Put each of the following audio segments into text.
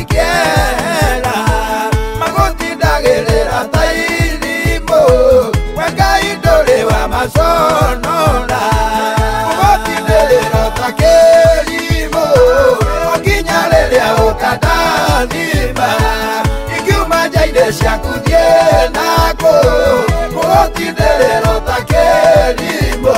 kiera magotindagirira tairimo wengai nduri wa masonora magotindagirira takerimo okinya riria ukadathima ikiuma njaine ciaku thie nako magotindagirira takerimo.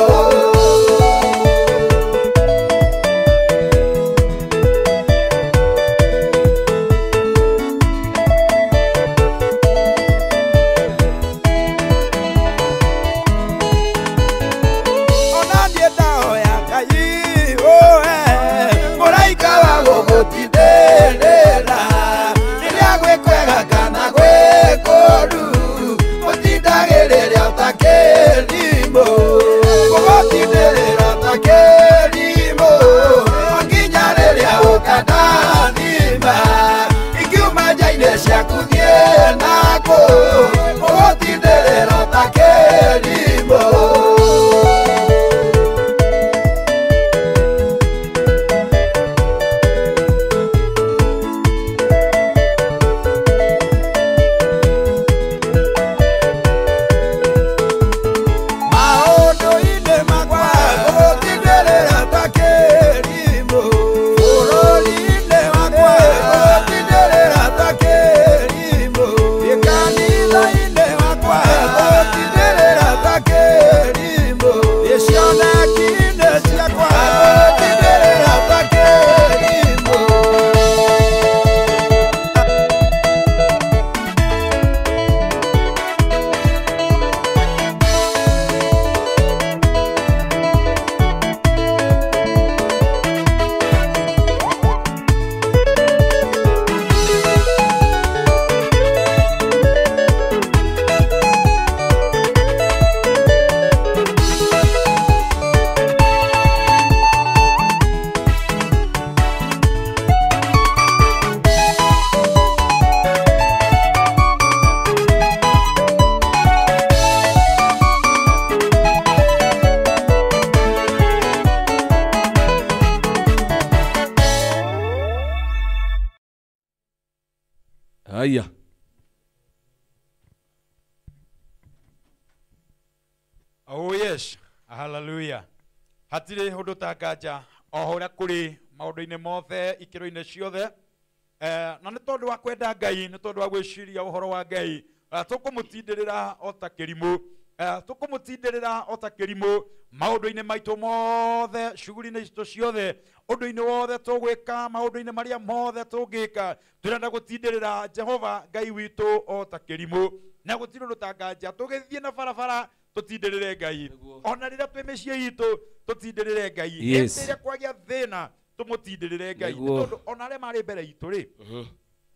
Haya. Oh yes, hallelujah. Hatire hundu tangaja ohoria kuri maundu-ini mothe ikiro-ini ciothe na ni tondu wa kwenda Ngai, ni tondu wa gwiciria uhoro wa Ngai tukumutindirira ota kirimu tukumutindirira ota kirimu maundu-ini maitu mothe shughuli-ini citu ciothe undu-ini wothe tugwika maundu-ini maria mothe tungika turenda gutindirira Jehova Ngai witu ota kirimu na gutiri undu tangaja tugithie na barabara tutindirire Ngai ona rira twi micii itu tutindirire Ngai ira kwagia thina tumutindirire Ngai tondu ona aria mari mbere itu ri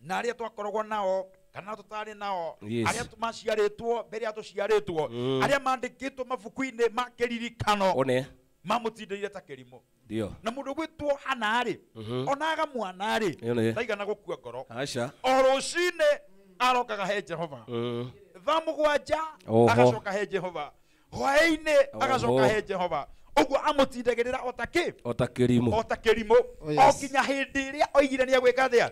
na aria twakoragwo nao kana tutari nao aria tumaciaritwo mbere ya tuciaritwo aria mandikitwo mabuku-ini makiririkano one mamutindirire ta kirimo ndio na mundu gwitwo hanari onaga mwanari ndaigana gukua ngoro aca o rucine arokaga he Jehova thamugwanja agacoka he Jehova hwaini agacoka he Jehova uguo amutindagirira otakirimo okinya hindi iria oigire ni agwika atia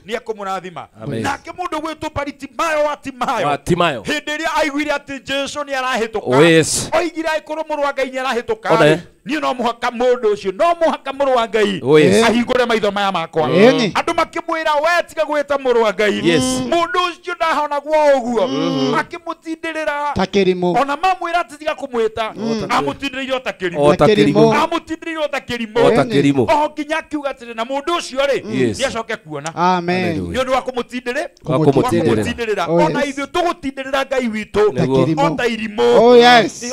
ni akumurathima nake mundu gwitu Bartimayo hindi iria aiguire ati Jesu ni arahituka oigire aikuru muru wa Ngai ni arahituka ni no muhaka mundu ucio no muhaka muru wa Ngai ahingure maitho maya makwa andu makimwira we tiga gwita muru wa Ngai mundu ucio ndahona gwo uguo akimutindirira takirimo ona mamwira ati tiga kumwita amutindirire otakirimo amutindirire otakirimo o kinya kiuga atiri na mundu ucio ri ni acoke kuona amen ni undu wa kumutindirira ona ithu tugutindirira Ngai witu otairimo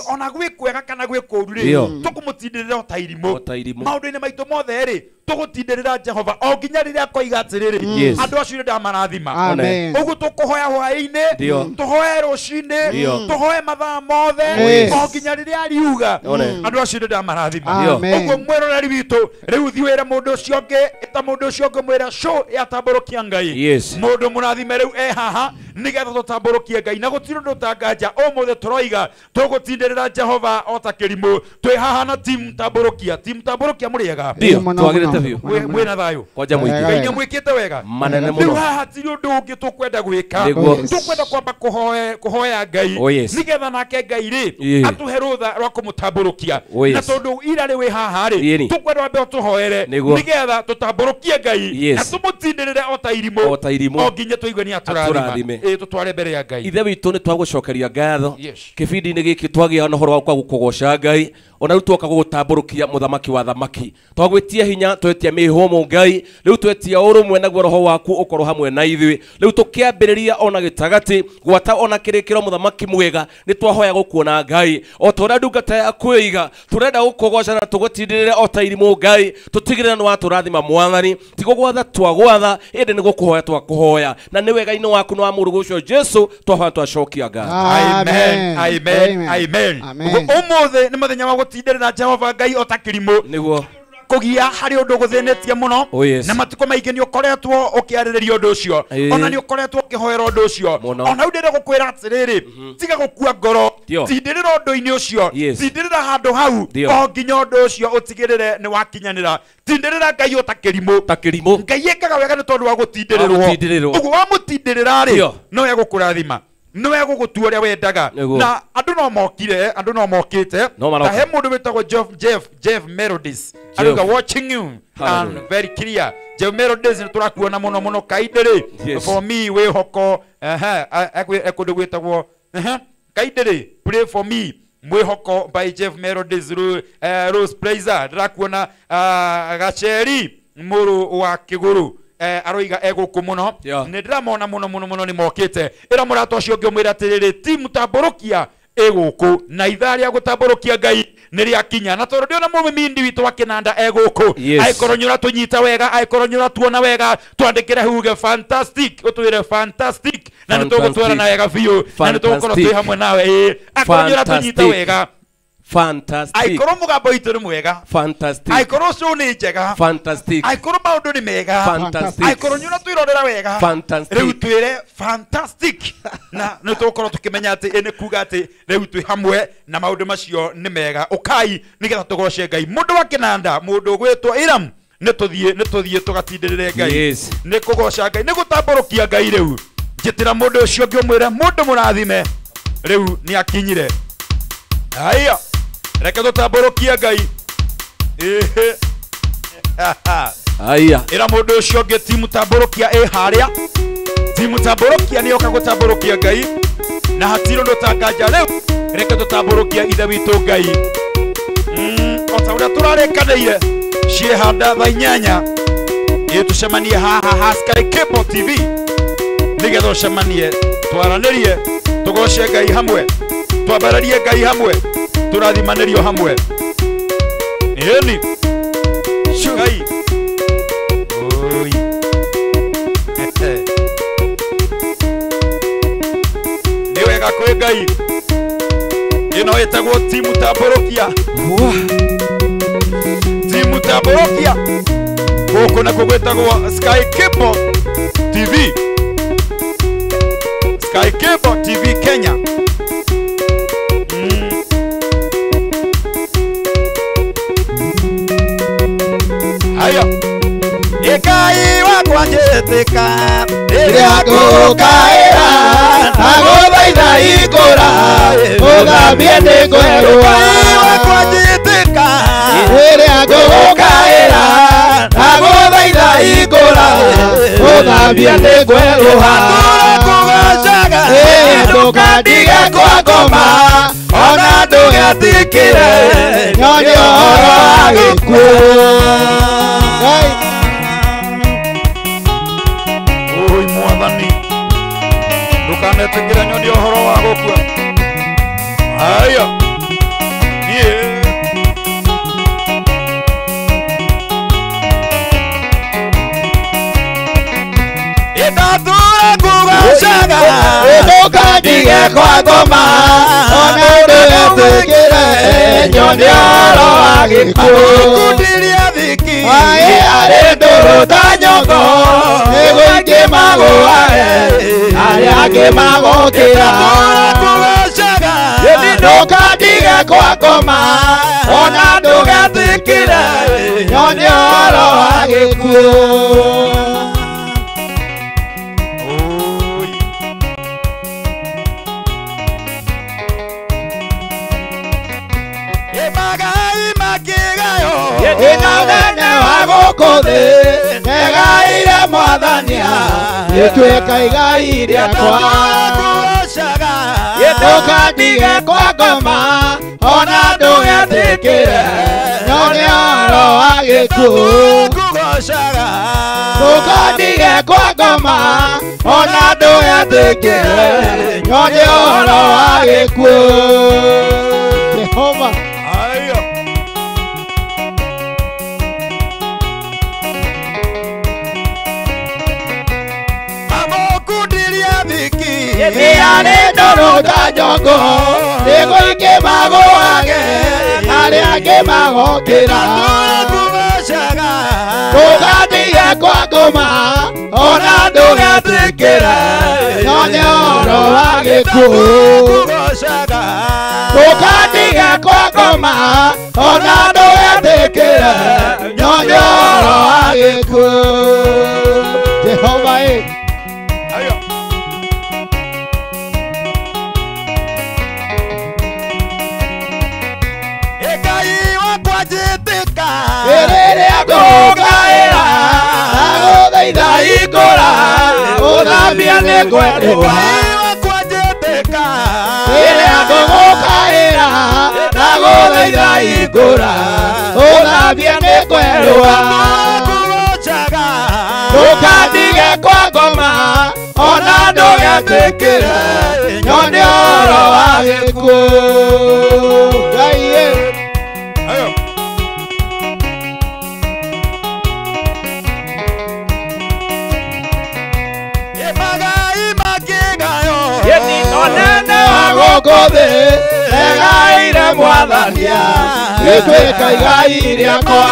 ona gwikwega kana gwikuru ri tukumutindirira otairimo maundu-ini maitu mothe ri tugutindirira Jehova o nginya riria koiga atiriri andu acio ndamarathima uguo tukuhoya hwaini tuhoe rucini tuhoe mathaa mothe o nginya riria ariuga andu acio ndamarathima uguo mwiroreri witu riu thiwira mundu ucio ngi eta mundu ucio ngi mwira sho yatamburukia Ngai mundu murathime riu haha nigetha tutamburukie Ngai na gutiri ndu tanganja umuthe turoiga tugutindirira Jehova otakirimo twi haha na team tamburukia muriega twagire mwena thayo Koja mwingi. Ngai nĩ mwĩkĩte wega Manene rĩu muno. haha ti ũndũ ũngĩ tũkwenda gwĩka Nĩguo. tũkwenda kwamba kũhoya Ngai Oh, yes. nĩgetha nake Ngai rĩ Yeah. atũhe rũtha rwa kũmũtambũrũkia Oh, yes. na tondũ ira rĩ wĩ haha rĩ Yeni. tũkwenda wambe ũtũhoere Nĩguo. nĩgetha tũtambũrũkie Ngai Yes. na tũmũtindĩrĩre o ta irimũ O ta irimũ. o nginya tũigue nĩ atũrathima Atũrathime. tũtware mbere ya Ngai Ithe witũ nĩ twagũcokeria ngatho Yes. kĩbindi-inĩ gĩkĩ twagĩa na ũhoro wa gũkũgoca Ngai ona rĩu twoka gũgũtambũrũkia mũthamaki wa thamaki twagwĩtia hinya twetia mĩhũmũ Ngai rĩu twetia ũrũmwe naguo roho waku ũkorwo hamwe na ithuĩ rĩu tũkĩambĩrĩria ona gĩtagatĩ gwata ona kĩrĩkĩro mũthamaki mwega nĩ twahoya gũkuona Ngai o ta ũrĩa ndungata yaku ĩiga tũrenda gũkũgoca na tũgũtindĩrĩre o ta irimũ Ngai tũtigĩrĩre nĩ watũrathima Mwathani ti gũgwatha twagwatha ĩndĩ nĩ gũkũhoya twakũhoya na nĩ wega-inĩ waku nĩ wa mũrũ ũcio Jesu twahoya twacokia Ngai. Amen. Amen. Amen. Ũmũthĩ nĩ mũthenya wa gũtindĩrĩra Jehova Ngai o ta kĩrimũ Nĩguo. kũgia harĩ ũndũ gũthĩnĩtie mũno Oh, yes. na matukũ maingĩ nĩ ũkoretwo ũkĩarĩrĩria ũndũ ũcio ona nĩ ũkoretwo ũkĩhoera ũndũ ũcio Mũno. ona ndĩrenda gũkwĩra atĩrĩrĩ tiga gũkua ngoro Ndio. tindĩrĩra ũndũ-inĩ ũcio Yes. tindĩrĩra handũ hau Ndio. o nginya ũndũ ũcio ũtigĩrĩre nĩ wakinyanĩra tindĩrĩra Ngai o ta kĩrimũ Ta kĩrimũ. Ngai ekaga wega nĩ tondũ wa Wa gũtindĩrĩrwo gũtindĩrĩrwo. ũguo wamũtindĩrĩra rĩ Ndio. no egũkũrathima no egũgũtua ũrĩa wendaga Nĩguo. na andũ no mokĩte No maroka. na he mũndũ wĩtagwo Jeff Melodies Jeff. arauga watching you Hallelujah. and very clear Jeff Melodies nĩ tũrakuona mũno kaindĩrĩ Yes. for me wĩhoko ekũndũ gwĩtagwo kaindĩrĩ pray for me mwĩhoko by Jeff Melodies Rose Praiser ndĩrakuona Gacheri mũrũ wa kĩgũrũ aroiga egũkũ mũno Yeah. nĩ ndĩramona mũno nĩ mokĩte ĩra mũrata ũcio ũngĩ ũmwĩra atĩrĩrĩ ti mũtambũrũkia egũkũ na ithaa rĩa gũtambũrũkia Ngai nĩ rĩakinya na tondũ ndĩona mũmĩmindi witũ wa kĩnanda egũkũ Yes. angĩkorwo nĩ ũratũnyita wega angĩkorwo nĩ ũratuona wega twandĩkĩre huge fantastic ũtwĩre fantastic na nĩ tũgũtwarana wega biũ na nĩ tũgũkorwo twĩ hamwe nawe angĩkorwo nĩ ũratũnyita wega Fantastic. angĩkorwo mũgambo witũ nĩ mwega Fantastic. angĩkorwo ũcio nĩ njega Fantastic. angĩkorwo maũndũ nĩ mega Fantastic. angĩkorwo nĩ ũratwĩrorera wega Fantastic. rĩu twĩre fantastic na nĩ tũgũkorwo tũkĩmenya atĩ nĩ kuga atĩ rĩu twĩ hamwe na maũndũ macio nĩ mega ũkai nĩgetha tũgoce Ngai mũndũ wa kĩnanda mũndũ ũgwĩtwo Iram nĩ tũthiĩ tũgatindĩrĩre Ngai Yes. nĩ kũgoca Ngai nĩ gũtambũrũkia Ngai rĩu njĩtĩra mũndũ ũcio ũngĩ ũmwĩre mũndũ mũrathime rĩu nĩ akinyire haya reke tũtambũrũkie Ngai Aya. ĩra mũndũ ũcio ũngĩ ti mũtambũrũkia harĩa ti mũtambũrũkia nĩ oka gũtambũrũkia Ngai na hatirĩ ũndũ ta nganja rĩu reke tũtambũrũkia ithe witũ Ngai o ta ũrĩa tũrarĩkanĩire ciĩhanda thaa 8 tũcemanie haha Sky Cable TV nĩgetha ũcemanie twaranĩrie tũgoce Ngai hamwe twambararie Ngai hamwe tũrathimanĩrio hamwe ĩni Ngai oi nĩ wega kwĩ Ngai ĩno ĩtagwo ti mũtambũrũkia ti mũtambũrũkia gũkũ nakuo gwĩtagwo Sky Cable TV Sky Cable TV Kenya Aya Ngai wakwa njĩtĩka rĩrĩa ngũkaĩra ndagũthaitha hingũra ũthambie ndĩ ngwerũa Ngai wakwa njĩtĩka rĩrĩa ngũkaĩra ndagũthaitha hingũra ũthambie ndĩ ngwerũa kũgocaga ndũkandige kwa ngoma ona ndũgetikĩre nyone ũhoro wa gĩkuũ Oi Mwathani ndũkanetĩkĩre nyone ũhoro wa gũkua haya ĩndathura kũgocaga ndũkandige kwa ngoma ona ndũgetĩkĩre nyone ũhoro wa gĩkuũ kundiria thiki arĩ ndũrũ ta nyongo nĩguo ingĩ magũae arĩa angĩ magokĩra kũgocaga ndũkandige Tukatige kwa ngoma ona ndugetikire nyonye ũhoro wa gĩkuũ. Inagene wa gũkũ thĩ negaire Mwathania gĩtuĩka igai rĩakwa. Ndũkatige kwa ngoma ona ndũgetĩkĩre nyone ũhoro wa gĩkuũ. Ndũkatige kwa ngoma ona ndũgetĩkĩre nyone ũhoro wa gĩkuũ. Jehova Niane ndoroga njongo Nigo inge magũage Arĩa angĩ magokĩra Ndũgatige kwa ngoma Ona ndũgetĩkĩre Nyone ũhoro wa gĩkuũ. Ndũgatige kwa ngoma Ona ndũgetĩkĩre Nyone ũhoro wa gĩkuũ. Jehova Rĩrĩa ngũkaĩra agũthaitha hingũra ũthambie nĩ kwendwa. Rĩrĩa ngũkaĩra agũthaitha hingũra ũthambie nĩ kwendwa. Ndũkatige kwa ngoma ona ndũgetĩkĩre nyone ũhoro wa gĩkuũ. Gũkũ thĩ negaire Mwathania gĩtuĩka igai rĩakwa.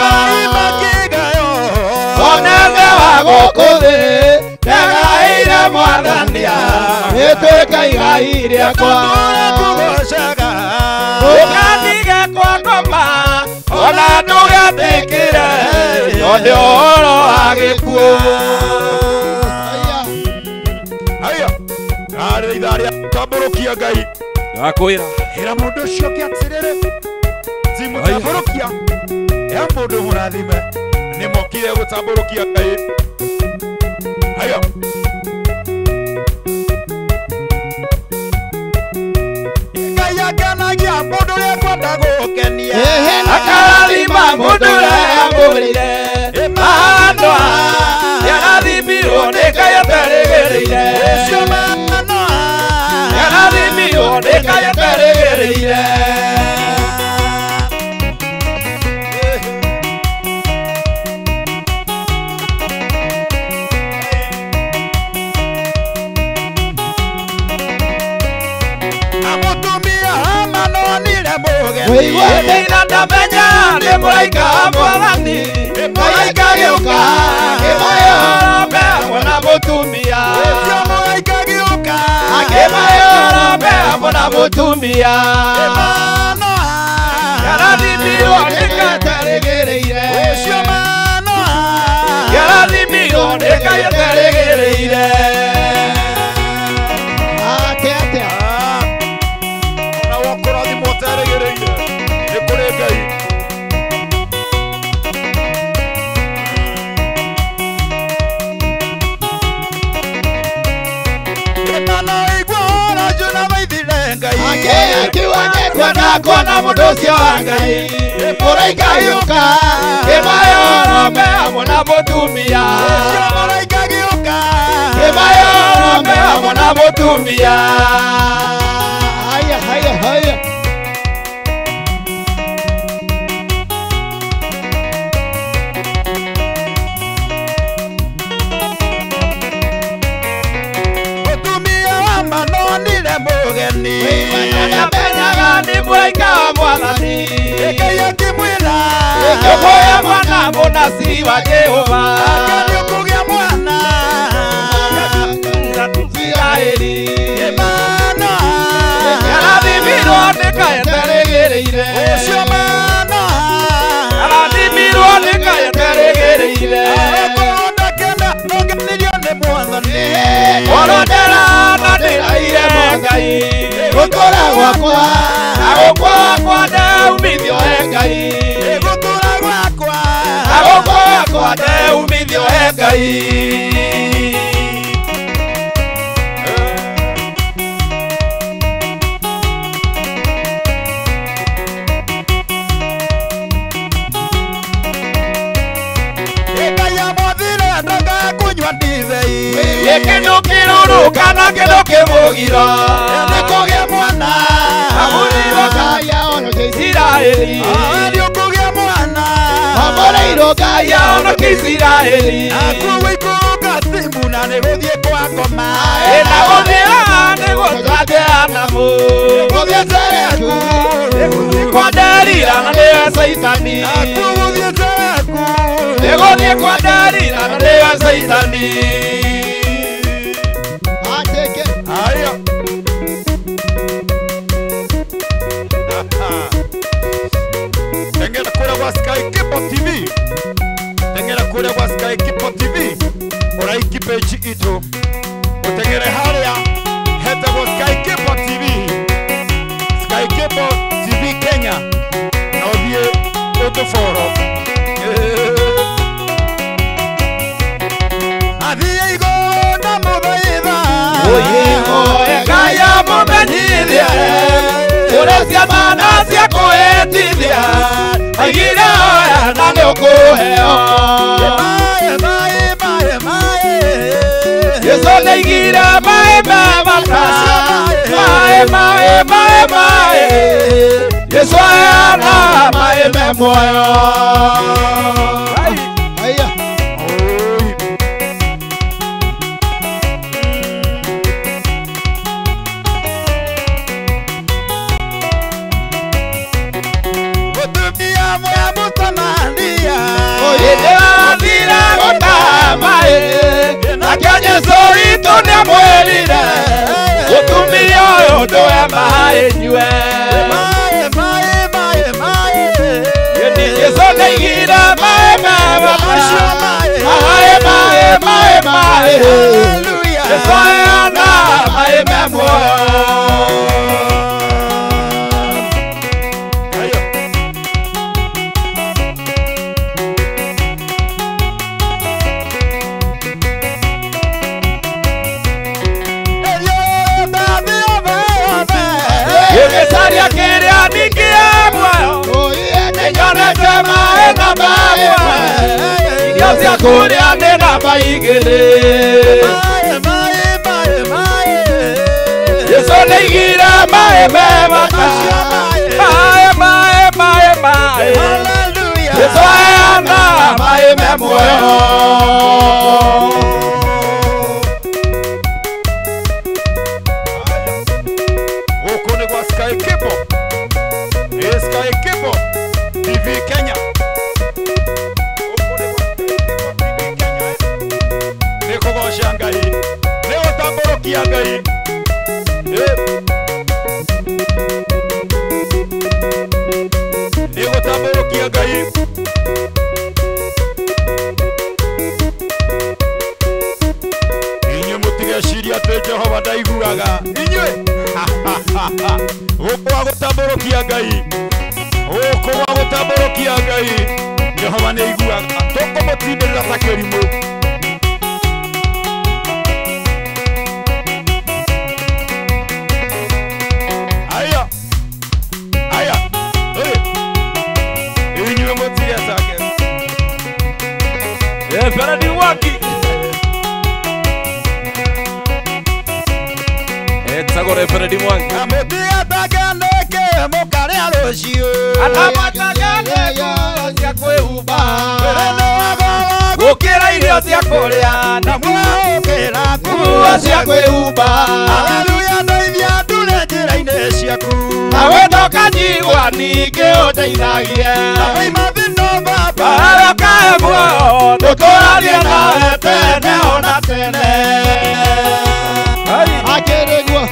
Onene wa gũkũ thĩ negaire Mwathania gĩtuĩka igai rĩakwa. Ndũgatige kwa ngoma ona ndũgetĩkĩre nyone ũhoro wa gĩkuũ. Tambũrũkia Ngai ndakwĩra ĩra mũndũ ũcio ũngĩ atĩrĩrĩ ti mũtambũrũkia ea mũndũ mũrathime nĩ mokire gũtambũrũkia Ngai. Haya Ngai akenagia mũndũ ũrĩa ekwenda gũkenia akarathima mũndũ ũrĩa amũrĩire mahandwa nĩarathimirwo nĩ Ngai aterĩgĩrĩire. Nĩarathimirwo nĩ Ngai aterĩgĩrĩire. Amũtumia amanonire mũgeni Wĩiguĩte na ndamenya nĩ mũraika wa Mwathani. Mũraika gĩũka akĩmayũrũme hamwe na mũtumia. Mũraika gĩũka akĩmayũrũme hamwe na mũtumia. Nĩarathimirwo nĩ Ngai aterĩgĩrĩire. Nĩarathimirwo nĩ Ngai aterĩgĩrĩire. Ona wakũrathimwo ũterĩgĩrĩire nĩ kũrĩ Ngai. Akiuga nĩkwenda kuona mũndũ ũcio wa Ngai. Mũraika gĩũka akĩmayũrũme hamwe na mũtumia. Mũraika gĩũka akĩmayũrũme hamwe na mũtumia. Haya haya haya mũtumia wa manonire mũgeni Ndamenyaga nĩ mũraika wa Mwathani. Ngai akĩmwĩra Ngĩkũgĩa mwana mũnabii wa Jehova. akĩgĩa mwana Isiraeli. Emmanuel. Nĩarathimirwo nĩ Ngai aterĩgĩrĩire. mwathani Orodera na ndĩraire Ngai gũtũra gwakwa agũkwa ndeumithio he Ngai gũtũra gwakwa agũkwa ndeumithio he Ngai Kĩndũ kĩrũrũka na kĩndũ kĩmũgira nĩkũgĩa mwana agũrĩirwo Ngai ahonokia Isiraeli nĩkũgĩa mwana agũrĩirwo Ngai ahonokia Isiraeli akuo ikũrũka timu na nĩgũthiĩ kwa ngoma ĩna gũthĩa nĩguo twangĩana mũ gũthiĩte yaku kwa Delila na nĩwe Saitani akuo gũthiĩte yaku nĩgũthiĩ kwa Delila na nĩwe Saitani Ayo. Tengera kule kwa Sky Kipo TV. Tengera kule kwa Sky Kipo TV. Uraiki page itu. Utengere haria. Heta kwa Sky Kipo TV. Sky Kipo TV Kenya. Na odie utuforo. Adie igo na mubaida. Kaya mũmenyithie ũrĩa ciama na cia kwĩhĩtithia aigire oya na nĩũkũheo Jesũ nĩaigire maĩ me bata maĩ Jesũ aheana maĩ me muoyo Jesũ witũ nĩamwĩrire ũtumia ũyũ ndũe maĩ nyue Jesũ nĩaigire maĩ me bata maĩ Jesũ aheana maĩ me muoyo Saria queria ninguém muoyo Nĩnyonete maĩ na muoyo Irio cia kũrĩa nĩ namba igĩrĩ Jesũ nĩaigire maĩ me bata maĩ Jesũ aheana maĩ me muoyo Sky Kipo TV Kenya. Nikogosha Ngai. Nĩgũtambũrũkia Ngai. Nĩgũtambũrũkia Ngai. Inyuĩ mũtigeciria atĩ Jehova ndaiguaga. Inyuĩ gũkũ wa gũtambũrũkia Ngai. Gũkũ wa gũtambũrũkia Ngai. Jehova nĩaiguaga. Tũkũmũtindĩrĩra ta kĩrimũ. Aya. Aya. Inyuĩ mũtigecage. Feradi waki Etagore Feradi Mwangi Amutigatanganĩke mũkarĩa rũciũ Anamataganĩke cia kwĩhumba Gũkĩra irio cia kũrĩa na mũkĩra nguo cia kwĩhumba Haleluya ndeithia ndure njĩra-inĩ ciaku Nawe ndũkanyigua ningĩ ũndeithagie Nawe thĩno baba Barakae muoyo tũtũũranie nawe tene ona tene akĩrĩguo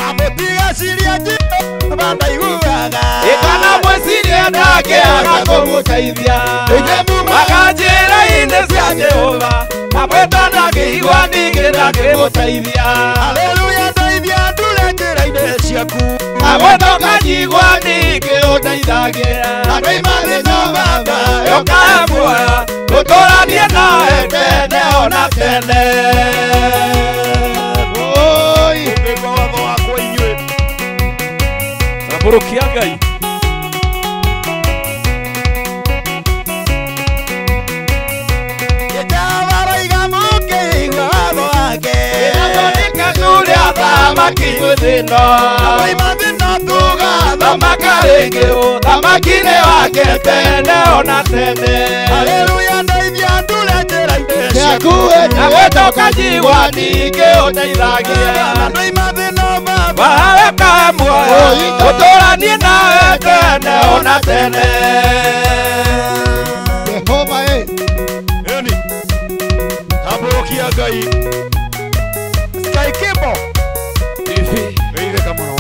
amũtigecirie njĩra banda ikana mweciria ndakeaga kũmũteithia makanjĩra-inĩ cia Jehova amwenda ndangĩigua ningĩ ndangĩmũteithia Haleluya ndeithia ndure njĩra-inĩ ciaku amwenda ũkanyigua ningĩ ũndeithagia andũ imathĩna baba yoka muoya ũtũranie nawe tene ona tene ũngĩkwa watho wakwa inyuĩ Rabũrũkia Ngai thamaki-nĩ wake tene ona tene Haleluya ndeithia ndure njĩra-inĩ ciaku nawenda ũkanyigua ningĩ ũndeithagia andũ imathĩna baba wawe muoyo ũtũranie nawe tene ona tene Jehova eni tambũrũkia Ngai Sky Kimbo TV Weire kamũno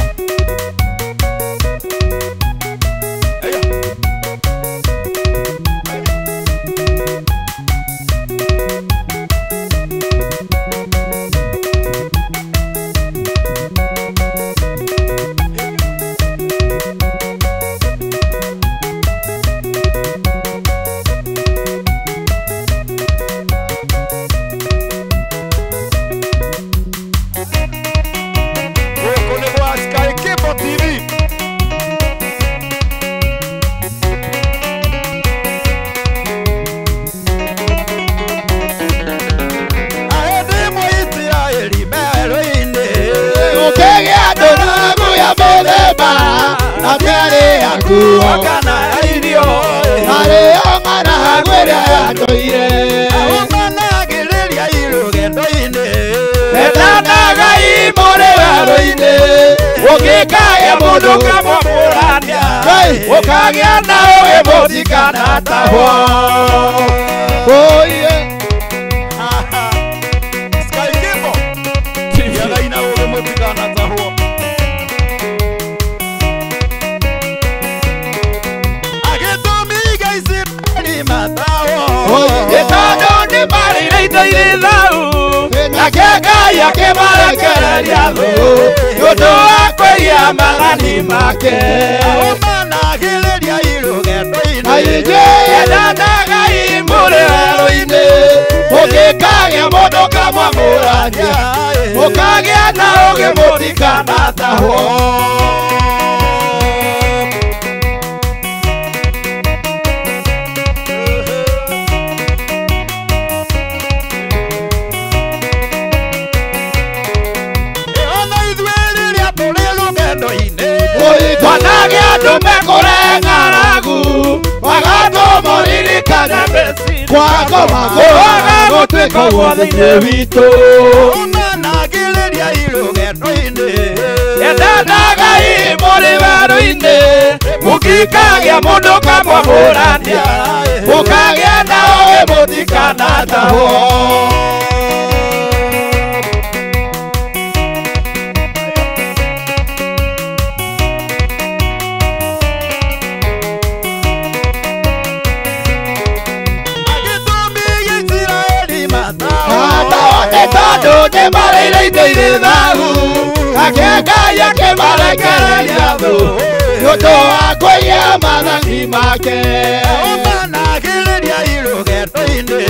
wakana irio arĩo marahagwĩra ndũire ũmanagĩrĩria irũgendo-inĩ endanaga imũrĩ werũ-inĩ ũngĩkagĩa mũndũ kamwamũrania ũkagĩa na ũgĩ mũtikanatahwo Sky Kimbo gĩaga-ina ũgĩ mũtikanatahwo gĩtondũ nĩ marĩire indo irĩ thau nake Ngai akĩmarekereria thũ nĩũndũ wa kũiya magani make ũmanagĩrĩria irũgendo-inĩ endanaga imũrĩ werũ-inĩ ũngĩkagĩa mũndũ kamwamũrania ũkagĩa na ũgĩ mũtikanatahwo Wanage andũ mekũre ng'aragu magatũmũririkana kwaga gũtuĩka guothe-inĩ witũ ũmanagĩrĩria irũgendo-inĩ endanaga imũrĩ werũ-inĩ mũkikagĩa mũndũ kamwamũrania mũkagĩa na ũgĩ mũtikanatahwo tondũ nĩ marĩire indo irĩ thau nake Ngai akĩmarekereria thũ nĩũndũ wa kũiya mathani make ũmanagĩrĩria irũgendo-inĩ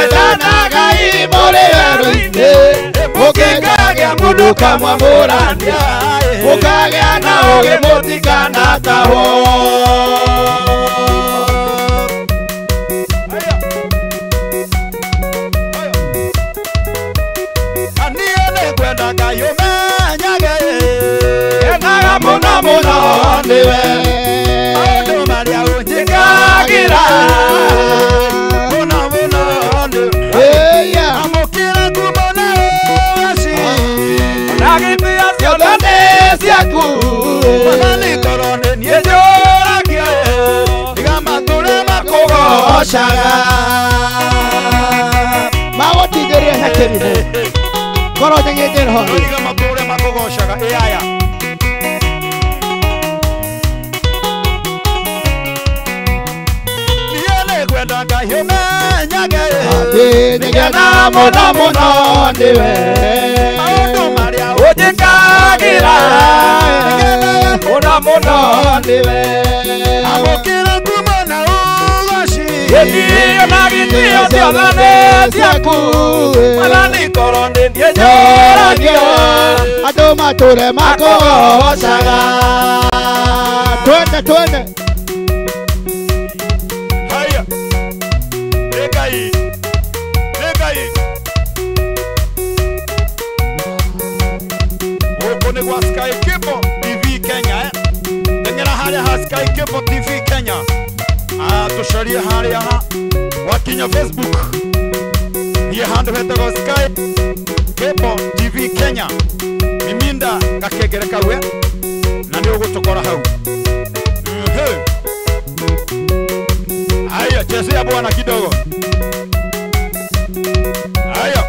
endanaga imũrĩ werũ-inĩ mũkĩkagĩa mũndũ kamwamũrania mũkagĩa na ũgĩ mũtikanatahwo mũno mũno nĩwe maũndũ marĩa njĩkagĩra mũno mũno amũkĩra ngumo na ũgaci na gĩtĩo ciothe nĩ ciaku mathani korwo nĩ niĩ njũragia tiga matũre makũgocaga magũtindĩria hakĩrimo korwo njeng'ĩte roho tiga matũre makũgocaga aya mono mono niwe maundu maria ujikagira mono mono niwe amukira kuma na ugoci ndio na gitio ciothe ciaku Mwathani korwo ndĩ ndiĩ njũragio andũ matũre makogocaga twende haya regai huko ni kwa Sky Kipo TV Kenya tengera haria ha Sky Kipo TV Kenya tusharie haria wakinya Facebook ye handu hetagwo Sky Kipo TV Kenya miminda gakegere kawe na ndio gutokora hau haya chezea bwana kidogo haya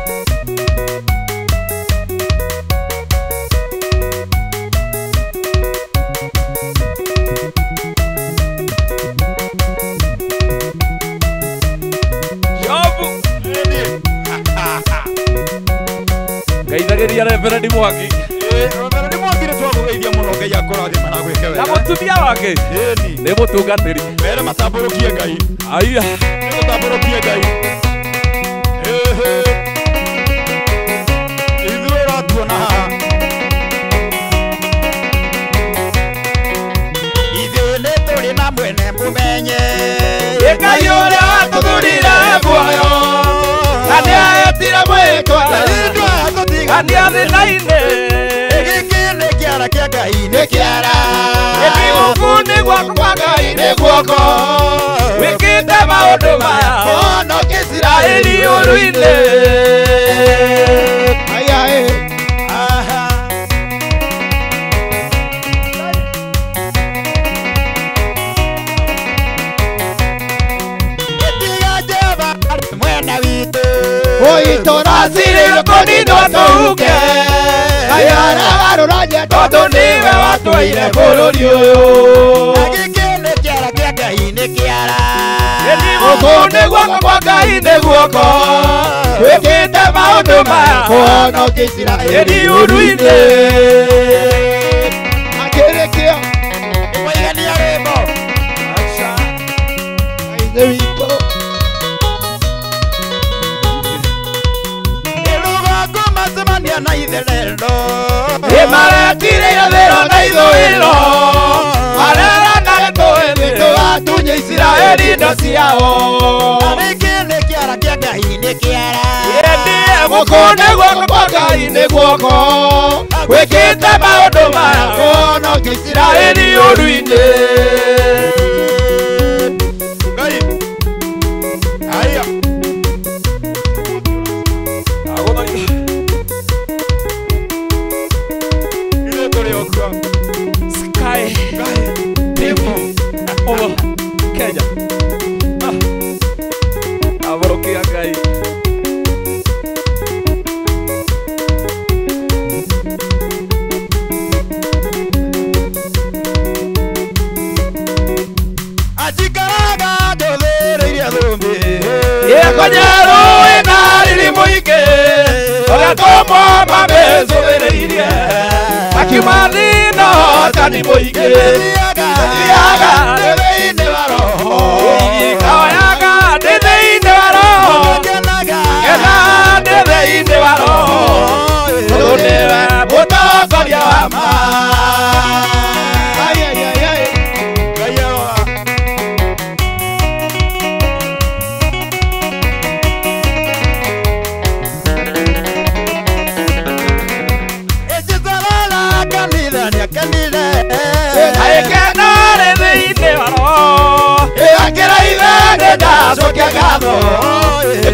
Ngeithagiria Reverend Mwangi Reverend Mwangi ni twakugeithia muno Ngai akũrathima na gwĩke wega na mũtumia wake nĩ mũtungatĩri mere matambũrũkie Ngai aya nĩ mũtambũrũkie Ngai ithuĩ ũratuona haha ithuĩ nĩ tũrĩ na mwene mũmenye Ngai ũrĩa watũthurire muoyo na nĩahetire mwĩtwa Kandiathina-inĩ gĩkĩ nĩ kĩara kĩa Ngai nĩ kĩara gũkũ nĩ guoko kwa Ngai nĩ guoko wĩkĩte maũndũ maya honokia Isiraeli ũru-inĩ gĩtiga Jehova arĩ mwena witũ Asirĩirwo kũninwo tũhuke tondũ nĩwe watũheire bũrũri ũyũ gĩkĩ nĩ kĩara kĩa Ngai nĩ kĩara gũkũ nĩ guoko kwa Ngai nĩ guoko wĩkĩte maũndũ maya honokia Isiraeli ũru-inĩ akĩrĩkio mũigania rwĩmbo Ngai witũ rũgongo macemania na itherero nĩmaretirĩire thĩro na ithũĩro mareranaga tũwatunye Isiraeli indo ciao gĩkĩ nĩ kĩara kĩa Ngai nĩ kĩara gũkũ nĩ guoko kwa Ngai nĩ guoko wĩkĩte maũndũ maya honokia Isiraeli ũru-inĩ Ngai haya ile tũrĩ okua Sky TV over Kenya aborokia Ngai ajikaraga ndũthĩrĩirie thũmbĩ yekonyeru ina riri mũingĩ ũgatũmwo mamĩcũthĩrĩirie akiumathina ũhotani mũingĩ thiaga thĩinĩ wa roho ikaoyaga ndĩ thĩinĩ wa roho kenaga kena ndĩ thĩinĩ wa roho tondũ nĩwe mũtongoria wa ma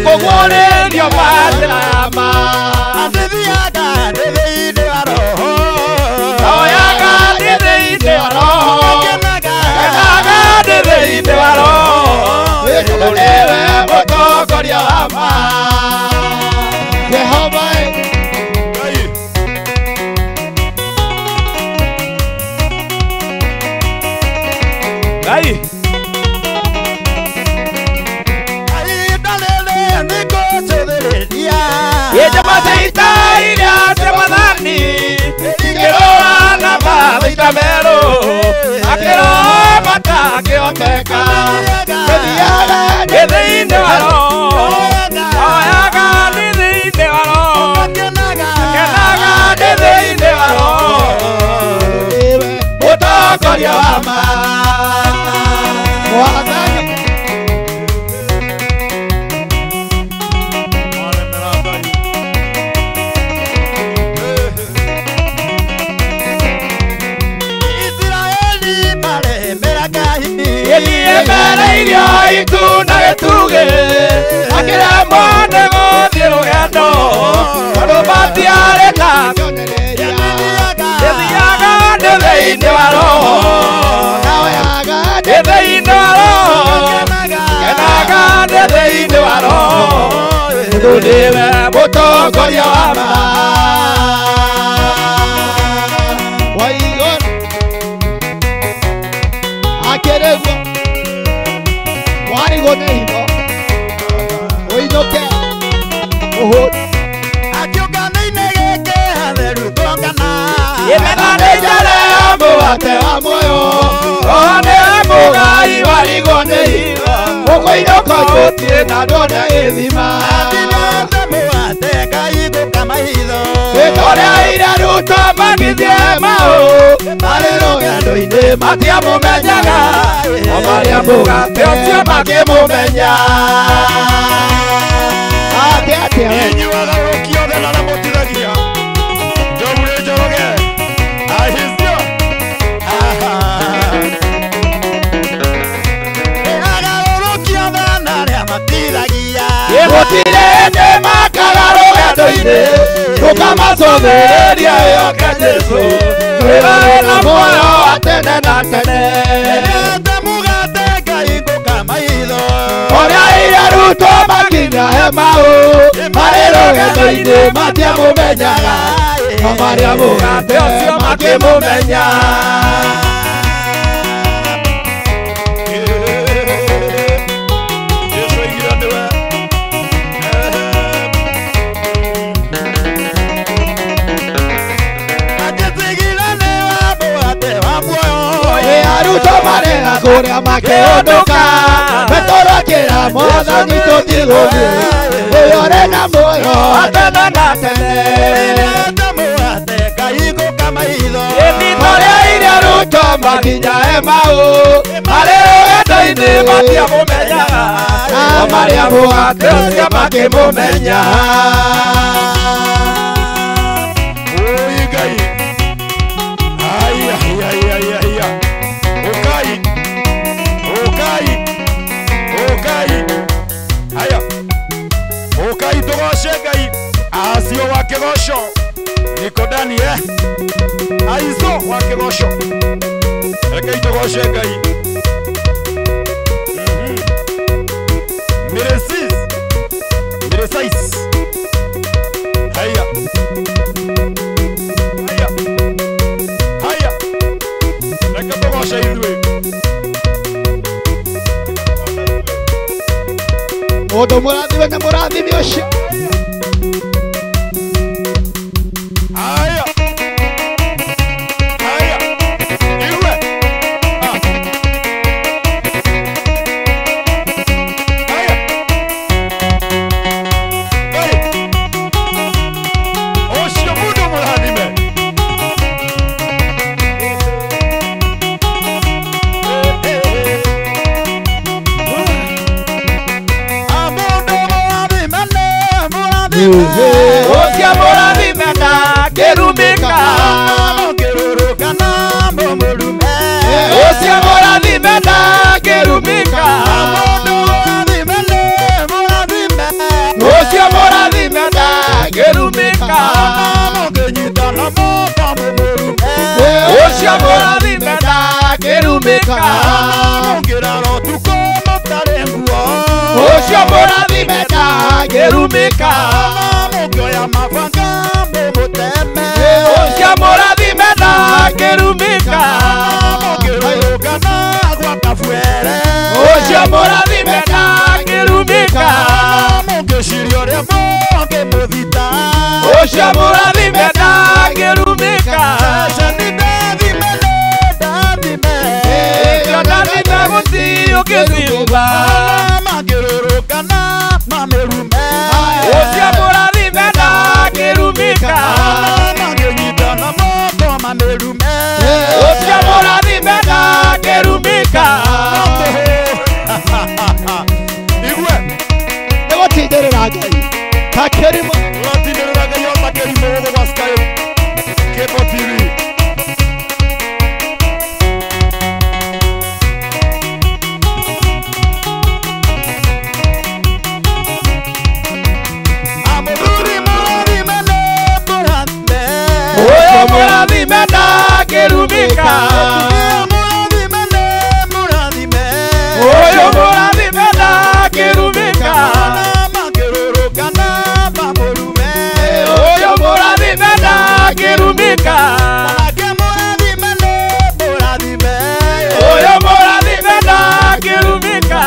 Kuguorerio madrama athiaga thĩinĩ wa roho oyaga thĩinĩ wa roho kenaga thĩinĩ wa roho tondũ nĩwe mũtongoria wa ma Jehova Ngai nĩngũtũthĩrĩria iria te mwathani ikirora na mathita meru akirora matakĩhoteka gĩthĩ-inĩ wa roho oyaga thĩinĩ wa roho kenaga thĩinĩ wa roho mũtongoria wa mwathani Yemereirio itu na gĩtugĩ akĩremwo nĩ gũthiĩ rũgendo tondũ matiarĩka gĩthiaga ndĩ thĩinĩ wa roho ndĩ thĩinĩ wa roho kenaga ndĩ thĩinĩ wa roho tondũ nĩwe mũtongoria wa Akeregwo warigo neino oinoke oho akiuganĩine gĩkĩ hatheru tongana yemenanĩjare mũgate wa muoyo one mũgai warigo nĩiva mũkũinũka gũtirĩ na ndona gĩthima mũgate Ngai gũkamaitho rĩtorĩa ira ruto magithie maũ marĩ rũgendo-inĩ matiamũmenyaga o marĩa mũgate ũcio makĩmũmenya inyuaga rũkiothe na mũtithagia Njogu Njoroge ahizio agarũrũkiothe na arĩa matithagia gũtirĩ hĩndĩ makaga rũgendo-inĩ tũkamacũthĩrĩria yoke Jesũ twĩrore na muoyo wa tene na tene mũgate Ngai gũkamaitho ũrĩa ira rutwo makinya he maũ marĩ rũgendo-inĩ matiamũmenyaga no marĩa mũgate ũcio makĩmũmenya Jesũ igira nĩwe arutwo marega kũrĩa makĩũndũka metũrũkĩra Mwathani tũtigũthiĩ ũyũ ũrĩ na muoyo wa tene na tene ũrĩa ira rutwo makinya he maũ marĩ rũgendo-inĩ matiamũmenyaga no marĩa mũgate ũcio makĩmũmenya Ngai Ukai tugoshe Ngai asio wa kĩgoco niko ndani aizo wa kĩgoco rekei tugoshe Ngai Miresis haya reke tugoshe ithuĩ mũndũ mũrathime na mũrathime ũcio haya iwe haya ũcio mũndũ mũrathime ũcio mũrathime ndangĩrumĩka ũcio mũrathime ndangĩrumĩka ũcio mũrathime ndangĩrumĩka ũcio mũrathime ndangĩrumĩka ũcio mũrathime ndangĩrumĩka ũcio mũrathime ndangĩrumĩka ũcio mũrathime ndangĩrumĩka Ucio mũrathime ndangĩrumĩka. Ũcio ndathime gũtirĩ ũngĩthimba. Ucio mũrathime ndangĩrumĩka. Ucio mũrathime ndangĩrumĩka. Igwe Nĩgũtindĩrĩra Ngai ta kĩrimũ. ũratinĩrĩra Ngai o ta kĩrimũ gũkũ gwa Sky Cable TV. Ucio mũrathime ndangĩrumĩka. Ucio mũrathime ndangĩrumĩka. Ucio mũrathime ndangĩrumĩka. Ucio mũrathime ndangĩrumĩka.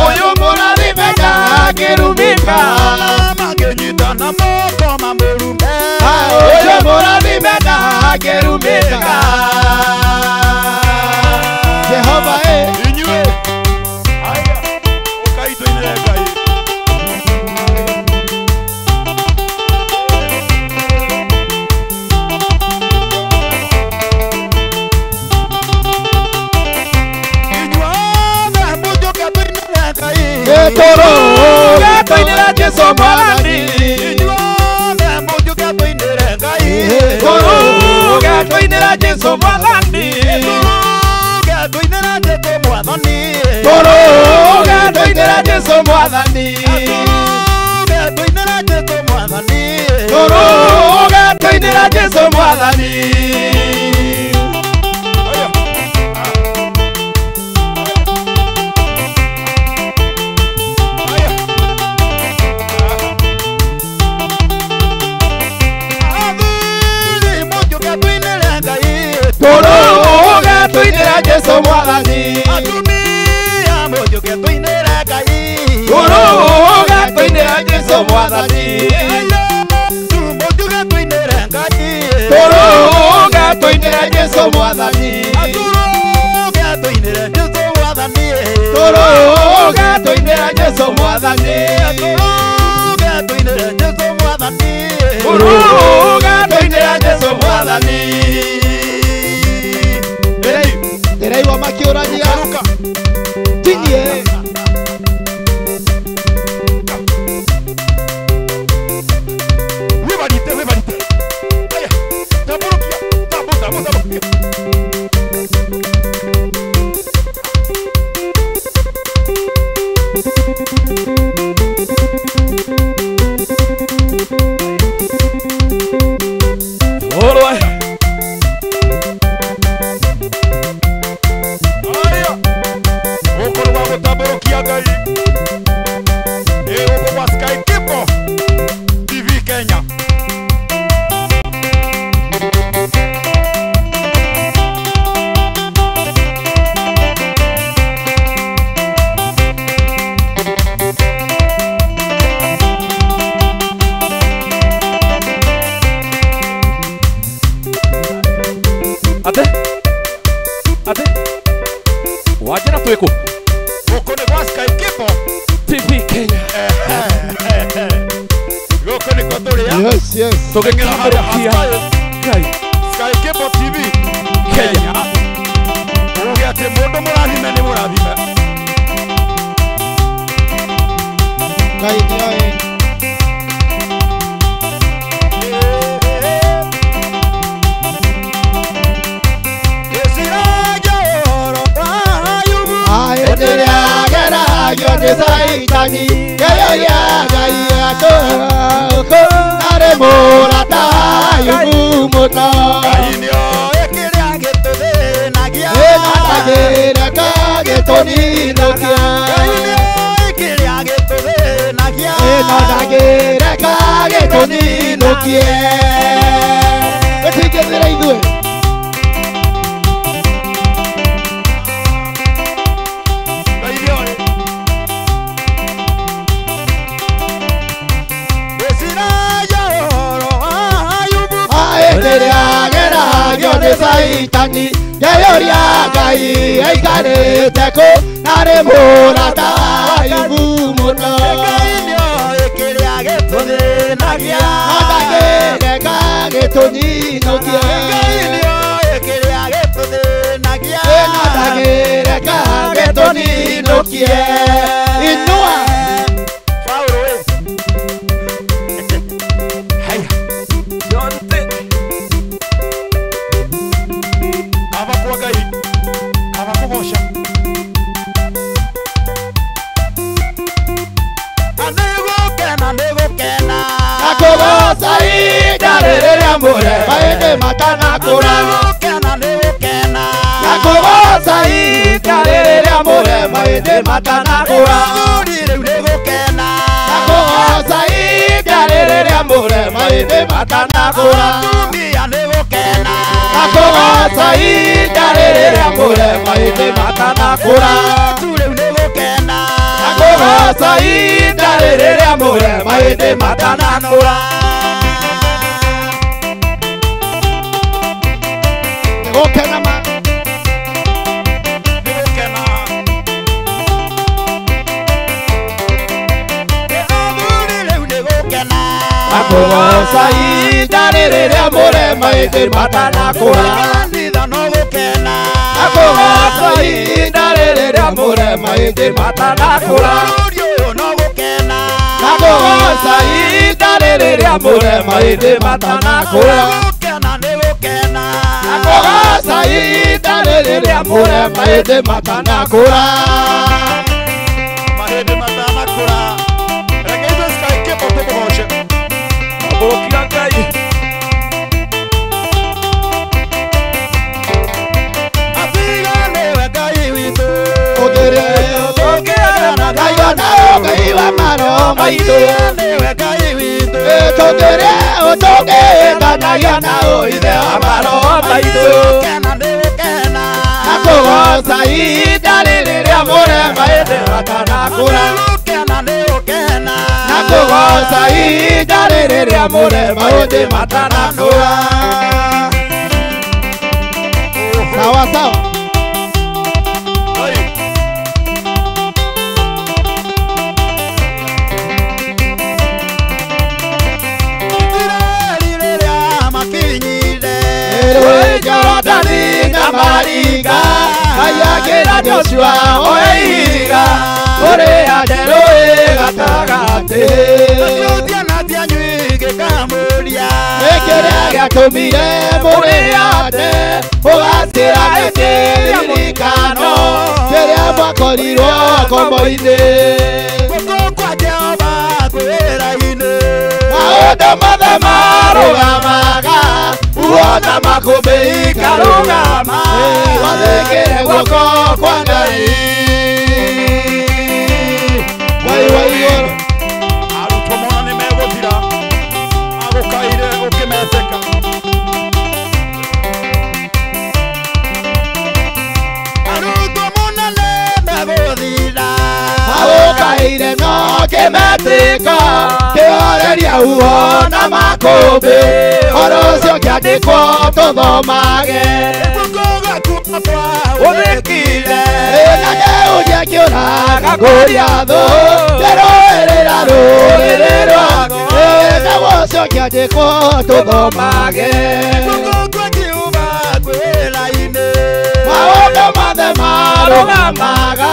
Ucio mũrathime ndangĩrumĩka. Ucio mũrathime ndangĩrumĩka. Jehova Inyuĩ aya ũkaitũinĩre Ngai. Tũrũge tũinĩre Jesũ Mwathani. Tũrũge tũinĩre Jesũ Mwathani. Tũrũge tũinĩre Jesũ Mwathani. Tũrũge tũinĩre Jesũ Mwathani. Tũrũge tũinĩre Jesũ Mwathani. Tũrũge tũinĩre Jesũ Mwathani. Tũrũge tũinĩre Jesũ Mwathani. Tũrũge tũinĩre Jesũ Mwathani. Tũrũge tũinĩre Jesũ Mwathani. ndĩraigua makĩũrania tinie. Wibarite. Aya, tambũrũkia, tambũrũkia. Alright. Aya, ũkũrũ wa gũtambũrũkia Ngai. Gũkũ gwa Sky Cable TV Kenya. Ate wajira twĩkũ Gũkũ nĩ gwa Sky Cable TV Kenya. Gũkũ nĩkuo tũrĩ ya. Yes. Tũgĩtambũrũkia Ngai. Sky Cable TV Kenya. Uge atĩ mũndũ mũrathime nĩ mũrathime. Ngai nĩoĩ. Hĩndĩ ĩrĩa geragio nĩ Saitani, ngereria Ngai atũkũ arĩ mũrata Ayubu mũno. Ngai nĩoĩ kĩrĩa gĩtũthĩnagia. Ĩnatagĩre kagĩtũninũkia. Ngai nĩoĩ kĩrĩa gĩtũthĩnagia. Ĩnatagĩre kagĩtũninũkie. Gũtingĩthira ithuĩ. Ngai nĩoĩ. maitani ngeyoria Ngai aikarĩte kũ narĩ mũrata wa Ayubu mũno kĩrĩa gĩtũthĩnagia ndangĩreka gĩtũnyinũkie kĩrĩa gĩtũthĩnagia ndangĩreka gĩtũnyinũkie inua Paulo Haya. Jonte. Kaba kwa Ngai. Kaba kũgoca. nĩgũkena nakũgoca ihinda rĩrĩ rĩa mũre maĩndĩ matanakũra nĩgũkena nakũgoca ihinda rĩrĩ rĩa mũre maĩndĩ matanakũra rĩu nĩgũkena nakũgoca ihinda rĩrĩ rĩa mũre maĩndĩ matanakũra tumia nĩgũkena nakũgoca ihinda rĩrĩ rĩa mũre maĩndĩ matanakũra rĩu nĩgũkena nakũgoca ihinda rĩrĩ rĩa mũre maĩndĩ matanakũra nĩgũkena ma Nĩgũkena. rĩu nĩgũkena nakũgoca ihinda rĩrĩ rĩa mũre maĩndĩ matanakũra kanitha no gũkena nakũgoca ihinda rĩrĩ rĩa mũre maĩndĩ matanakũra bũrũri ũyũ no gũkena nakũgoca ihinda rĩrĩ rĩa mũre maĩndĩ matanakũra gũkena nĩgũkena nakũgoca ihinda rĩrĩ rĩa mũre maĩndĩ matanakũra Mahĩndĩ matanakũra. Reke ithuĩ Sky Kipo tũmũgoce. Ambũrũkia Ngai. atiga nĩwe Ngai witũ ũthĩre tũngĩagana Ngai ona Ngai wa maro maitũ nĩwe Ngai witũ tũngĩre ũtũngĩthanagia na ũithe wa maro maitũ gũkena nĩgũkena nakũgoca ihinda rĩrĩ rĩa mũre maĩndĩ matanakũra gũkena nĩgũkena nakũgoca ihinda rĩrĩ rĩa mũre maũndĩ matanakũra sawa sawa Itirari rĩrĩa makinyire rũĩ Jorodani na maringa kayagĩra Joshua oe ihiga kũrĩa rũĩ gatagatĩ Tũtianatia nyuĩ kamũria kĩrĩa gĩatũmire mũrĩate ũgacĩra gĩkĩririkano kĩrĩa mwakorirwo kombo-inĩ Guoko kwa Jehova kwĩra-inĩ maũndũ mothe marũgamaga uona makũmbĩ ikarũgama wathĩkĩre guoko kwa Ngai Ngai wa igũrũ Arutwo mona nĩmegũthira. Agũkaire ũkĩmetĩka. arutwo mũnene megũthira agũkaire no kĩmetĩka kĩoreria uona makũmbĩ ũhoro ũcio kĩandĩkwo tũthomage guoko gaku kwa ũthĩkire na kĩũria kĩũraga kũria thũ kĩrũĩrĩra rũrĩrĩ rwaku naguo ũcio kĩandĩkwo tũthomage guoko kwa Jehova kwĩra-inĩ maũndũ mothe marũgamaga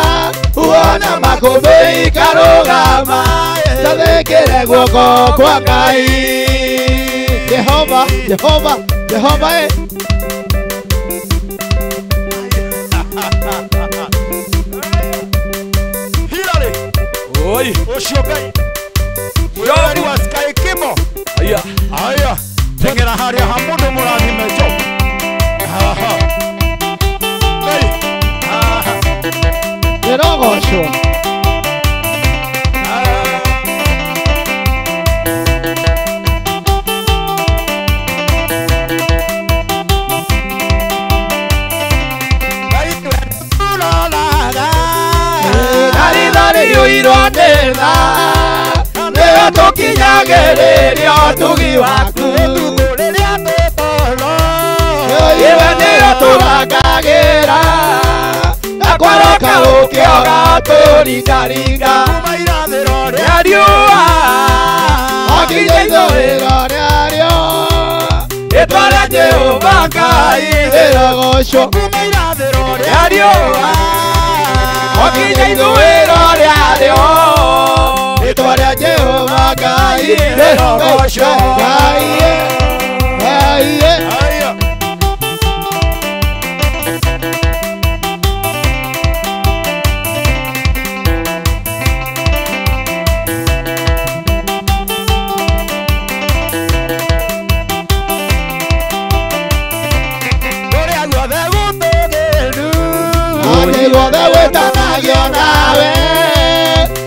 uona makũmbĩ ikarũgama tathĩkĩre guoko kwa Ngai Jehova Jehova Jehova Hilary. Oi. Ũcio Ngai. Mwĩrori wa Sky Kipo. Aya. Aya. Teng'era harĩa ha mũndũ mũrathime njo. Haha. Ngai. Haha. ĩrogocwo rĩũirwo nĩ tha nĩyo tũkinyagĩrĩria ũtugi waku iwe nĩyo wĩra na kwaroka gũkĩoga tũringaringa kuma irathĩro rĩa rĩa riũa wakinya ithũĩro rĩarĩo rĩtwa rĩa Jehova Ngai rĩrogocwo kuma irathĩro rĩa riũa wakinya ithũĩro rĩarĩo rĩtwa rĩa Jehova Ngai rĩrogocwo guothe wĩtanagio nawe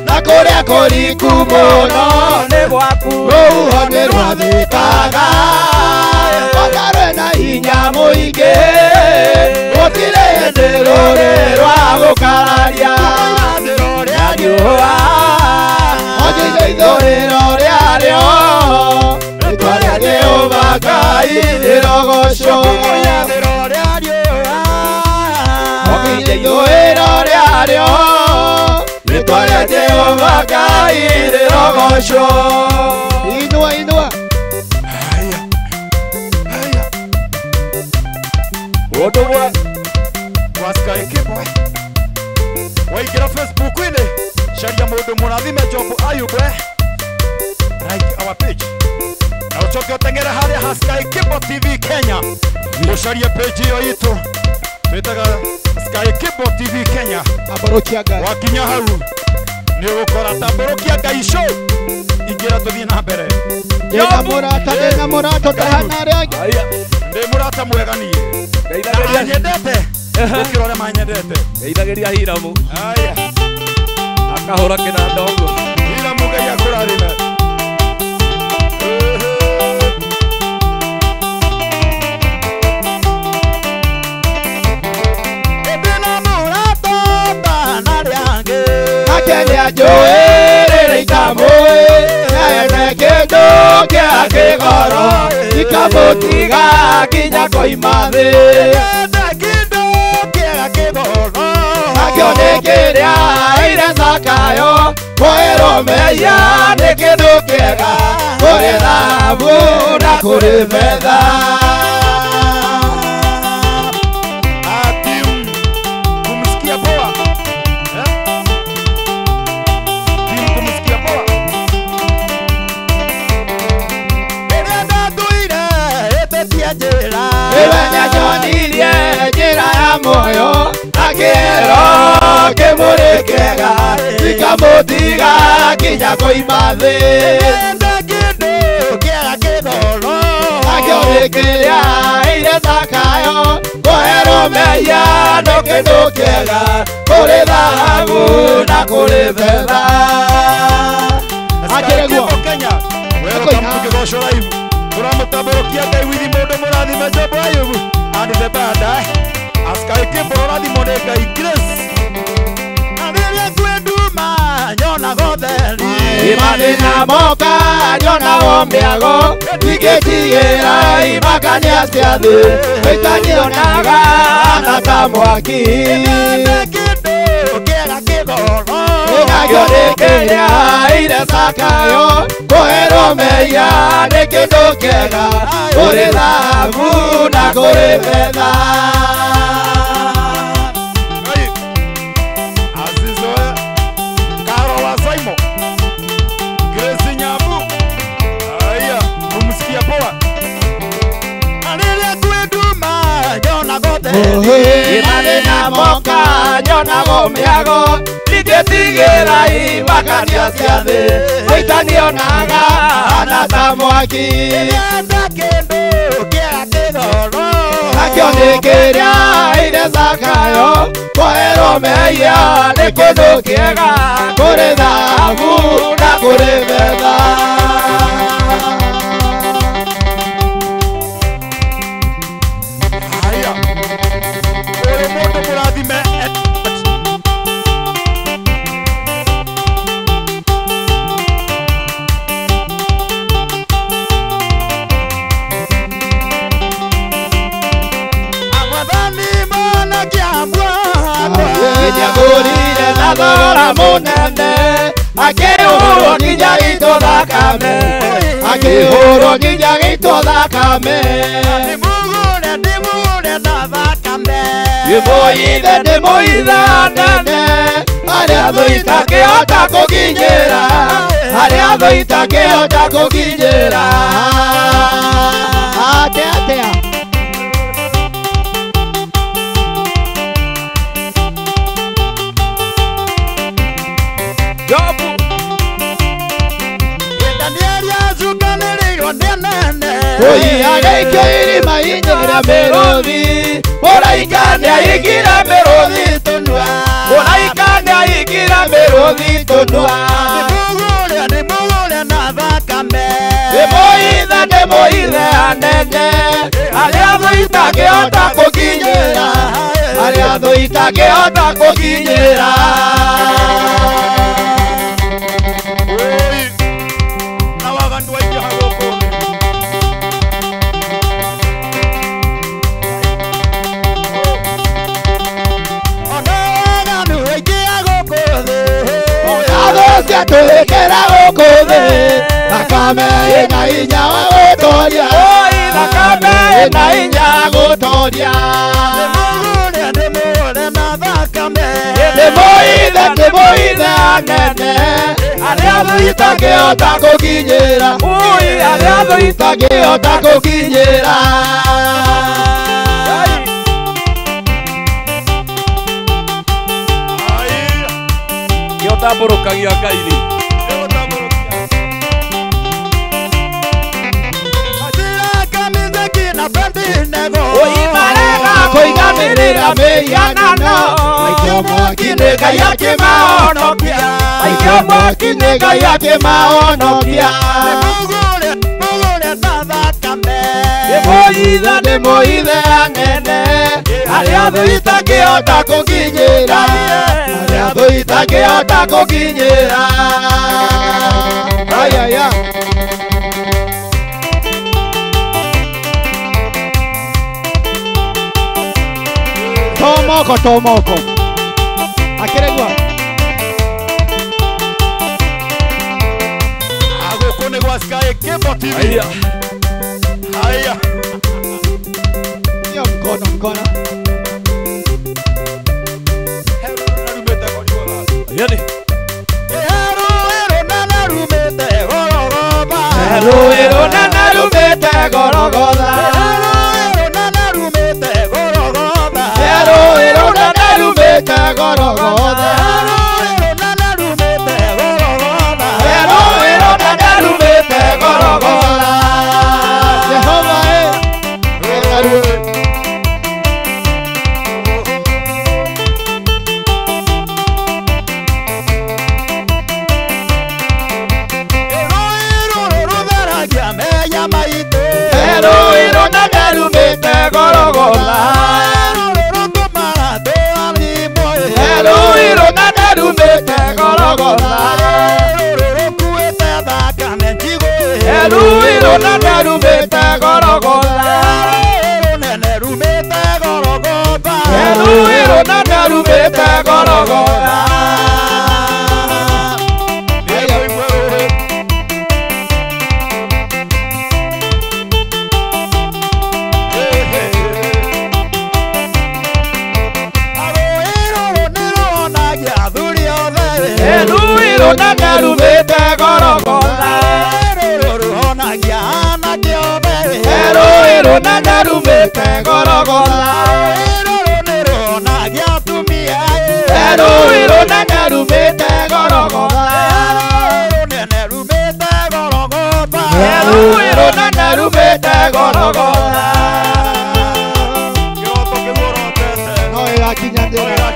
na kũrĩa kũriku mũno nĩ gwaku rũhuho nĩ rwathĩkaga ũtarĩ na hinya mũingĩ gũtirĩ hĩndĩ rũrĩ rwa gũkararia rĩa riũa wakinya ithũĩro rĩarĩo rĩtwa rĩa Jehova Ngai rĩrogocwo wakinya ithũĩro rĩarĩo rĩtwa rĩa Jehova Ngai rĩrogocwo inua Ũndũ wa Sky Kipo waingĩra Facebook-inĩ caria mũndũ mũrathime Job Ayub like our page na ũcoke ũteng'ere harĩa ha Sky Kipo TV Kenya ũcarie page ĩyo itũ twĩtaga Sky Kipo TV Kenya tambũrũkia Ngai wakinya hau nĩ ũgũkora tambũrũkia Ngai show ingĩra tũthiĩ na mbere ndĩna mũrata ndahana arĩa angĩ ndĩ mũrata mwega niĩ na nyendete gũkĩra ũrĩa manyendete Geithagĩria Hiramu aya akahũra kĩnanda ũguo Hiramu Ngai akũrathime Akenya njũĩ rĩrĩ itamũĩ na ene kĩndũ kĩa kĩgoro ikamũtiga kinya koima thĩ nakĩo nĩ kĩrĩa ire Zakayo kwĩrwo mehia nĩ kĩndũ kĩega kũrĩ thahabu na kũrĩ betha kumsikia poa kumsikia poa iwe nĩanyonirie njĩra ya muoyo na kĩero kĩmũrĩ kĩega ikamũtiga kinya koima thĩ nakĩo nĩ kĩrĩa ire Zakayo kwĩrwo mehia nĩ kĩndũ kĩega kũrĩ thahabu na kũrĩ betha akĩreguo Kenya wewe mkigosho live turamutambũrũkia Ngai withi mũndũ mũrathime Job Ayub and the band Sky Kipo rathimo nĩ Ngai Grace arĩrĩa kwenduma nyonago theri imathĩna moka nyonago mĩago ingĩtigĩra imakania cia thĩ itanionaga na ta mwaki nakĩo nĩ kĩrĩa ire Zakayo kwĩrwo mehia nĩ kĩndũ kĩega kũrĩ thahabu na kũrĩ betha Azizoe Karola Saimo Grace Nyabu aya kumsikia poa arĩrĩa kwenduma nyonago theri imathĩna moka nyonago mĩago ingĩtigĩra imakania cia thĩ itanionaga na ta mwaki nakĩo nĩ kĩrĩa ire Zakayo kwĩrwo mehia nĩ kĩndũ kĩega kũrĩ thahabu na kũrĩ betha aya ũrĩ mũndũ mũrathime na thogora munene akĩhũrwo nginya gĩitwo thakame akĩhũrwo nginya gĩitwo thakame ndĩmũgũre na thakame ndĩmũithe nene harĩa thũ itangĩhota kũkinyĩra harĩa thũ itangĩhota kũkinyĩra atea Jobu. Danieli azukanĩrĩirwo nĩ nene ũiagĩikio irima inyĩra mĩrũthi ũraika nĩaingĩra mĩrũthi tũnua ũraika nĩaingĩra mĩrũthi tũnua ndĩmũgũre na thakame ndĩmũithe anene harĩa thũ itangĩhota kũkinyĩra harĩa thũ itangĩhota kũkinyĩra na wagandu aingĩ hagũkũ cia tũhĩkĩra gũkũ thĩ thakame ĩna hinya wa gũtooria thakame ĩna hinya gũtooria ndĩmũgũre na thakame ndĩmũithe anene arĩa thũ itangĩhota kũkinyĩra arĩa thũ itangĩhota kũkinyĩra Gĩotambũrũkagia Ngai rĩ. Oimarega kũiganĩrĩra mĩhianano aikio mwaki-inĩ Ngai akĩmahonokia aikio mwaki-inĩ Ngai akĩmahonokia ndĩmũgũre na thakame ndĩmũithe anene harĩa thũ itangĩhota kũkinyĩra harĩa thũ itangĩhota kũkinyĩra ayaya tomoko akĩregua agũkũ nĩ gwa Sky Cable TV Haya. haya hiyo mkono narumĩte kũrigũra Yani. rũĩrũ na narumĩte gorogotha rũĩrũ na narumĩte gorogotha rũĩrũ na narumĩte gorogotha rũĩrũ na narumĩte gorogotha rũĩrũ na narumĩte gorogotha rũĩrũ na narumĩte gorogotha Jehova rũĩrũ rũtheragia mehia maitũ rũĩrũ na narumĩte gorogotha rũtũmaga tũarimwo rũĩrũ na narumĩte gorogotha rũkuĩte thakame njigũ rũĩrũ na narumĩte gorogotha rũnene rumĩte gorogotha rũĩrũ na narumĩte gorogotha rũĩrũ na narumĩte gorogotha ruhonagia anake othe rũĩrũ na narumĩte gorogotha ruhonagia atumia rũĩrũ na narumĩte gorogotha runene rumĩte gorogotha rũĩrũ na narumĩte gorogotha kĩroto kĩmũrotete no ĩgakinyanĩra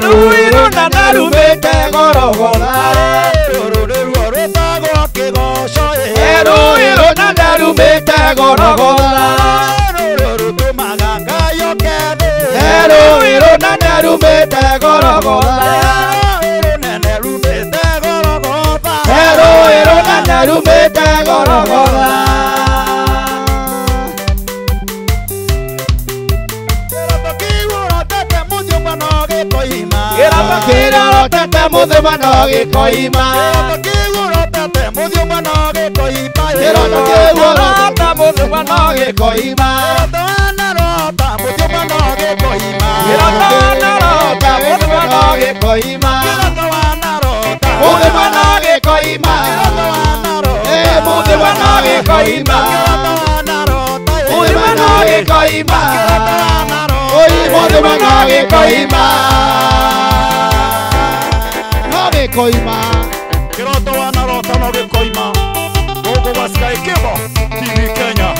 rũĩrũ na narumĩte gorogotha rũĩrũ na narumĩte gorogotha rũĩrũ na narumĩte gorogotha rũĩrũ na Kĩroto kĩrĩa ũrotete mũthima no gĩkoima. Kĩgũrotete mũthima no gĩkoima. Kĩroto kĩu ũrotete mũthima no gĩkoima. Wanarota mũthima no gĩkoima. Kĩroto wanarota mũthima no gĩkoima. Wanarota Mũthima no gĩkoima. Mũthima no gĩkoima. Mũthima no gĩkoima. Mũthima no gĩkoima. No gĩkoima. Kĩroto wanarota no gĩkoima. Gũkũ gwa Sky Cable TV Kenya.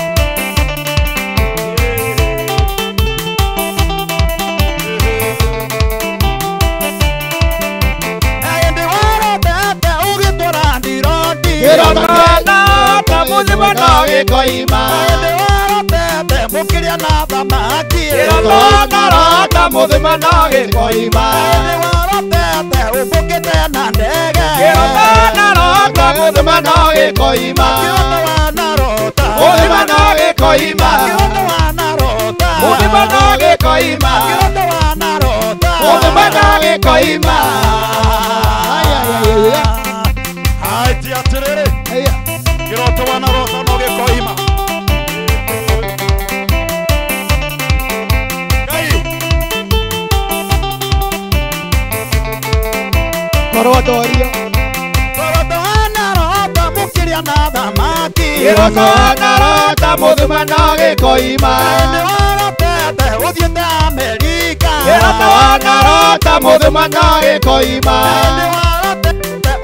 Kĩroto wanarota mũthima no gĩkoima. Mũkĩria na thamaki. Kĩroto wanarota mũthima no gĩkoima. Ũmbũkĩte na ndege. Kĩroto wanarota mũthima no gĩkoima. Mũthima no gĩkoima. Mũthima no gĩkoima. Mũthima no gĩkoima. Haiti atĩrĩrĩ. Kĩroto wanarota no gĩkoima. Korotorio. Kĩroto wanarota mũkĩria na thamaki. Kĩroto wanarota mũthima no gĩkoima. Ũthiĩte Amerika. Kĩroto wanarota mũthima no gĩkoima.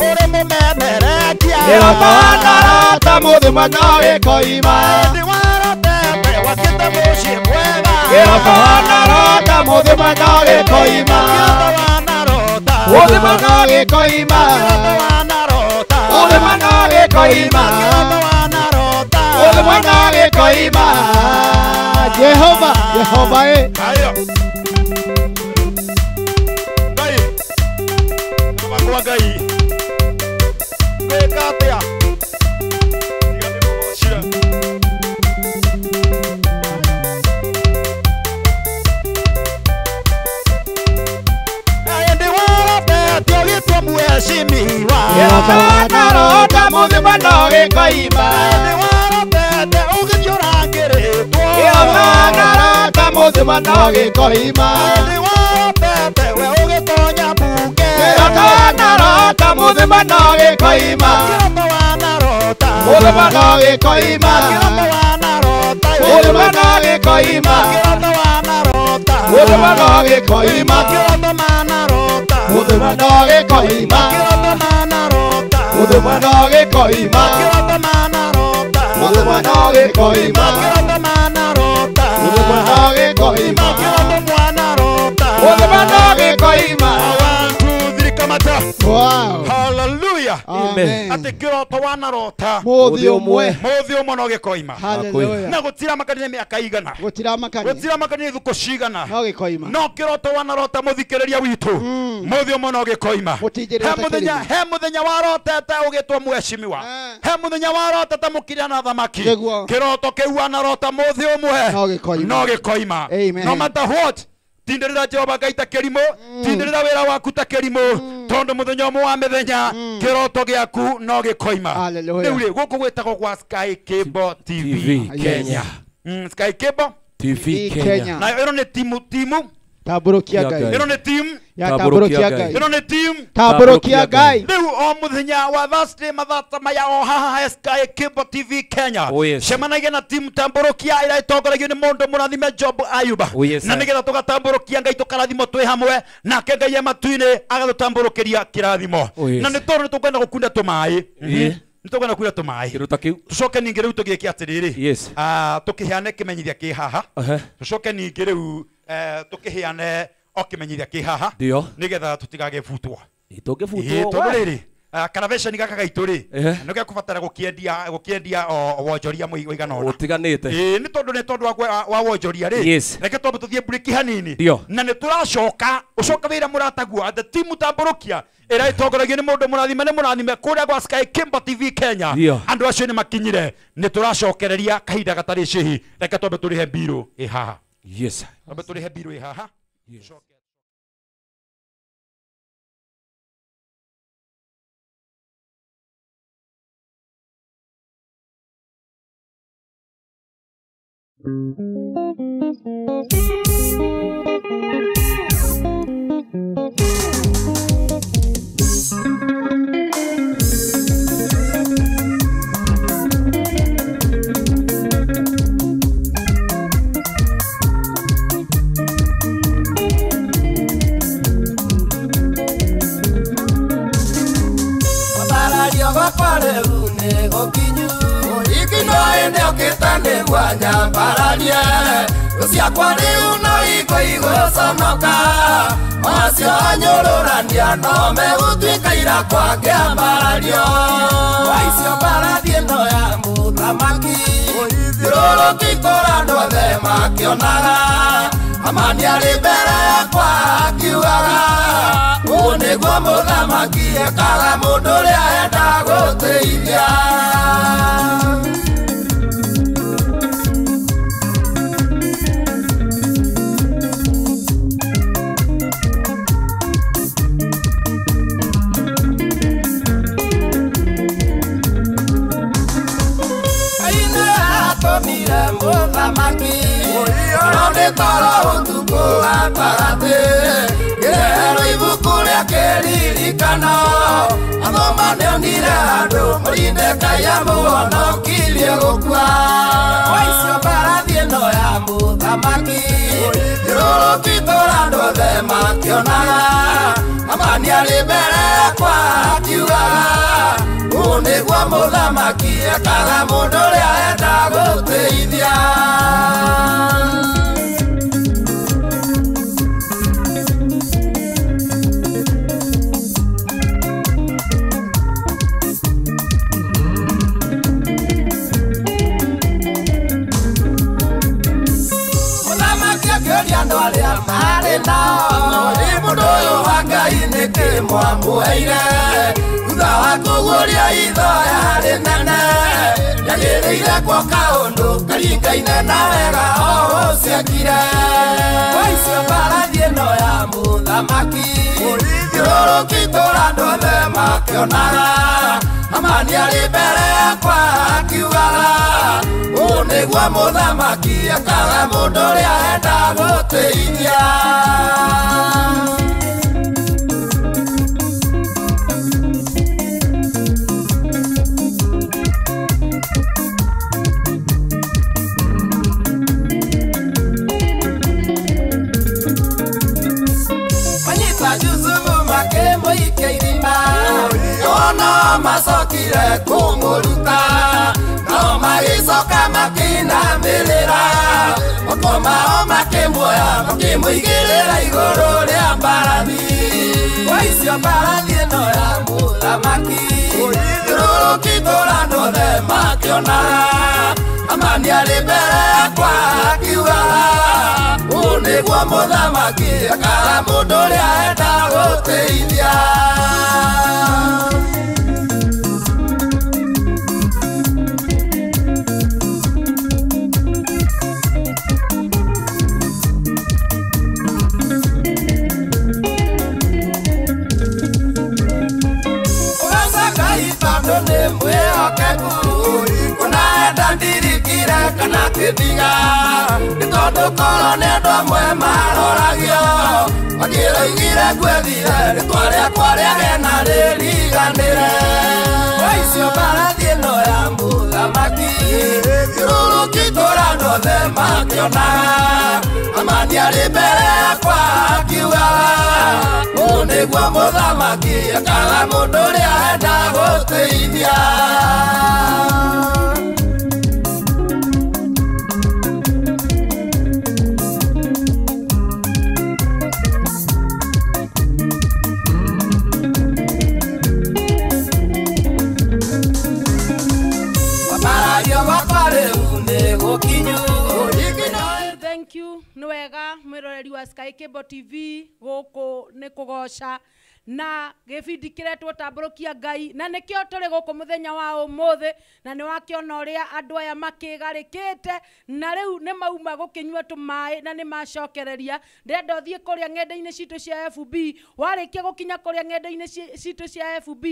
Ũrĩ mũmemerekia. Kĩroto wanarota mũthima no gĩkoima. Wakĩte mũciĩ mwega. Kĩroto wanarota mũthima no gĩkoima. Mũthima no gĩkoima. Mũthima no gĩkoima. Mũthima no gĩkoima. Jehova, Jehova Hayo. Ngai. Kwa Ngai. Gwĩka atĩa? Tiga nĩ mũgocira. Kĩroto wanarota mũthima no gĩkoima. Kĩroto wanarota mũthima no gĩkoima. Kĩroto wanarota mũthima no gĩkoima. Mũthima no gĩkoima. Mũthima no gĩkoima. Mũthima no gĩkoima. Mũthima no gĩkoima. Mũthima no gĩkoima. Mũthima no gĩkoima. Mũthima no gĩkoima. Mũthima no gĩkoima. 1, 2, 3 kamata. Wow. Hallelujah. Amen. Atĩ kĩroto wanarota. Mũthĩ ũmwe. Mũthĩ ũmwe no gĩkoima. Hallelujah. Na gũtiramakania mĩaka igana. Gũtiramakania. Gũtiramakania thikũ cigana. No gĩkoima. No kĩroto wanarota mũthikĩrĩria witũ. Mũthĩ ũmwe no gĩkoima. Mũtinjĩrĩte kĩrĩma. He mũthenya warotete ũgĩtwo mweshimiwa. He mũthenya warotete mũkĩria na thamaki. Nĩguo. Kĩroto kĩu wanarota mũthĩ ũmwe. No gĩkoima. No gĩkoima. Amen. No matter what. Tindĩrĩra Jehova Ngai ta kĩrimũ. Tindĩrĩra wĩra waku ta kĩrimũ. Tondũ mũthenya ũmwe wa mĩthenya kĩroto gĩaku no gĩkoima. Hallelujah. Rĩu rĩ gũkũ gwĩtagwo gwa Sky Cable TV Kenya. Sky Cable TV Kenya. na ĩno nĩ timu Tambũrũkia Ngai. ĩno nĩ team Ya tambũrũkia Ngai. ĩno nĩ team Tambũrũkia Ngai. rĩu o mũthenya wa Thursday mathata maya o haha Sky Cable TV Kenya Oh, yes. cemanagia na team tambũrũkia ĩrĩa ĩtongoragio nĩ mũndũ mũrathime Job Ayuba Oh, yes, na sir. nĩgetha tũgatambũrũkia Ngai tũkarathimo twĩ hamwe nake Ngai matu-inĩ agatũtambũrũkĩria kĩrathimo Oh, yes. na nĩ tondũ nĩ tũkwenda gũkunda tũmaĩ Yeah. nĩ tũkwenda kunda tũmaĩ Kĩroto kĩu. tũcoke ningĩ rĩu tũgĩke atĩrĩrĩ Yes. tũkĩheane kĩmenyithia kĩ haha tũcoke ningĩ rĩu tũkĩheane o kĩmenyithia kĩ haha Ndio. nĩgetha tũtigagĩbutwo Itũngĩbutwo. tondũ rĩrĩ karavesheni gaka gaitũ rĩ Ehe. nĩ gĩkũbatara gũkĩendia wonjoria mũigana ũna Ũtiganĩte. nĩ tondũ wa wonjoria rĩ Yes. reke twambe tũthiĩ burĩki hanini Ndio. na nĩ tũracoka ũcoka wĩra mũrataguo the timu tambũrũkia ĩrĩa ĩtongoragio nĩ mũndũ mũrathime kũrĩa gwa Sky Cable TV Kenya Ndio. andũ acio nĩ makinyire nĩ tũracokereria kahinda gatarĩ cihi reke twambe tũrĩhe mbirũ ĩ haha Yes. twambe tũrĩhe mbirũ ĩ haha Amani alibere kwa kiwaga unegwa muthamaki ekaga mundu uria enda guteithia aina atomire muthamaki toro utuku aparate Gero ibuku ria kiririkano Athoma nionire andu Murinde kaya muhonokirie gukua Waicio mbarathi ino ya muthamaki Irurukitũra andũ othe makĩonaga Amani arĩ mbere yakwa akiugaga Ũũ nĩguo mũthamaki ekaga mũndũ ũrĩa enda gũteithia Andũ arĩa marĩ nao mũndũ ũyũ wa Ngai nĩkĩmwamũheire thutha wa kũguũria ithoya rĩnene nĩagĩrĩire gwaka ũndũ karingaine na wega o ũciekire Waicio mbarathi ĩno ya mũthamaki irũrũkitũra andũ othe makĩonaga Amani arĩ mbere yakwa akiugaga Ũũ nĩguo mũthamaki ekaga mũndũ ũrĩa enda gũteithia Manyita Jusufu makĩmũikia irima Ona macokire kũmũruta Nao magĩcoka makĩinamĩrĩra Moko mao makĩmuoya makĩmũigĩrĩra igũrũ rĩa mbarathi Waicio mbarathi ĩno ya mũthamaki Irũrũkitũra andũ othe makĩonaga Amani arĩ mbere yakwa akiugaga Ũũ nĩguo mũthamaki ekaga mũndũ ũrĩa enda gũteithia kana kĩthiga nĩ tondũ korwo nĩ andũ amwe maroragio makĩroigire ngwethire rĩtwa rĩakwa rĩage na rĩriganĩre Waicio mbarathi ĩno ya mũthamaki irũrũkitũra andũ othe makĩonaga Amani arĩ mbere yakwa akiugaga Ũũ nĩguo mũthamaki ekaga mũndũ ũrĩa enda gũteithia Thank you. Nĩ wega mwĩroreri wa Sky Cable TV gũkũ nĩ kũgoca na gibindi kiretwo tambũrũkia Ngai na nikio tũrĩ gũkũ mũthenya wa ũmũthĩ na nĩ wakĩona ũrĩa andũ aya makĩgarĩkĩte na rĩu nĩ mauma gũkĩnyua tũmaĩ na nĩ macokereria ndĩrenda ũthiĩ kũrĩa ng'enda-inĩ citũ cia FB warĩkia gũkinya kũrĩa ng'enda-inĩ citũ cia FB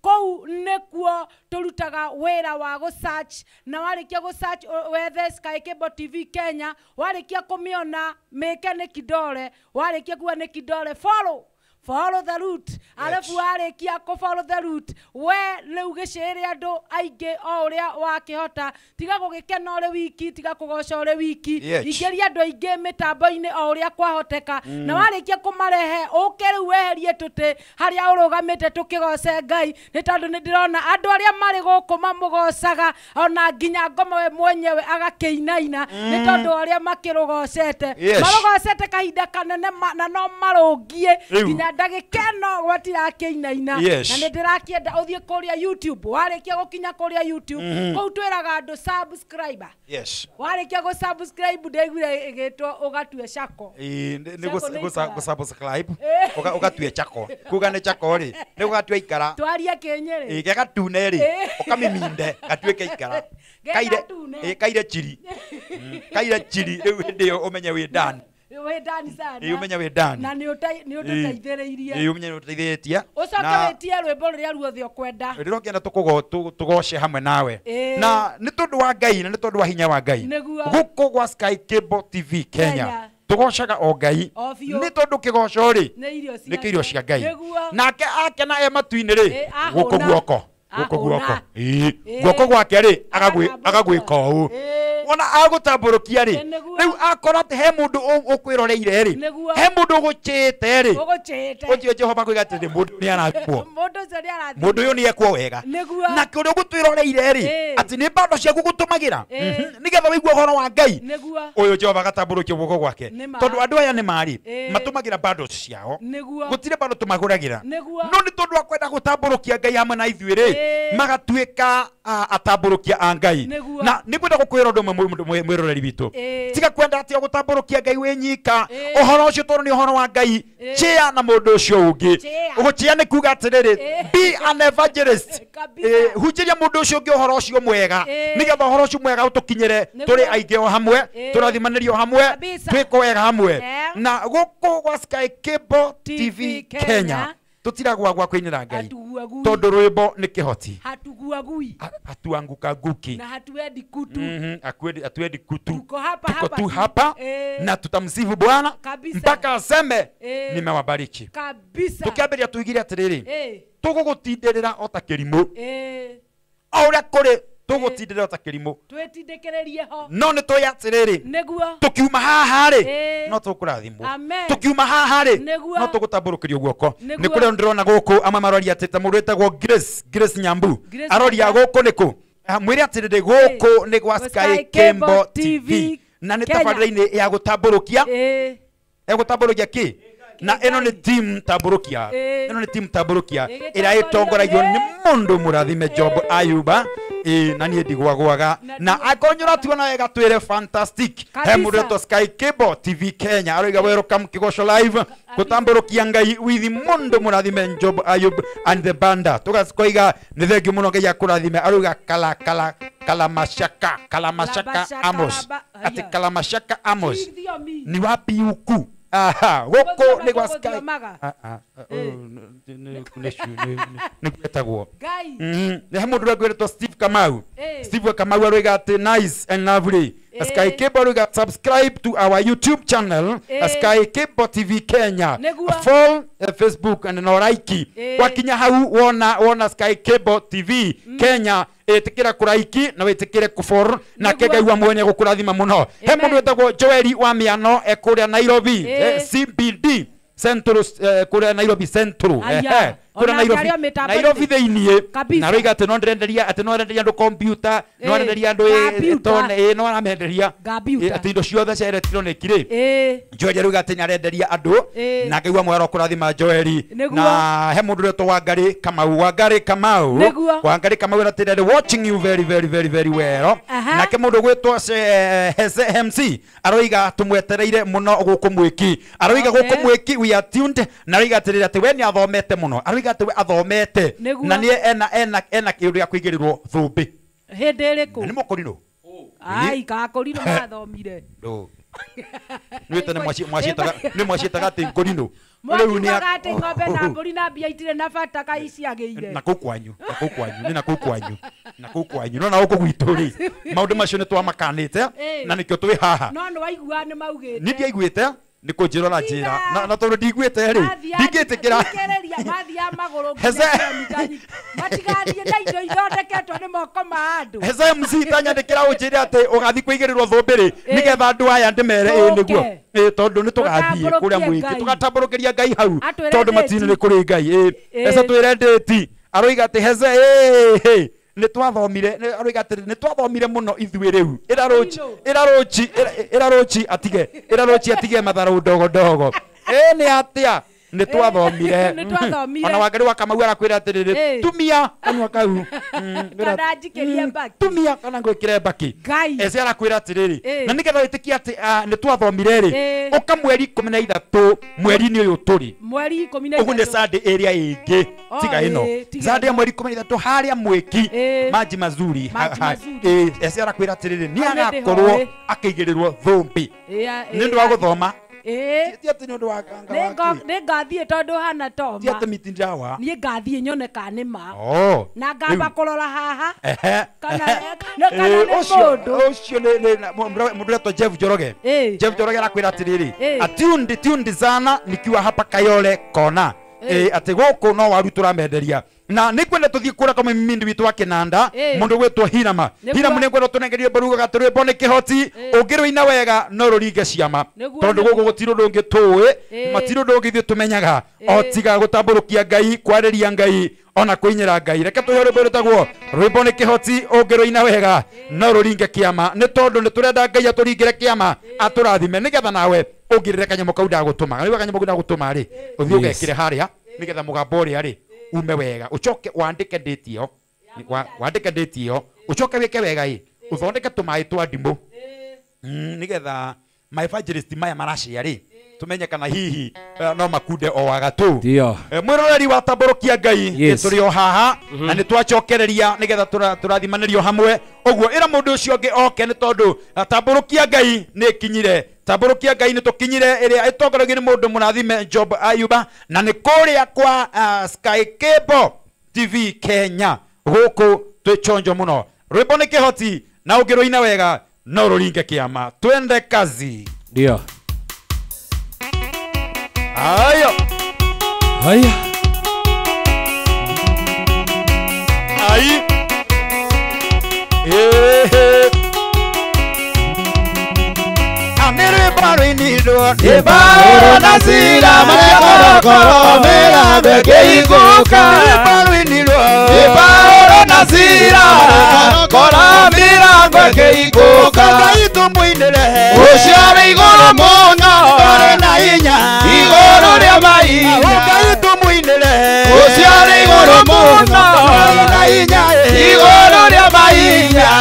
kũu nĩkuo tũrutaga wĩra wa gũ-search na warĩkia gũ-search wethe Sky Cable TV Kenya warĩkia kũmĩona mĩke nĩ kidole warĩkia kuwa nĩ kidole follow the route alafu warĩkia follow the route we rĩu gĩcĩrĩ andũ aingĩ o ũrĩa wakĩhota tiga gũgĩkena ũrĩ wiki tiga kũgoca ũrĩ wiki ingĩria andũ aingĩ mĩtambo-inĩ o ũrĩa kwahoteka na warĩkia kũmarehe ũke rĩu weherie tũtĩ harĩa ũrũgamĩte tũkĩgoce Ngai nĩ tondũ nĩ ndĩrona andũ arĩa marĩ gũkũ mamũgocaga ona nginya ngoma we mwenyewe agakĩinaina nĩ tondũ arĩa makĩrũgocete marũgocete kahinda kanene na no marũngie nginya ndagĩkeno gwatirakĩinaina na nĩ ndĩrakĩenda ũthiĩ kũrĩa YouTube warĩkia gũkinya kũrĩa YouTube kũu twĩraga andũ subscriber warĩkia gũ-subscribe ndĩguire ĩgĩtwo ũgatue Chako nĩ subscribe ũgatue Chako kuga nĩ Chako rĩ nĩ ũgatue ikara twaria Kĩnyĩrĩ gegatune rĩ ũkamĩminde gatuĩke ikara kaire chiri rĩu hĩndĩ ĩyo ũmenye wĩ done wedani sana umenya wedani na ni utaithereirie umenya utaitheretia ucoke wetie rwimbo ruria ruothe ukwenda ndirokienda tugoce hamwe nawe na ni tondu wa Ngai na ni tondu wa hinya wa Ngai guko gwa Sky Cable TV Kenya tugocaga o Ngai ni tondu kigoco ri ni kirio cia Ngai nake akena e matu-ini ri guko guoko guoko gwake ri agagwika uu ona agutambũrũkia ri riu akora he mundu ukwiroreire ri he mundu uguchite ri ucio Jehova kuiga ati mundu ni arathimwo mundu uyu ni ekwo wega na kuri ugutwiroreire ri ati ni bando ciaku gutumagira nigetha wigua ũhoro wa Ngai uyu Jehova agatambũrũkia guoko gwake tondu andu aya ni mari matumagira bando ciao gutire bando tumaguragira no ni tondu akwenda gutambũrũkia Ngai hamwe na ithuĩ ri magatuĩka atambũrũkia a Ngai na ni kwenda gukwira undu mwiroreri witu tiga kwenda ati gutambũrũkia Ngai we nyika ũhoro ũcio tondu ni ũhoro wa Ngai chia na mũndũ ũcio ũngĩ ũgũchia ni kuga atiriri be an evangelist hunjiria mũndũ ũcio ũngĩ ũhoro ũcio mwega nigetha ũhoro ũcio mwega ũtũkinyĩre tũrĩ aingĩ o hamwe tũrathimanĩrio hamwe twĩko wega hamwe na gũkũ gwa Sky Cable TV Kenya tutiragwa gwa kwinira Ngai tondu rwimbo ni kihoti hatuguagui hatuanguka nguki na hatuendi kutu hatuendi kutu tuko tu hapa na tutamsifu Bwana mpaka aseme nimewabariki kabisa tukiambiria tuigire atiriri tugugutindirira ota kirimu ora kuri tugutindirira ota kirimu twetindekererie ho no ni twoya atiriri neguo tukiuma haha ri no tukurathimwo tukiuma haha ri no tugutambũrũkĩrio guoko ni kuri ndirona guku ama marori atete mũndũ wetagwo Grace Nyambu aroria guku niku mwire atiriri guku ni gwa Sky Cable TV na ni tabarĩra-inĩ ya gutambũrũkia ki na eno ni team tambũrũkia ĩrĩa ĩtongoragio ni mundu mũrathime Job Ayuba na niĩ ndigwagwaga na akonyora tuona wega twĩre fantastic he mũndũ wetwo Sky Cable TV Kenya aroiga welcome Kigosho live gutambũrũkia Ngai with mundu mũrathime Job Ayub and the banda tugakoiga nĩ thengiũ mũno Ngai akũrathime aroiga kalamashaka Amos ati kalamashaka Amos ni wapi huku gũkũ nĩ gwa Sky nĩ gwetagwo he mũndũ ũrĩa Steve Kamau aroiga ati nice and lovely Sky Cable aroiga subscribe to our YouTube channel Sky Cable TV Kenya follow Facebook and no like wakinya hau wona Sky Cable TV Kenya etikira kuraiki na wetikire kufor na kegaigua mwenye gukurathima muno he mundu wetagwo Joeli wa miano ekuria Nairobi CBD Central kuria Nairobi Central Kuna Ona Nairobi ngarĩo mĩtambo-inĩ. Nairobi thĩinĩ Kabisa. na roiga atĩ no ndenderia andũ computer no ndenderia andũ Computer. no aramenderia Computer. atĩ indo ciothe cia electronic rĩ Joel rauga atĩ nĩarenderia andũ na ngaigua mwero kũrathima Joel na he mũndũ ũretwo Wangari Kamau Wangari Kamau na tĩrĩ watching you very very very very well nake mũndũ gwĩtwo Heze MC aroiga tũmwetereire mũno gũkũ Mwiki aroiga gũkũ Mwiki we are tuned na aroiga atĩrĩrĩ atĩ we nĩ athomete mũno aroiga atĩ we athomete na nĩ ena kĩndũ gĩa kũigĩrĩrwo thũmbĩ hĩndĩ ĩrĩkũ nĩ mũkũrinũ ai kakũrinũ mathomire nĩwĩte nĩ mwaciĩtaga atĩ ngũrinũ mwakiugaga atĩ ng'ombe na mbũri na mbia itirĩ na bata kai ciagĩire na kũu kwanyu no na gũkũ gwitũ rĩ maũndũ macio nĩ twamakanĩte na nĩkĩo twĩ haha no nĩ waiguaga nĩ maugĩte nĩ ndiaiguĩte nĩ kũnjĩra na njĩra na tondũ ndiguĩte rĩ ndingĩtĩkĩra mathiaga magũrũ matigathiĩ na indo ithondeketwo nĩ moko ma andũ Heze MC tanyandĩkĩra ũnjĩre atĩ ũgathiĩ kũigĩrĩrwo thũmbĩ rĩ nĩgetha andũ aya ndĩmere nĩguo tondũ nĩ tũgathiĩ kũrĩa Mwiki tũgatambũrũkĩria Ngai hau tondũ matinĩ nĩ kũrĩ Ngai Heze twĩre ndĩti aroiga atĩ Heze nĩ twathomire aroiga atĩ nĩ twathomire mũno ithuĩ rĩu ĩra rochi atige matharũ ndogo nĩ atĩa nĩ twathomire ona Wangari wa Kamau arakwĩra atĩrĩrĩ tumia kanua kau kana njikĩrie mbaki tumia kana ngwĩkĩre mbaki Heze arakwĩra atĩrĩrĩ na nĩgetha wĩtĩkie atĩ nĩ twathomire rĩ ũka mweri 13 mweri-inĩ ũyũ tũrĩ mweri 13 ũguo nĩ Sunday area ĩngĩ tiga ĩno Sunday mweri 13 harĩa Mwiki maji mazuri Heze arakwĩra atĩrĩrĩ nĩ agakorwo akĩigĩrĩrwo thũmbĩ nĩ ũndũ wa gũthoma ti atĩ nĩ ũndũ wa nĩ ngathiĩ tondũ hana toma ti atĩ mitindawa niĩ ngathiĩ nyone kana nĩ ma na ngamba kũrora haha kana nĩ mũndũ ũcio nĩ mũndũ ũretwo Jeff Njoroge arakwĩra atĩrĩrĩ atundi sana nikiwa hapa Kayole kona atĩ gũkũ no waru tũramenderia na nĩ kwenda tũthiĩ kũra kama mimindi witũ wa Kinanda mũndũ gwĩtwo Hirama nĩ kwenda tũnengerie mbaruga gatũrĩ mbone kĩhoti ũngĩrũina wega no rũringe ciama tondũ gũkũ gũtirũ ndũngĩ tũĩ matirũ ndũngĩ ithuĩ tũmenyaga o tiga gũtambũrũkia Ngai kwarĩria Ngai ona kũinyĩra Ngai reke tũhe rwĩmbo rwĩtagwo rwĩmbo nĩ kĩhoti ũngĩrũina wega no rũringe kĩama nĩ tondũ nĩ tũrenda Ngai atũringĩre kĩama atũrathime nĩgetha nawe ũngĩrĩre kanyamũ kau ndagũtũma nĩwe kanyamũ kau ndagũtũma rĩ ũthiĩ ũgekĩre harĩa nĩgetha mũgambo ũrĩa rĩ ume wega ucoke wandike date iyo ucoke weke wega uthondeke tumaĩ twa ndimũ nigetha my evangelist maya marashia rĩ tumenye kana hihi no makunde o wagatu mwĩroreri wa tambũrũkia Ngai tũrĩ o haha na nĩ twacokereria nĩgetha tũrathimanĩrio hamwe ũguo ĩra mũndũ ũcio ũngĩ oke nĩ tondũ tambũrũkia Ngai nĩ kinyire tambũrũkia Ngai nĩ tũkinyire ĩrĩa ĩtongoragio nĩ mũndũ mũrathime Job Ayuba na nĩ kũrĩa kwa Sky Cable TV Kenya gũkũ twĩ chonjo mũno rwĩmbo nĩ kĩhoti na ũngĩrũina wega no rũringe kĩama twende kazi ndio haya Ibaro na sira makorokoro mirambe kĩhingũka Ibaro na sira makorokoro mirambe kĩhingũka Ngai tũmũinĩre ũcio arĩ igũrũ mũno arĩ na hinya igũrũ rĩa mahinya Ngai tũmũinĩre ũcio arĩ igũrũ mũno arĩ na hinya igũrũ rĩa mahinya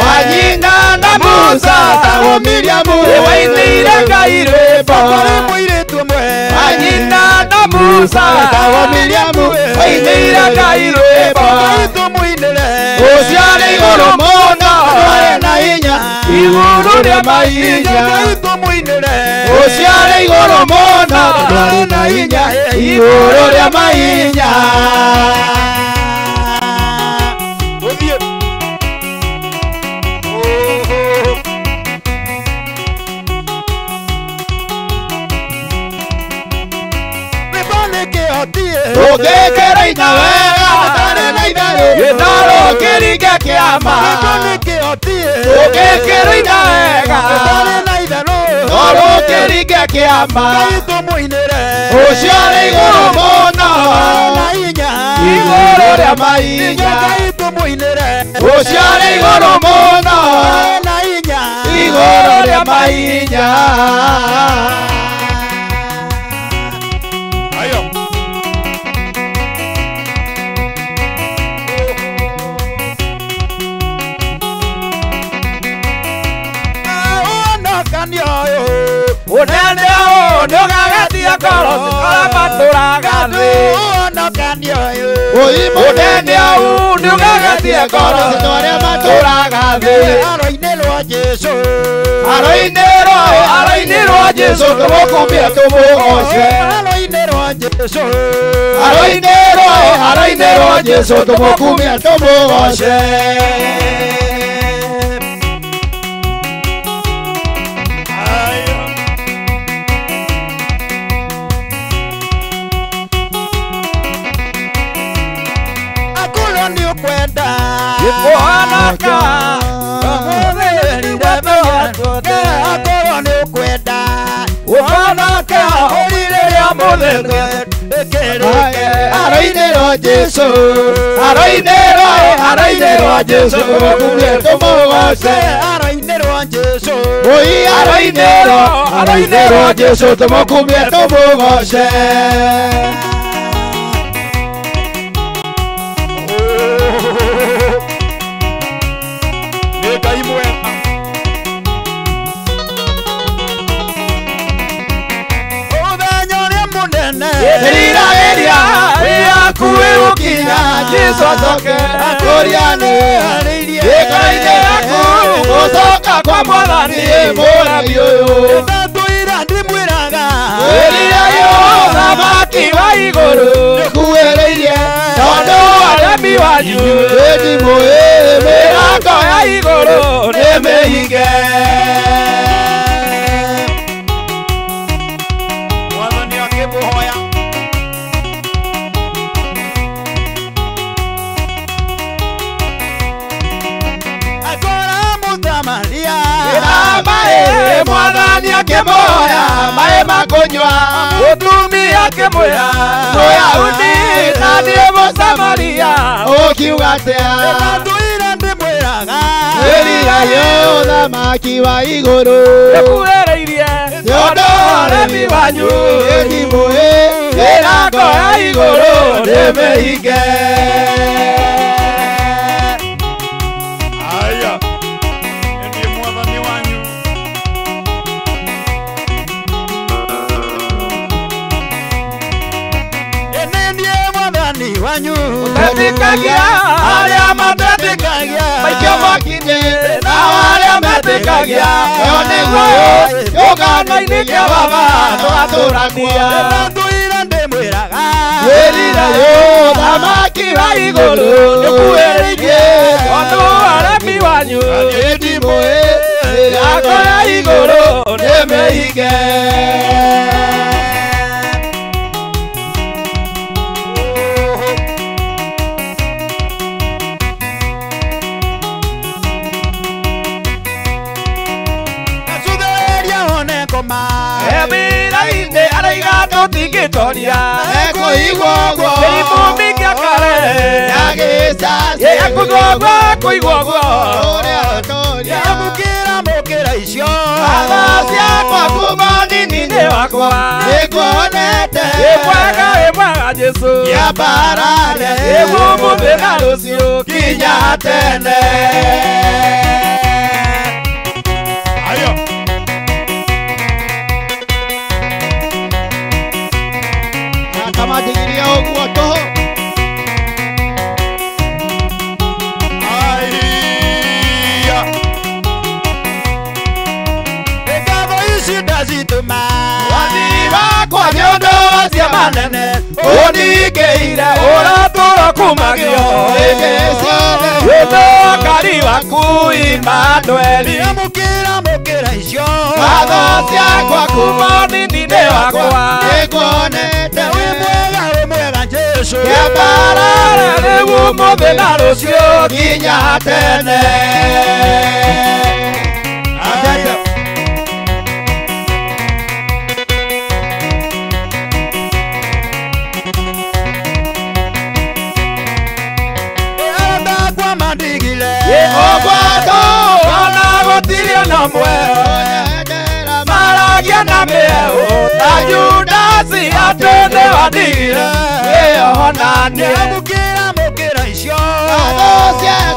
Wanyinga na Musa tawo Miriamu wainĩire Ngai rwĩmbo Wanyinga na Musa tawo Miriamu wainĩire Ngai rwĩmbo ũcio arĩ igũrũ mũno arĩ na hinya igũrũ rĩa mahinya ũcio arĩ igũrũ mũno arĩ na hinya igũrũ rĩa mahinya Ũngĩkĩra ina wega kĩringe kĩama ũgĩkĩrũina wega tondũ kĩringe kĩama ũcio arĩ igũrũ mũno igũrũ rĩa mahinya ũcio arĩ igũrũ mũno igũrũ rĩa mahinya. Unene nĩũgagatia ngoro cikara matũraga thĩ. Unene nĩũgagatia ngoro cikara matũraga thĩ. Haro-inĩ rwa Jesũ tũmũkumie tũmũgoce. Haro-inĩ rwa Jesũ tũmũkumie tũmũgoce. Ikuhanaka uhanaka rĩrĩa mũthenya haro-inĩ rwa Jesũ haro-inĩ rwa Jesũ tũmũkumie tũmũgoce. Haro-inĩ rwa Jesũ tũmũkumie tũmũgoce. Riragĩria rĩakuĩ gũkinya Jesũ acoke akũriane gĩkaro-inĩ gĩaku gũcoka kwa Mwathani Mũrabi ũyũ. Wĩriragio thamaki wa igũrũ nĩkuĩrĩirie tondũ aremi wanyu ndimũĩ mĩrango ya igũrũ nĩmĩhinge. Mwathani akĩmuoya maĩ ma kũnyua mũtumia akĩmwĩra Mũyahudi na niĩ Mũsamaria ũkiuga atĩa? Wĩriragio thamaki wa igũrũ nĩkuĩrĩirie tondũ aremi wanyu ndimũĩ mĩrango ya igũrũ nĩmĩhinge. Matetĩkagia arĩa matetĩkagia maikio makinĩ nao arĩa metĩkagia ĩyo nĩguo kĩũngano-inĩ kĩa Baba tũgatũũrania. Wĩriragio thamaki wa igũrũ nĩkuĩrĩirie tondũ aremi wanyu ndimũĩ mĩrango ya igũrũ nĩmĩhinge. Ebira-inĩ araiga tũtingĩtoria ekũigwo ũguo mĩrimũ mĩingĩ akare ekũigwo ũguo ekũigwo ũguo mũkĩra icio watho ciakwa kuma nini-inĩ wakwa nĩkuonete wĩmwega Jesũ gĩambarare ũmũthĩ na rũciũ kinya tene. Majigiria ũguo tũhũ ngatho ici ndacitũma wathii wakwa nĩ ũndũ wacia manene ũningĩire ũratũra kumagio hĩndĩ ciothe ũndũ wakari waku Imanueli mũkĩra icio ngatho ciakwa kuma nini-inĩ wakwa nĩkuonete wĩ mwega Jesũ gĩambarare nĩguo umuthi na rucio nginya tene. Ogwato ona gutirio na mweo maragia na meo ta Judasi atende wadigire Yohana mukira icio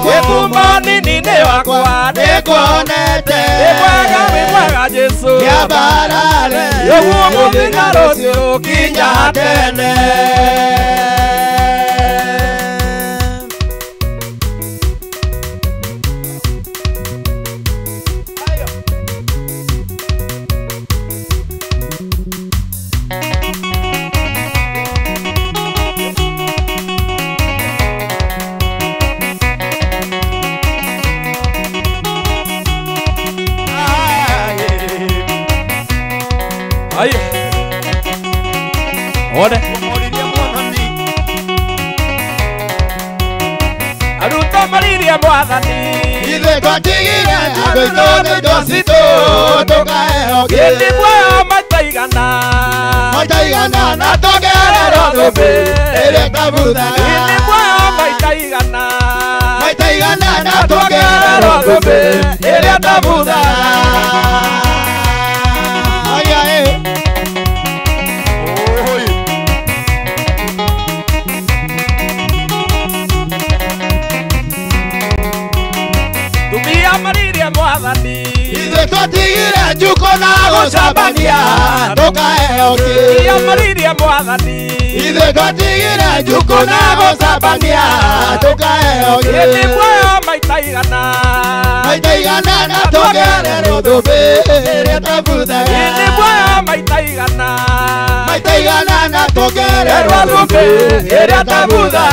gĩkuma nini-inĩ wakwa nĩkuonete wĩmwega Jesu yabarare ũguo mũthĩ na rũciũ nginya tene. Ay. Ode. Aruta mariria mwathani. Ithe twatigire andũ aitũ nĩ indo citũ tũkaehokia. Gĩtĩ muoyo maitaigana. Maitaigana na tũgererwo thũmbĩ ĩrĩa ĩtabuthaga. Gĩtĩ muoyo maitaigana. Maitaigana na tũgererwo thũmbĩ ĩrĩa ĩtabuthaga. Mwathani ithe twatigire njuko na gũcambania tũkaehokia. Mariria mwathani ithe twatigire njuko na gũcambania tũkaehokia. Gĩtĩ muoyo maitaigana. Maitaigana na tũgererwo thũmbĩ ĩrĩa ĩtabuthaga. Gĩtĩ muoyo maitaigana. Maitaigana na tũgererwo thũmbĩ ĩrĩa ĩtabuthaga.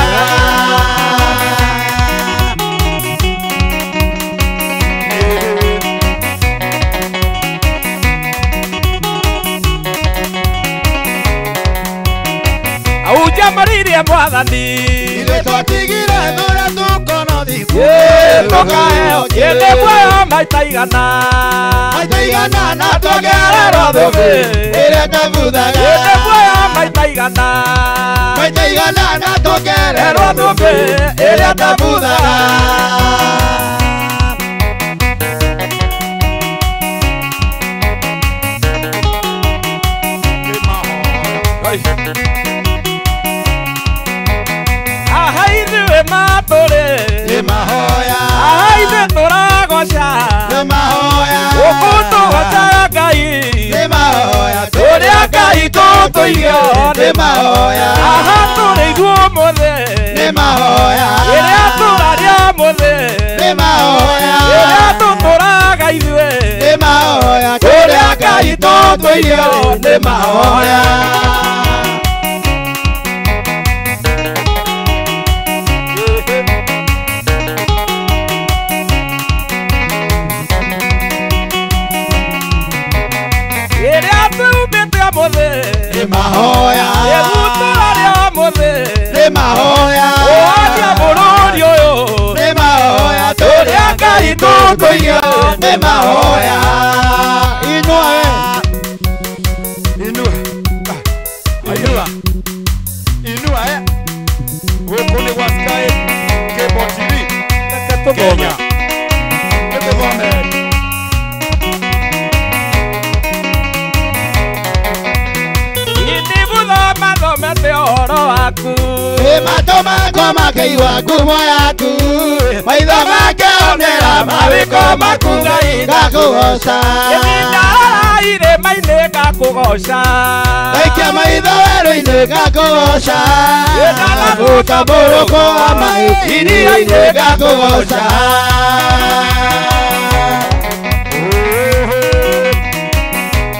Auja mariria mwathani ithe twatigire thũra tũkono thiku tũkaehokia. Gĩtĩ muoyo maitaigana. Maitaigana na tũgererwo thũmbĩ ĩrĩa ĩtabuthaga. Gĩtĩ muoyo maitaigana. Maitaigana na tũgererwo thũmbĩ ĩrĩa ĩtabuthaga. Mahoya ithe tũragoca mahoya ũkũtũgocaga Ngai mahoya ũrĩa Ngai tũtũirio mahoya tũrĩ ithuĩ ũmũthĩ mahoya ĩrĩa tũraria ũmũthĩ mahoya ĩrĩa tũtũraga ithuĩ mahoya ũrĩa Ngai tũtũirio mahoya. Mahoya egutũraria ũmũthĩ mahoya ũonia bũrũri ũyũ mahoya tũrĩa Ngai tũkũirio mahoya. Inua gũkũ nĩ gwa Sky Cable TV Kenya. Nĩtũthome thomete ũhoro waku. Matũ makwa makĩigua ngumo yaku. Maitho makĩonera mawĩko maku Ngai ngakũgoca. Ndara irĩma-inĩ ngakũgoca. Ngaikia maitho werũ-inĩ ngakũgoca. Ngũtambũrũko wa maĩ iria-inĩ ngakũgoca.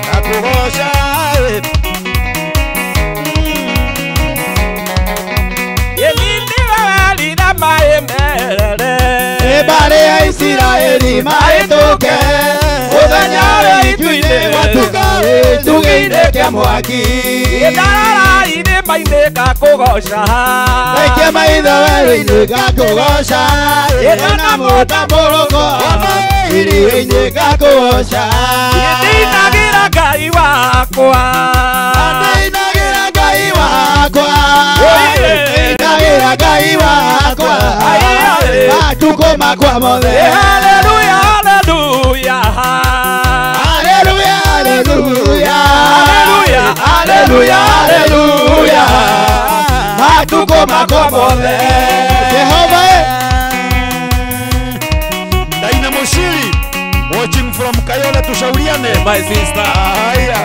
Ngakũgoca. Mbare ya Isiraeli mahĩtũke Muthenya itu-ini watuka Tugi-ini kia mwaki Ndarara irĩma-inĩ ngakũgoca Naikia maitho werũ-inĩ ngakũgoca Ĩna mũtambũrũko Iria-inĩ ngakũgoca Ndinagĩra Ngai wakwa Ndinagĩra Ngai wakwa Ndinagĩra Ngai wakwa Matukũ makwa mothe Haleluya, haleluya Haleluya, haleluya Haleluya, haleluya Matukũ makwa mothe Jehova Daina Mushiri, watching from Kayole tushauriane. My sister Haya,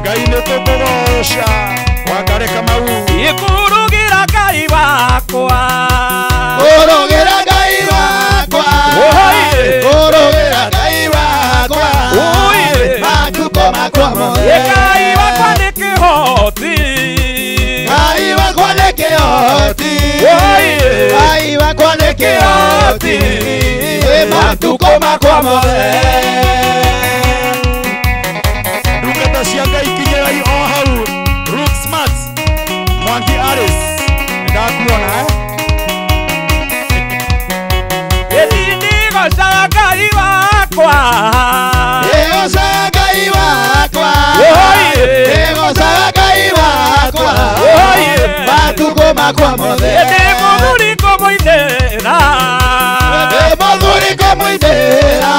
Ngai nĩtũkũgoca wakareka mau. Ikũrũgĩra Ngai wakwa Ũrũgĩra Ngai wakwa Oye. Ũrũgĩra Ngai wakwa Oye. Matukũ makwa mothe Ngai wakwa nĩ kĩhoti Ngai wakwa nĩ kĩhoti Oye. Ngai wakwa nĩ kĩhoti Matukũ makwa mothe Ndungata cia Ngai kinyĩra o hau. Rook Smart, Mwangi Alice, ndakuona Ndigocaga Ngai wakwa Ndĩgocaga Ngai wakwa Oye. Ndĩgocaga Ngai wakwa Oye. Matukũ makwa mothe Ndĩ mũthuri kũmũinĩra Ndĩ mũthuri kũmũinĩra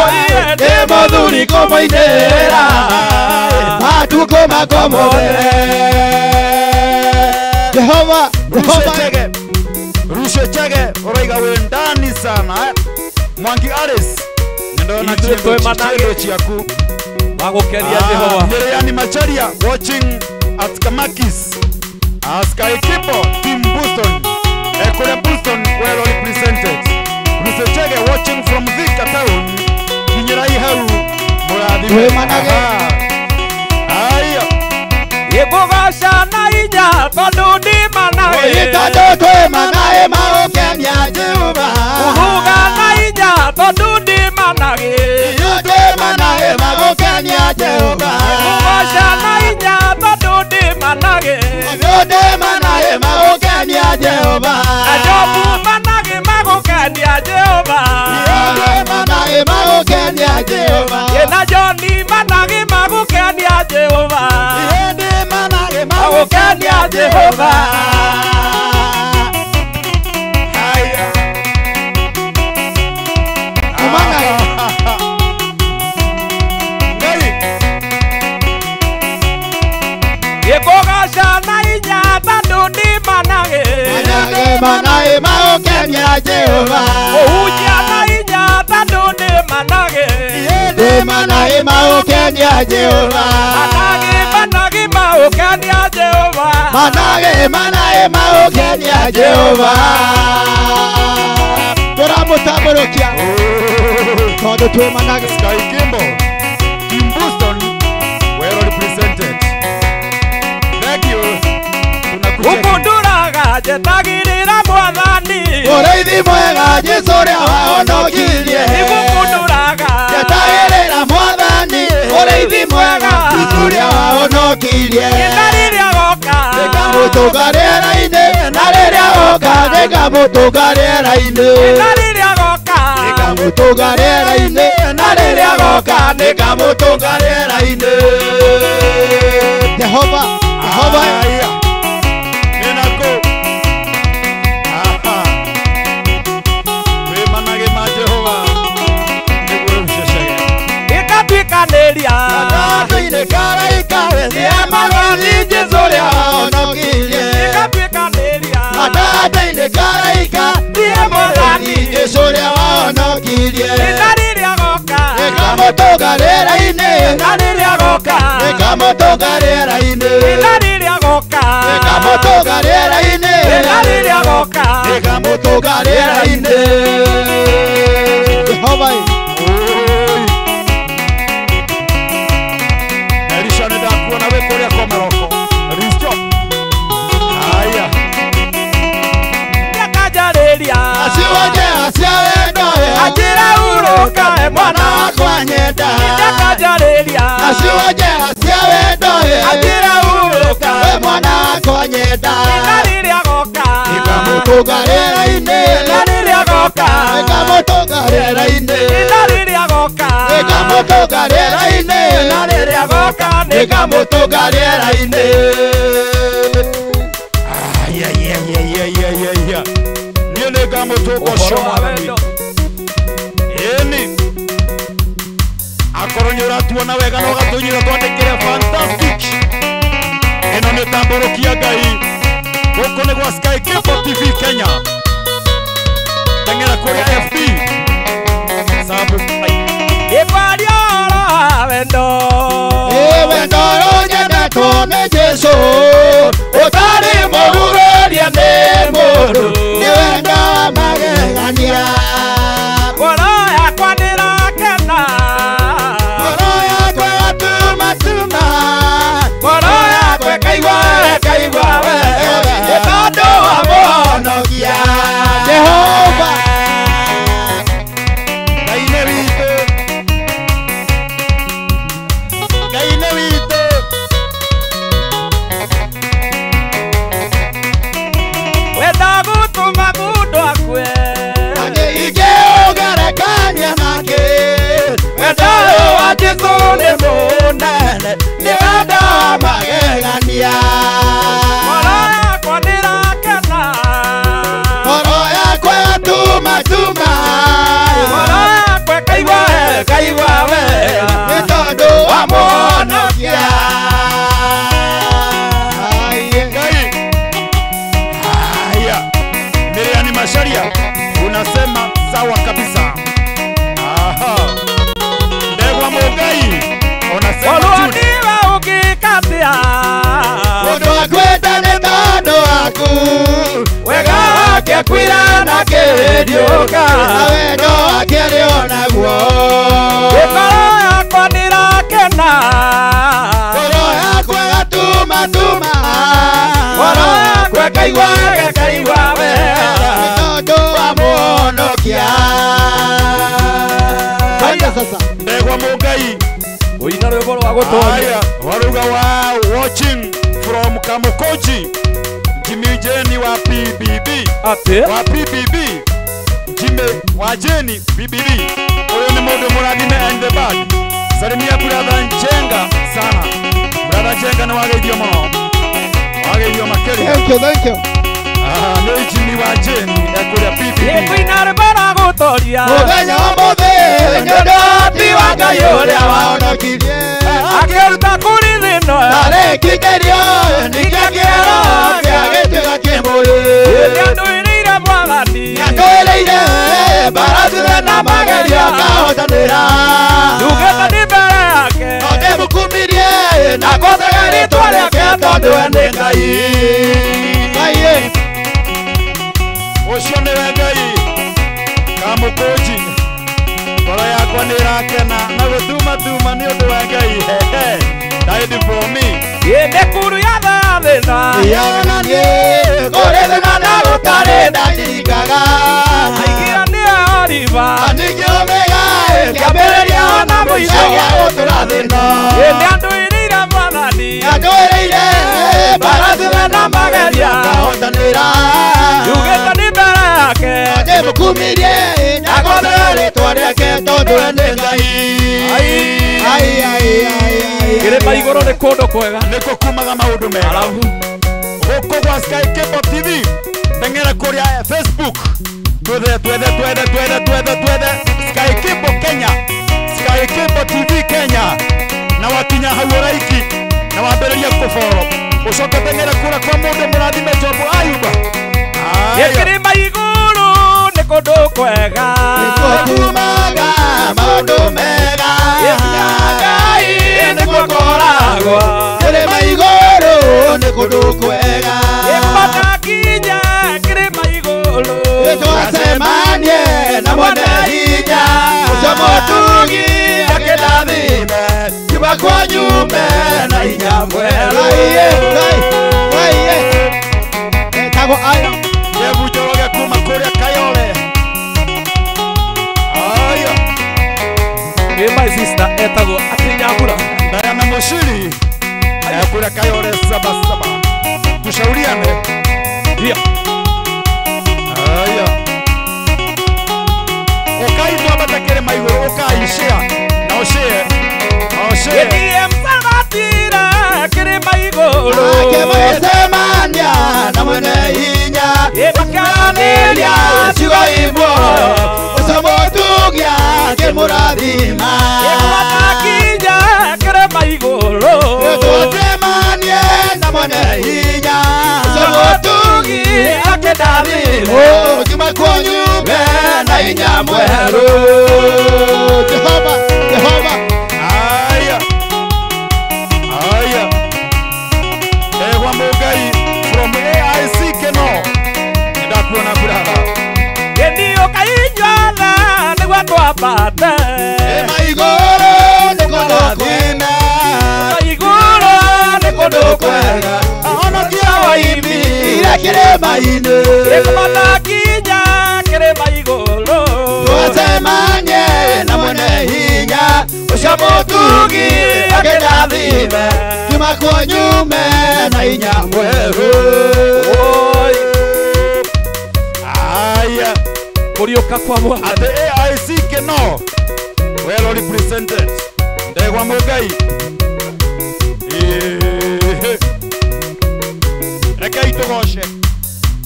Oye. Ndĩ mũthuri kũmũinĩra Matukũ makwa mothe Jehova Chege. Rushe Chege, ũraiga wĩ ndani sana Mwangi Alice, nĩndona Ithuĩ twĩ manage. kĩndũ ciaku. wagũkeria Jehova Miriam Macharia watching at Kamakis. Sky Kipo, Team Boston. Kule Boston well represented. Rushe Chege watching from Thika Town. Kinyirai hau mũrathime. Twĩ manage. Haya. Ikũgoca na hinya tondũ ndĩ manage Tondũ twĩ manaĩ magũkenia Jehova Kuruga na hinya tondũ ndĩ manage Twĩ manaĩ magũkenia Jehova Ikũgoca na hinya tondũ ndĩ manage Twĩ manaĩ magũkenia Jehova Ajobu manage magũkenia Jehova Twĩ manaĩ magũkenia Jehova Ĩna Joni manage magũkenia Jehova Twĩ manaĩ Magũkenia Jehova Haya. Kumanaĩ Ngai. Ikũgoca na hinya tondũ ndĩ manage manaĩ magũkenia Jehova Kũhunjia na hinya tondũ ndĩ manage Twĩ manaĩ magũkenia Jehova Manage magũkenia Jehova manaĩ magũkenia Jehova Tũramũtambũrũkia tondũ twĩ manaĩ Sky Kimbo, Team Boston, well represented. Thank you. Ukunduraga njetagĩrĩra Mwathani Ũrĩithi mwega Jesũ ũrĩa wahonokirie Ikũnduraga Njetagĩrĩra Mwathani Ũrĩithi mwega Jesũ ũrĩa wahonokirie na rĩrĩa goka Nĩngamũtũnga rĩera-inĩ Na rĩrĩa goka nĩngamũtũnga rĩera-inĩ na rĩrĩa goka Nĩngamũtũnga rĩera-inĩ Na rĩrĩa goka nĩngamũtũnga rĩera-inĩ Jehova Haya. Ninako. Aha. Wemanage ma Jehova. Nĩguo Rushe Ikatuĩkanĩria Gatagatĩ-inĩ karaika Nĩamagathi Jesũ ũrĩa wahonokirie Ikatuĩkanĩria Gatagatĩ-inĩ karaika Nĩamagathi Jesũ ũrĩa wahonokirie na rĩrĩa goka Nĩngamũtũnga rĩera-inĩ na rĩrĩa goka Nĩngamũtũnga rĩera-inĩ na rĩrĩa goka Nĩngamũtũnga rĩera-inĩ na rĩrĩa goka Nĩngamũtũnga rĩera-inĩ Jehova Elisha nĩndakuona wĩ kũrĩa kwa Maroko. Risto. Haya. Nĩakanjarĩria Aciwonje acia wendo Anjĩra hurũka mwana wakwa nyenda ciugo njega cia wendo Atira uruka we mwana wakwa nyenda Nariria goka ikamũtũngarĩra-inĩ Nariria goka ikamũtũngarĩra-inĩ Nariria goka ikamũtũngarĩra-inĩ Nariria goka ikamũtũngarĩra-inĩ niĩ nĩ ngamũtũnga ũcio mwathani ĩni akorwo nĩ ũratuona wega na ũgatũnyira twandĩkĩre fantastic ĩno nĩ tambũrũkia Ngai gũkũ nĩ gwa Sky Cable TV Kenya teng'era kũrĩa FB subscribe Ikwaria ora wendo wendo ũnyendetwo nĩ Jesũ ũtarĩ mũrugũria nĩ mũndũ nĩ wendo wa magegania Ngoro yakwa ndĩrakena ngoro yakwa ĩgatuma Ngoro yakwa ĩkaigua wega nĩ tondũ wa mũhonokia Jehova Ngai nĩ witũ Ngai nĩ witũ Wenda gũtũma mũndũ akue ingĩ ũgerekania nake Wenda ũyũ wa Jesũ nĩ mũnene nĩ wendo wa magegania Ngoro yakwa ndĩrakena ngoro yakwa ĩgatuma Ngoro yakwa ĩkaigua wega nĩ tondũ wa mũhonokia Ngai haya Miriam Masharia unasema sawa kabisa aha Ndegwa Mũngai unasema Olwo Jude ndiwe ũngĩkatia mũndũ akwenda nĩ tondũ waku wega wake kwĩra na kĩrĩndĩũka na wendo wake arĩ o naguo Ngoro yakwa ndĩrakena ngoro yakwa ĩgatuma Ngoro yakwa ĩkaigua wega nĩ tondũ wa mũhonokia Twende sasa Ndegwa Mũngai Ũina rwĩmbo rwa gũtũũria haya waruga wa watching from Kamukoji Jimmy Jeni wa PBB atĩ wa PBB Jimmy wa Jeni PBB huyo ni mũndũ mũrathime and the bad salimia brother Njenga sana brother Njenga nĩ wageithio mũno wageithio makĩria thank you nĩ Jimmy wa Jeni ekũrĩa PBB Nĩngũina rwĩmbo rwa gũtũũria mũthenya ũmũthĩ nĩ ũndũ ti wa Ngai ũrĩa wahonokirie akĩruta kũrĩ thĩ ĩno narĩ kĩgerio nĩkĩo kĩero gĩagĩtuĩka kĩmũrĩ nĩandũĩrĩire Mwathani atũĩrĩire mbarathire na magerio akahotanĩra ndugĩte ndĩ mbere yake no ndĩmũkumirie na ngũthaga rĩĩtwa rĩake tondũ we nĩ Ngai ũcio nĩwe Ngai Kamukoji ngoro yakwa nĩ ĩrakena na gũtumatuma nĩ ũndũ wa Ngai died for me mĩkuru ya thĩna yaganie kũrĩ thĩna na gũtarĩ ndandirikaga aingĩra nĩyo riba ningĩ ũmĩga kĩambĩrĩria na mũico gĩa gũtũra thĩna nĩandũĩrĩire Mwathani atũĩrĩire mbarathire na magerio akahotanĩra ndugĩte ndĩ mbere yake ndĩmũkumirie na ngũthaga rĩĩtwa rĩake tondũ we nĩ Ngai kĩrĩma igũrũ nĩ kũndũ kwega nĩkũ kumaga maũndũ mega gũkũ gwa Sky Cable TV teng'era kũrĩa Facebook twethe Sky Cable Kenya Sky Cable TV Kenya na wakinya hau ũraiki na wambĩrĩria kũboro ũcoke teng'era kũrĩa kwa mũndũ mũrathime Jobu Ayuba kĩrĩma igũrũ nĩ kũndũ kwega kumaga maũndũ mega Ngai nĩkuo kũragwo kĩrĩma igũrũ nĩ kũndũ kwega ĩkwatakinya kĩrĩma igũrũ twacemanie na mwene hinya ũcio mũtugi akĩndathime kiuga kwanyume na hinya mwerũ etagwo ayo Jebu Njoroge kuma kũrĩa Kayole my sister etagwo atĩ Nyambura Ndaya Washiri kule Kayole 77. Tushauriane. Ndio. Haya. Ukaitwa batakere maiguru ukaishia. Na ushie. Ndiye msabatira kire maiguru. Akemwesemania na mwene hinya. Ebakanelia Chigo ibo. Usamotugia kemurathima. Ebakakinya kire maiguru. Tutemanie na mwene hinya. Usamotugi akedathima. Kimakuonyume na hinya mweru. Jehova, Jehova. Aya. Aya. Ewa Mugai from AIC Keno. Ndakuona kurara. Yendio kainywana nigwa twapata. Maigoro nikondo kwina. Maiguru nikondo kwega. Ahonokia waibi ira kirema-ini. Ekubatakinya kire maiguru. Tusemanye na mwene hinya. Ucio mutugi akedathime. Kimakuonyume na hinya mweru. Aya. Kurioka kwa Bwana. At the AIC Keno. Well represented. Ndegwa Mugai. Reka itogoshe.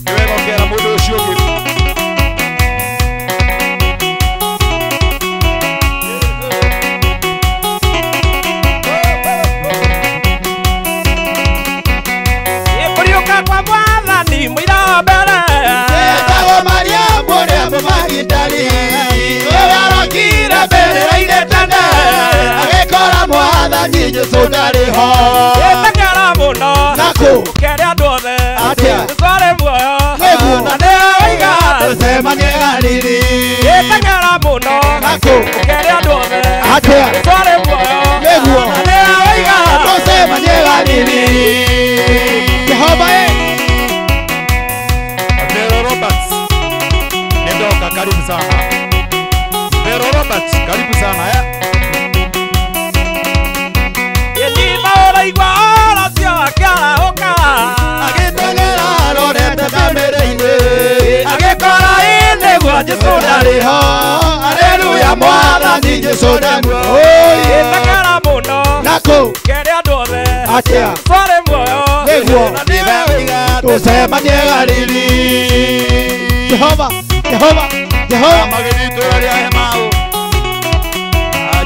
Niwego kera mundu ucio ngi. Kurioka kwa Bwana ni mwira mbere. Etago Maria mwere magitari. Yarokire mbere ine tene. Agekora mwathani Jesu ndariho. Etakara muno. Naku. Ukere andu othe. Atia. Tware muoyo. Nĩguo. Na nĩoiga. Tusemanie Galili. Etakara muno. Naku. Ukere andu othe. Atia. Tware muoyo. Nĩguo. Na nĩoiga. Tusemanie Galili. Jehova Vero Roberts. Ndoka karibu sana. Vero Roberts, karibu sana ya. Yedima ora igwa ora cio akara oka. agĩteng'era arorete kamere-inĩ. Agĩkora ĩnĩ gwa Jesũ Ndariho. Aleluya mwathani Jesu ndamuo. Etakara muno. Naku. Ukere andu othe. Atia. Tware muoyo. Nĩguo. Na nĩoiga. Tusemanie Galili. Jehova, Jehova, Jehova. Magedito ya hemao.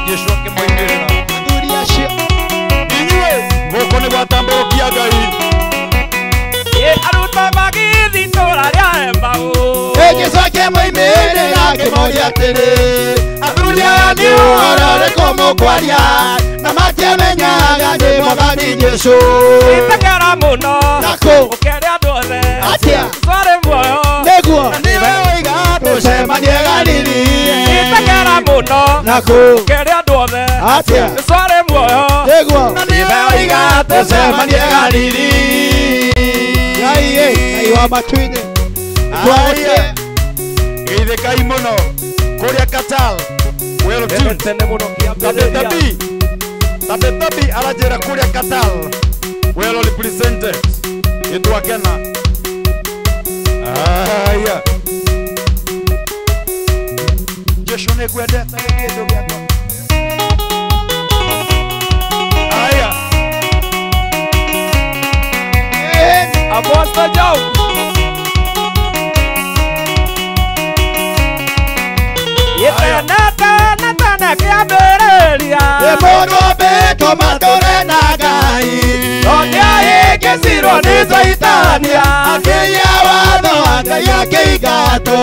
Jesũ akĩmoimĩrĩra. Athuri acio. Inyuĩ gũkũ nĩ gwatambokia Ngai. Aruta magithi itũra rĩa Emau. Jesũ akĩmoimĩrĩra akĩmoria atĩrĩ, athuri aya nĩ ũhoro ũrĩkũ mũkwaria na matiamenyaga nĩ mwathani Jesũ. Etakara muno. Naku. Ukere andu othe. Atia. Tware muoyo. Nĩguo. Na nĩoiga. Tusemanie Galili. Etakara muno. Naku. Ukere andu othe. Atia. Tware muoyo. Nĩguo. Na nĩoiga. Tusemanie Galili. Ngai wa matu-inĩ. Aya. Geithĩkai mũno kũrĩa Qatar. Well tuned. Tene muno Tabetabi. Tabetabi arajĩra kũrĩa Qatar. Well represented. Itwa Kena. Aya. Jesũ nĩngwendete kĩndũ gĩakwa. Aya. Apostle Joe. Nata kĩambĩrĩria. Mũndũ mbĩtwo matũre na Ngai. Ondia ĩngĩcirwo nĩ Saitania. Akĩiya watho wa Ngai akĩingatwo.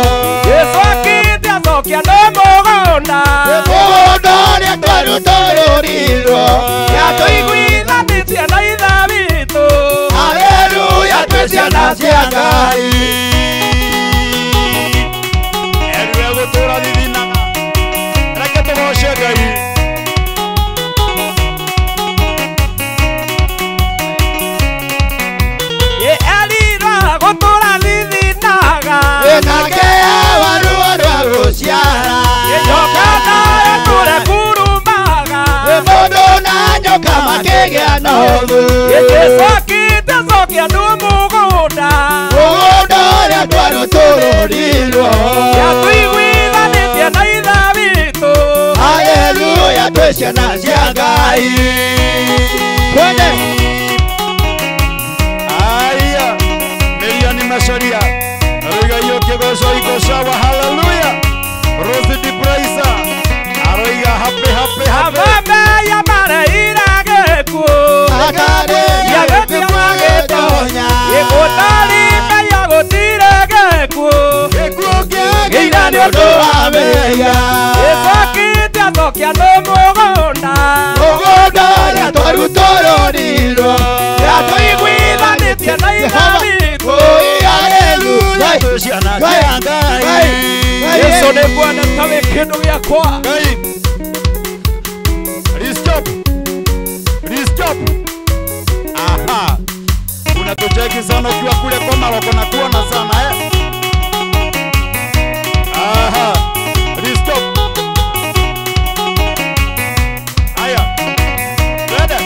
Jesũ akĩĩte acokia nĩ mũgũnda. Mũndũ ũrĩa twarutũrũrirwo. Yatũiguithanĩtie na ithe witũ. Haleluya twĩ ciana cia Ngai. Eriwe gũtũũra thithinaga. Reke tũgooce Ngai. Erira gũtũũra thithinaga. Nake makĩgĩa na ũthũ. Gĩcokite cokia nũ mũgũnda. Mũgũnda ũrĩa twarũtũrũrirwo. Yatũiguithanĩtie na ithe witũ. Haleluya, twĩ ciana cia Ngai. Twende. Aya, Miriam Macharia. Aroiga hiyo kĩgoco iko sawa. Hallelujah. Rose di Praisa. Aroiga happy. Avame ya mareira gĩkuũ. Akare Ya gĩtia magĩtonya. Gĩgũtari meya gũtirĩ gĩkuũ. Gĩkuũ gĩira nĩ ũndũ wa mehia. Gĩcokite cokia nũ mũgũnda. Mũgũnda ũrĩa twarũtũrũrirwo. Yatũiguithanĩtie na ithe witũ. Haleluya, twĩ ciana cia Ngai. Yesu nĩ Bwana ta wĩ kĩndũ gĩakwa. Ngai. Restop. Aha. Unatucheki sana ukiwa kule kwa Maroko na kuona sana Aha. Restop. Aya. Brother.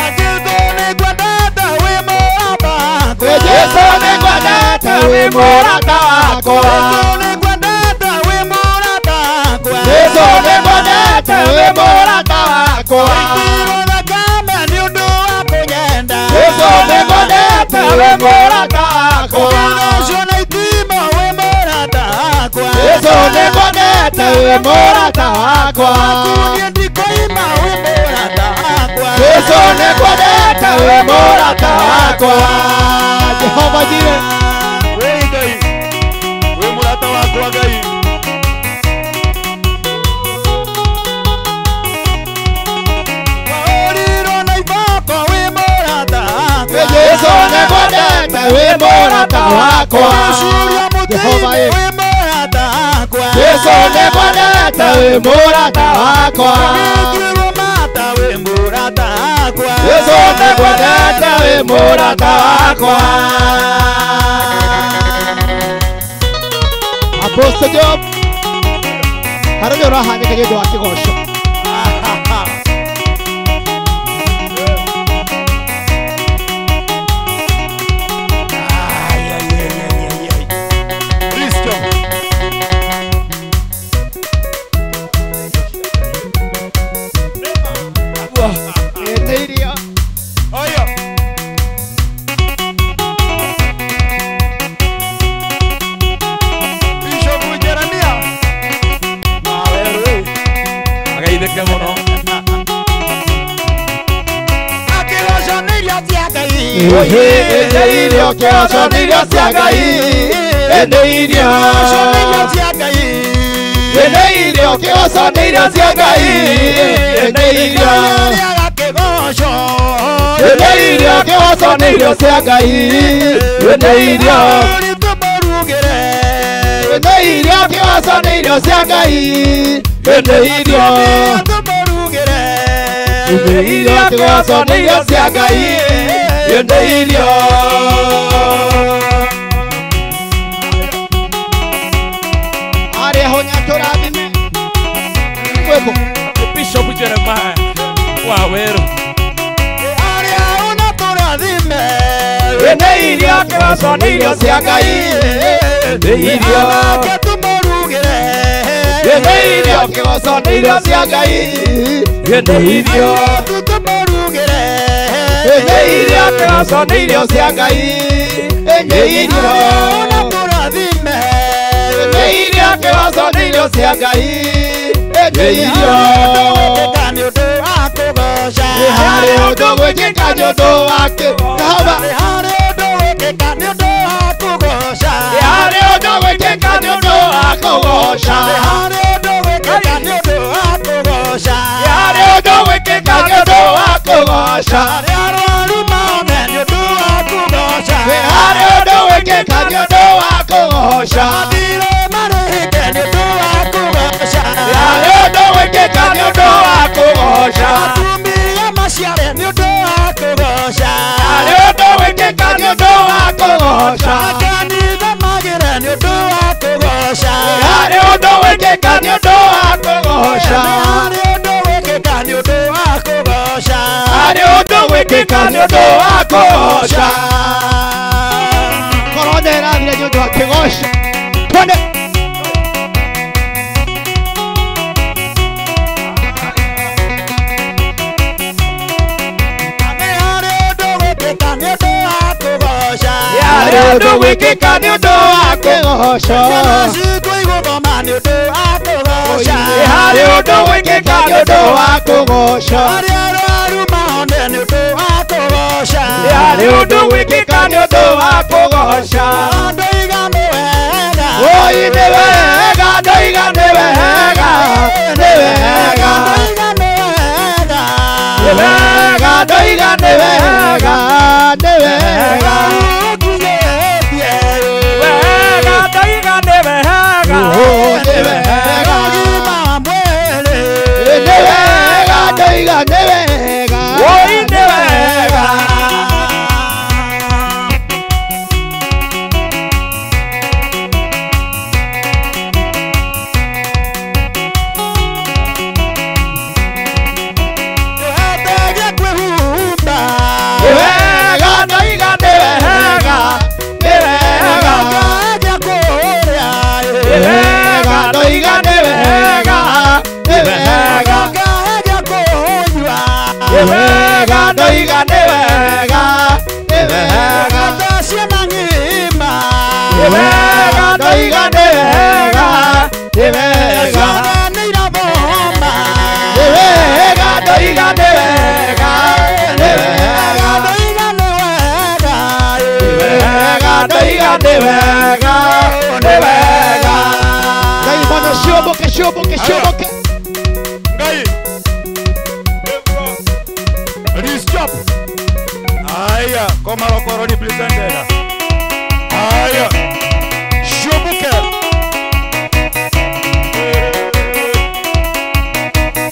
Akidoni kwa dada we moraba. Yesu nĩ ngwendete wĩ mũrata wakwa. Yesu nĩ ngwendete wĩ mũrata wakwa. Yesu nĩ ngwendete wĩ mũrata wakwa. Yesu nĩ ngwendete wĩ mũrata wakwa. Yesu nĩ ngwendete wĩ mũrata wakwa. Jehova Jireh. We murata wakwa Ngai. Yesu nĩ ngwendete wĩ mũrata wakwa. Jehova Yesu nĩ ngwendete wĩ mũrata wakwa. Yesu nĩ ngwendete wĩ mũrata wakwa. Apostle Job, harĩa nĩ ũrahanĩka nĩ ũndũ wa kĩgoco. Irio kĩoco nĩ irio cia Ngai. Nĩ irio kĩoco nĩ irio cia Ngai. Nĩ irio kĩoco nĩ irio cia Ngai. Nĩ irio kĩoco nĩ irio cia Ngai. Nĩ irio kĩoco nĩ irio cia Ngai. Nĩ irio arĩa honya tũrathime kwĩkũ Bishop Jeremiah Waweru. Arĩa ona tũrathime. nĩ irio kĩoco nĩ irio cia Ngai. Nĩ irio nĩ irio kĩoco nĩ irio cia Ngai. Nĩ irio nĩ irio kĩoco nĩ irio cia Ngai. Nĩ irio nĩ irio kĩoco nĩ irio cia Ngai. Nĩ irio harĩ ũndũ gwĩkĩka nĩ ũndũ wa Jehova. Harĩ ũndũ gwĩkĩka nĩ ũndũ wa kũgoca. Harĩ ũndũ gwĩkĩka nĩ ũndũ wa kũgoca. Harĩ ũndũ gwĩkĩka nĩ ũndũ wa kũgoca. Harĩ ũndũ gwĩkĩka nĩ ũndũ wa kũgoca. Arwaru mone nĩ ũndũ wa kũgoca. Harĩ ũndũ gwĩkĩka nĩ ũndũ wa kũgoca. Athirĩ marĩhĩke nĩ ũndũ wa kũgoca. Harĩ ũndũ gwĩkĩka nĩ ũndũ wa kũgoca. Atumia maciare nĩ ũndũ wa kũgoca. Harĩ ũndũ gwĩkĩka nĩ ũndũ wa kũgoca. Kanitha magĩre nĩ ũndũ wa kũgoca. wĩkĩka nĩ ũndũ wa kũgoca Harĩ ũndũ wĩkĩka nĩ ũndũ wa kũgoca harĩ ũndũ wĩkĩka nĩ ũndũ wa kũgoca korwo ndĩrathire nĩ ũndũ wa kĩgoco twende Harĩ ũndũ wĩkĩka nĩ ũndũ wa kũgoca harĩ ũndũ wĩkĩka nĩ ũndũ wa kĩgoco Citũ igũthoma nĩ ũndũ wa kũgoca harĩ ũndũ wĩkĩka nĩ ũndũ wa kũgoca Harĩ arwaru mahone nĩ ũndũ wa kũgoca harĩ ũndũ wĩkĩka nĩ ũndũ wa kũgoca Andũ iganu wega oi nĩ wega ndoiga nĩ wega nĩ wega Andũ iganu wega nĩ wega ndoiga nĩ wega nĩ wega Ũkuhĩtie wega ndoiga nĩ wega nĩ wega Ũgima wa mwĩrĩ nĩ wega ndoiga nĩ wega oi nĩ wega Ndũhetegie kwĩhumba nĩ wega ndoiga nĩ wega nĩ wega Ndũhetegie kũrĩa nĩ wega ndoiga nĩ wega nĩ wega Ndũhetegie kũnyua nĩ wega ndoiga nĩ wega nĩ wega Ndũhetegie ciana ng'ima nĩ wega ndoiga nĩ wega nĩ wega Ciana nĩ irathoma nĩ wega ndoiga nĩ wega nĩ wega Ndũiga nĩ wega wega ndoiga nĩ wega nĩ wega ngai mana ciũmbũke ciũmbũke ciũmbũke Ngai. Release chop. Aya, koma lokoro ni presented. Aya. Shobuke.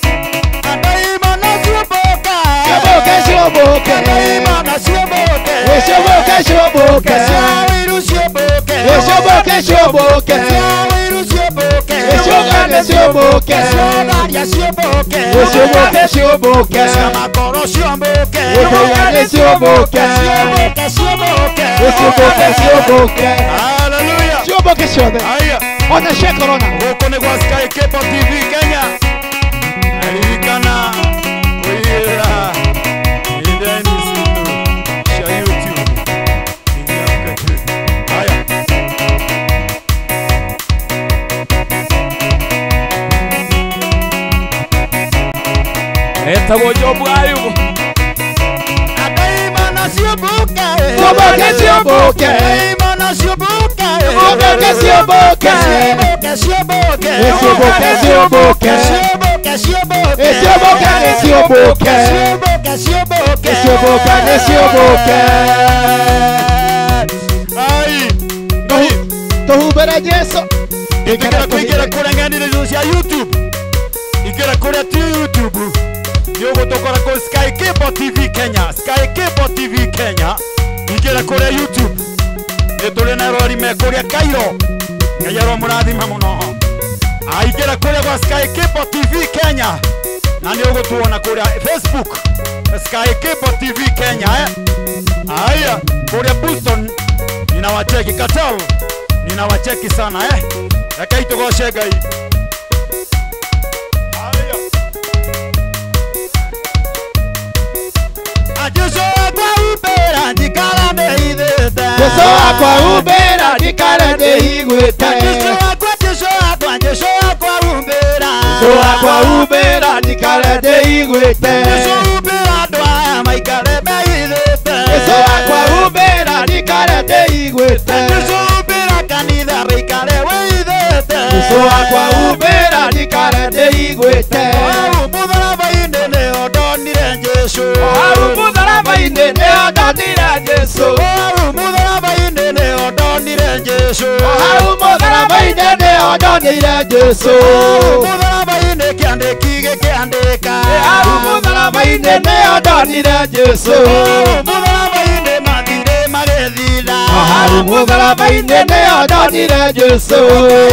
Ndaima na ciũmbũka ciũmbũke ciũmbũke Ndaima na ciũmbũke ciũmbũke ciũmbũke Ciawiru ciũmbũke ciũmbũke ciũmbũke Ciawiru ciũmbũke ciũmbũke ciũmbũke Ciabaria ciũmbũke ciũmbũke ciũmbũke Ciamakoro ciũmbũke Ciũmbũke ciũmbũke Ciũmbũke ciũmbũke ciũmbũke ciũmbũke Hallelujah. ciũmbũke ciothe Aya. ona cia korona Gũkũ nĩ gwa Sky Cable TV Kenya. Ririkana wĩra nenda-inĩ citũ cia YouTube. Aya. etagwo Jobu Ayubu Ndaima na ciũmbũke ciũmbũke ciũmbũke Ndaima na ciũmbũke ciũmbũke ciũmbũke Ciũmbũke ciũmbũke ciũmbũke ciũmbũke Ciũmbũke ciũmbũke ciũmbũke nĩ ciũmbũke Ciũmbũke ciũmbũke ciũmbũke nĩ ciũmbũke Ai. Ngai. tũhumbĩre Jesũ Ingĩra kũingĩra kũrĩa ng'enda-inĩ cia YouTube. Ingĩra kũrĩa ti YouTube. Nĩ ũgũtũkora kũ Sky Cable TV Kenya. Sky Cable TV Kenya. Ingĩra kũrĩa YouTube. Nĩ tũrĩ na rori me kũrĩa Cairo. Ngai aromũrathima mũno. Aingĩra kũrĩa gwa Sky Cable TV Kenya. Na nĩ ũgũtuona kũrĩa Facebook. Sky Cable TV Kenya Aya, kũrĩa Boston ninawacheki Katal. Ninawacheki sana Reka itugoce Ngai. Aya. Jesũ akwa umbĩra njikara ndĩhithĩte Jesũ akwa umbĩra ndikare ndĩhigwĩte Jesũ akwa umbĩra Jesũ akwa umbĩra ndikare ndĩhigwĩte Jesũ umbĩra andũ aya maikare mehithĩte Jesũ akwa umbĩra ndikare ndĩhigwĩte Jesũ umbĩra kanitha wĩikare wĩithĩte Jesũ akwa umbĩra ndikare ndĩhigwĩte Hau mũtharaba-inĩ nĩho ndonire Jesũ hau mũtharaba-inĩ nĩho ndonire Jesũ Hau mũtharaba-inĩ nĩho ndonire Jesũ hau mũtharaba-inĩ nĩho ndonire Jesũ mũtharaba-inĩ kĩandĩki gĩkĩandĩka hau mũtharaba-inĩ nĩho ndonire Jesũ mũtharaba-inĩ mathirĩ magĩthira hau mũtharaba-inĩ nĩho ndonire Jesũ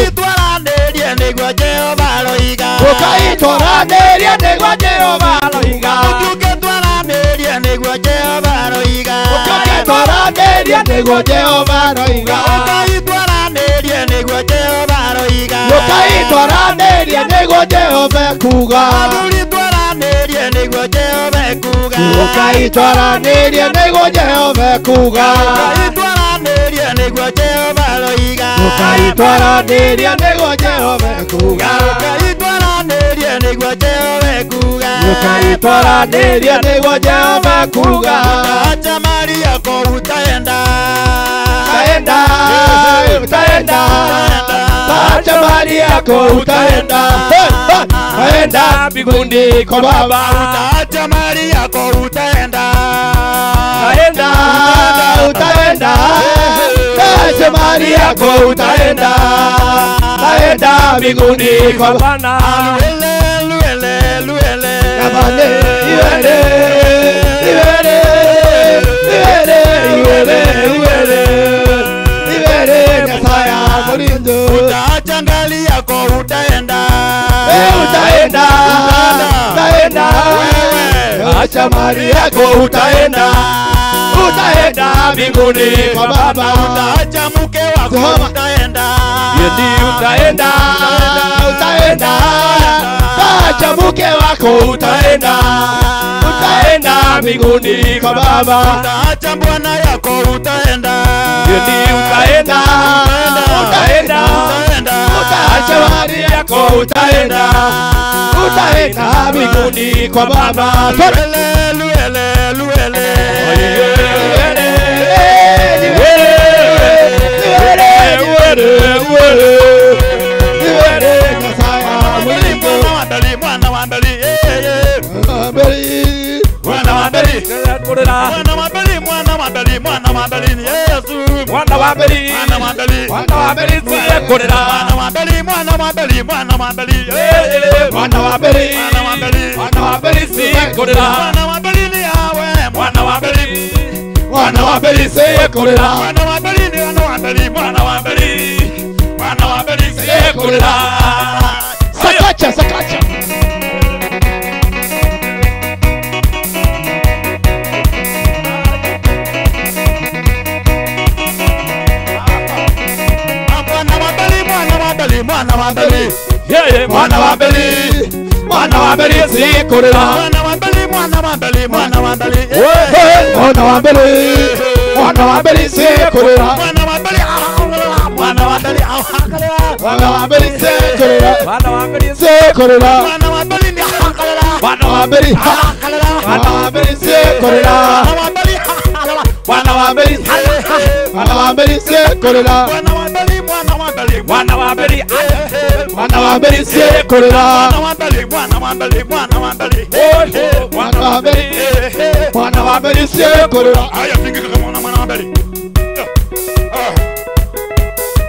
itwaranĩrie twaranĩrie nĩguo Jehova aroiga Ũkai twaranĩrie nĩguo Jehova aroiga Ũkiuke twaranĩrie nĩguo Jehova aroiga Ũkiuke twaranĩrie nĩguo Jehova aroiga Ũkai twaranĩrie nĩguo Jehova aroiga Ũkai twaranĩrie nĩguo Jehova kuga Athuri twaranĩrie nĩguo Jehova kuga Ũkai twaranĩrie nĩguo Jehova kuga Ũkai twaranĩrie nĩguo Jehova aroiga Ũkai twaranĩrie nĩguo Jehova kuga Ũkai twaranĩrie nĩguo Jehova kuga Ũkai twaranĩrie nĩguo Jehova kuga Acha Maria ko utaenda utaenda utaenda Acha Maria ko utaenda utaenda mbinguni kwa Baba Acha Maria ko utaenda utaenda utaenda Acha Maria ko utaenda utaenda mbinguni kwa Bwana luele luele luele Kamane luele luele luele luele luele luele Nyasaya Morindo utachangalia ko utaenda utaenda utaenda Acha Maria ko utaenda utaenda mbinguni kwa Baba utaacha mke wako utaenda yedi utaenda utaenda acha mke wako utaenda utaenda mbinguni kwa Baba utaacha bwana yako utaenda yedi utaenda utaenda utaacha Maria yako utaenda utaenda mbinguni kwa Baba luele luele luele Mwana wa Beli sekolera Mwana wa Beli ni mwana wa Beli Mwana wa Beli Mwana wa Beli sekolera Sakacha sakacha Mwana wa Beli Mwana wa Beli Mwana wa Beli Mwana wa Beli Mwana wa Beli sekolera Mwana wa Beli Mwana wa Beli Mwana wa Beli Mwana wa Beli Mwana wa Beli sekolera Mwana wa Beli Mwana wa Beli Mwana wa Beli sekolera Mwana wa Beli sekolera Mwana wa Beli Mwana wa Beli Mwana wa Beli sekolera Mwana wa Beli Mwana wa Beli sekolera Mwana wa Beli Mwana wa Beli Mwana wa Beli Mwana wa Beli sekolera Mwana wa Beli Mwana wa Beli Mwana wa Beli Mwana wa Beli Mwana wa Beli sekolera aya fingi kama mwana wa Beli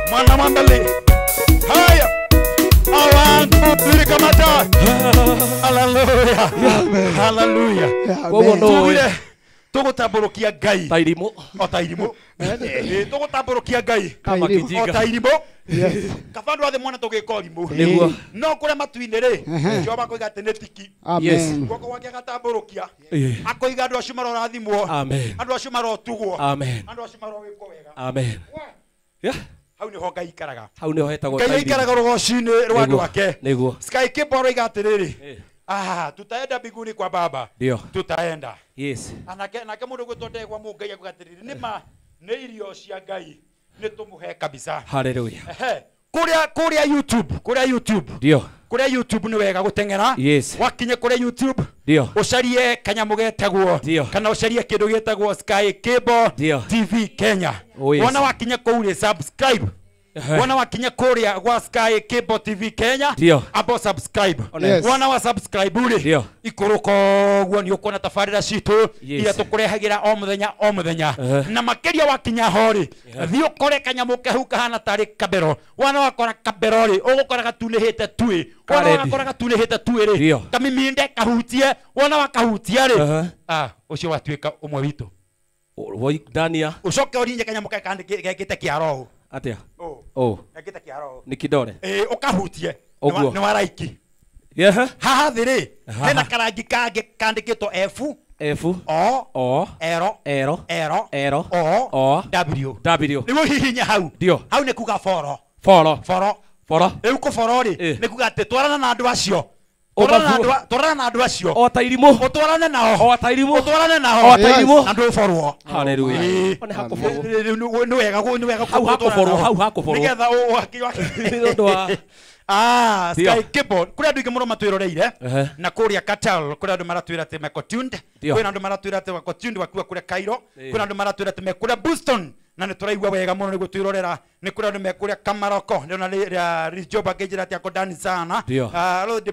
Mwana wa Beli haya awantu tulikamata haleluya haleluya Kobono tugutambũrũkia Ngai tairimo otairimo tugutambũrũkia Ngai kama kijika otairimo kabandu athe mwana tugĩka ũrimũ nĩguo no kũrĩa matu-inĩ rĩ Jehova akoiga atĩ nĩ tiki yes guoko gwake agatambũrũkia akoiga andũ acio marorathimwo amen andũ acio marotugwo amen andũ acio marogĩkwo wega amen yeah hau nĩho Ngai aikaraga hau nĩho hetagwo Ngai aikaraga rũgocini rwa andũ ake nĩguo Sky Kipo aroiga atĩrĩrĩ tutaenda mbinguni kwa Baba ndio tutaenda yes nake mũndũ gwĩtwo ndegwa mũngai akuga atĩrĩrĩ nĩma nĩ irio cia Ngai nĩ tũmũhe kabisa haleluya kũrĩa YouTube ndio kũrĩa YouTube nĩ wega gũteng'era yes wakinye kũrĩa YouTube ndio ucarie kanyamũ getagwo Ndio. kana ucarie kĩndũ gĩtagwo Sky Kipo Ndio. TV Kenya Oh, yes. wona wakinye kũu rĩ subscribe wona wakinye kũrĩa gwa Sky Kipo TV Kenya Ndio. abo subscribe Yes. wona wa subscribe rĩ Ndio. ikũrũka ũguo nĩ ũkuona tabarĩra citũ Yes. iria tũkũrehagĩra o mũthenya na makĩria wakinya ho rĩ thiĩ ũkore kanyamũ kau kahana tarĩ kabero wona wakora kabero rĩ ũgũkora gatunĩhĩte tuĩ wona Karedi. wakora gatunĩhĩte tuĩ rĩ Ndio. kamiminde kahutie wona wakahutia rĩ ũcio watuĩka ũmwe witũ Dania ucoke ũrinye kanyamũ gekĩte kĩa roho atia Oh. Ekite kiaro. Ni kidole. Ukahutie. Oguo. Ni waraiki. Yeah. Haha thiri. Haha. Hena karangi kage kandikitwo F. F. O. Ero. O. W. W. Niguo hihinya hau. Ndio. Hau nĩ kuga foro. Foro. Foro. Rĩu kũboro rĩ nĩ kuga atĩ twarana na andũ acio. Twarana na andũ acio. O ta irimũ. Ũtwarane nao. O ta irimũ. Ũtwarane nao. O ta irimũ. Na ndũborwo. Hallelujah. Nĩ hakũborwo. Nĩ wega Hau hakũborwo. Hau hakũborwo. Nĩgetha Nĩ ũndũ wa Sky Keyboard kuri andu ingi muno matwiroreire na kuria Qatar kuri andu maratwira ati meko tuned kuri andu maratwira ati meko tuned wakuwa kuri Cairo kuri andu maratwira ati meko Boston na nä tå raigua wega må no nä gå twä rorera nä kå rä andå mekå rä a Kamaroko nä ona Rijoba ngä njä ra atä ako Dani sana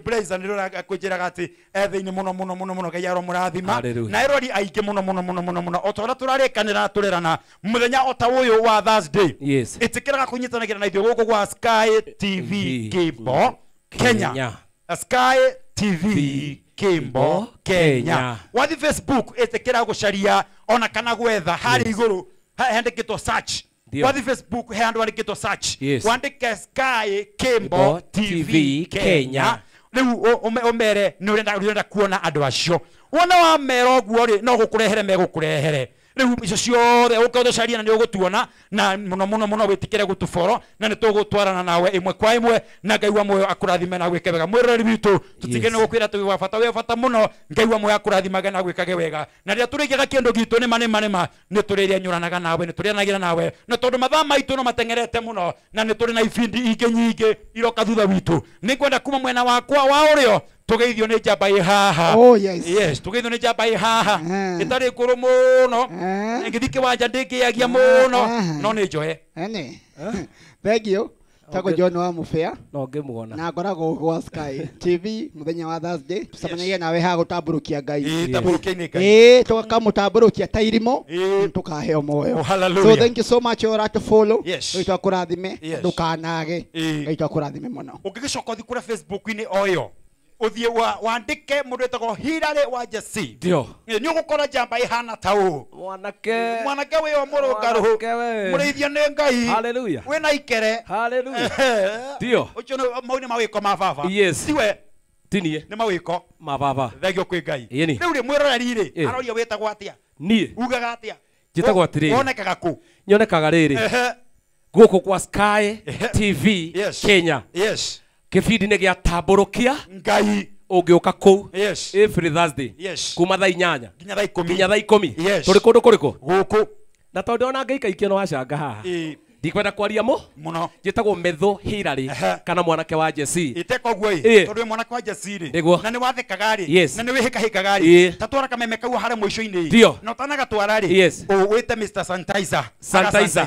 Blazer nä rå kwä njä raga atä ethä-inä må no må no må no må no Ngai aro må rathima na erori aingä må no må no må no må no må no o ta å rä a tå rarä kanä ra tå rerana må thenya o ta å yå wa Thursday ä tä kä raga kå nyitanagä ra na ithuä gå kå gwa Sky TV Kimbo Kenya Sky TV Kimbo Kenya wathi Facebook ä tä kä ra gå caria ona kana gwetha harä igå rå handikitwo search wathi Facebook he andu andikitwo search wandike Sky Kimbo TV Kenya riu umere ni urenda kuona andu acio wona wa mero guo ri no gukurehere megukurehere riu icio ciothe ukautha caria na ni ugutuona na muno witikire gutuboro na ni tugutwarana nawe imwe kwa imwe na Ngai wa moyo akurathime na gwike wega mwirori witu tutige ni gukwira tu wa bata muno Ngai wa moyo akurathimage na gwikage wega na ria turigiga kindu gitu ni manema ni turiria nyuranaga nawe ni turianagira nawe na tondu mathaa maitu no matengerete muno na ni turi na ibindi ingi nyingi iroka thutha witu ni kwenda kuma mwena wakwa wa urio tugeithio ni njamba i haha yes tugeithio ni njamba i haha itari kuru muno ngithi kiwanja ndikiagia muno no ni njoe thank you Tako John wa Mufea no ngimuona na ngoragwo gwa Sky TV muthenya wa Thursday tucemanagia nawe ha gutamburukia Ngai tukamutamburukia tairimo tukaheo moyo so thank you so much ora to follow itwa kurathime ndukanage itwa kurathime muno ukigicoka thi kura Facebook ini oyo uthie wandike mundu etagwo Hilary wa Jesse ndio ni ugukora njamba ihana tau mwanake we omurungaru murithia ni Ngai haleluya we na ikere haleluya ndio ucio mauni mawiko ma baba siwe tinie ni mawiko ma baba thegio kwi Ngai riu ri mwiroreri ri aroria wetagwo atia nie ugaga atia njitagwo atiriri wonekaga ku nyonekaga riri guku kwa Sky TV Kenya kibindi ni gia tamburukia Ngai ungiuka ku every Thursday kuma thaa 8 nginya thaa 10 turi kundu kuriku guku na tondu ona ngai kaikio no wacanga haha ndikwenda kwaria muno njitagwo Metho Hilary kana mwanake wa Jesse iteko guo tondu mwanake wa Jesse ri na ni wathekaga ri na ni wihikahikaga ri tatwara kameme kau hare mwico-ini no tanaga twara ri wite Mr Sanitizer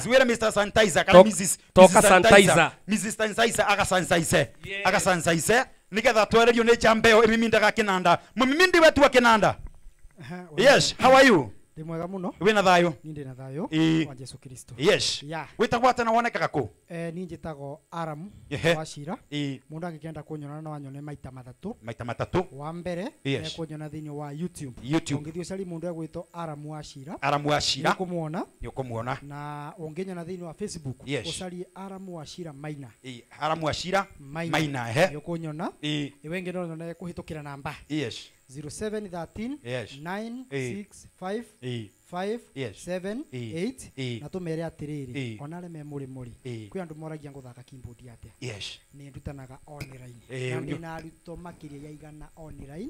wire Mr Sanitizer kana Mrs Sanitizer aga Sanitizer nigetha twererio ni jambeo imimindaga kinanda mumimindi wetu wa kinanda yes how are you Ndi mwega muno. Wina thayo? Ndi na thayo wa Yesu Kristo. Yes. Witagwo atana wonekaga ku? Ni njitagwo Aram wa Shira. Mundu angikenda kunyona na wanyone maita matatu. Wa mbere ni kunyona thiini wa YouTube. Ungithio cari mundu egwitwo Aram wa Shira. Ukumuona. Na unginyona thiini wa Facebook ucari Aram wa Shira Maina. Aram wa Shira Maina ukunyona. Iwe ngirona kuhitukira namba. 0713 965 578 na tumere atiriri onare me muri kwi andu moragia nguthaka keyboard atia ni ndutanaga online na ndina aruto makiria ya igana online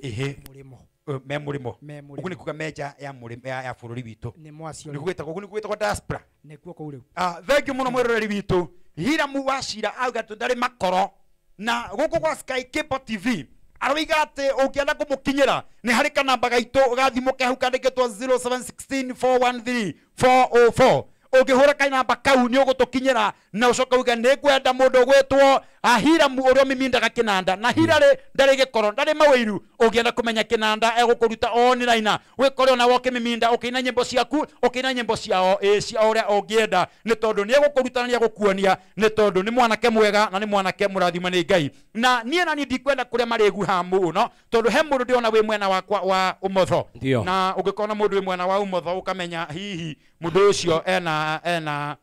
murimo ugu ni kuga meja ya murimo ya bururi witu ni mwacio ni gwetagwo ugu ni gwetagwo diaspora ni kuo kau riu thank you muno mwiroreri witu Hilary wa Shira auga tundari makoro na guku kwa Sky Keyboard TV aroiga ati ungienda kumukinyira ni hari kanamba gaitu gathimo ke hau kandikitwo 0716413404 ungihura kanamba kau ni ugutukinyira na ucoka uga ni kwenda mundu gwetwo Hilary urio mimindaga kinanda na Hilary ndari gikoro ndari mawiru ungienda kumenya kinanda egukuruta online wikore ona woke miminda ukina nyimbo ciaku ukina nyimbo ciao cia uria ungienda ni tondu ni egukuruta ni egukuonia ni tondu ni mwanake mwega na ni mwanake murathima ni Ngai na nie na ni ndikwenda kuria maregu hamu no tondu he mundu ndiona wi mwena wakwa wa umotho na ungikona mundu wi mwena wa umotho ukamenya hihi mundu ucio ena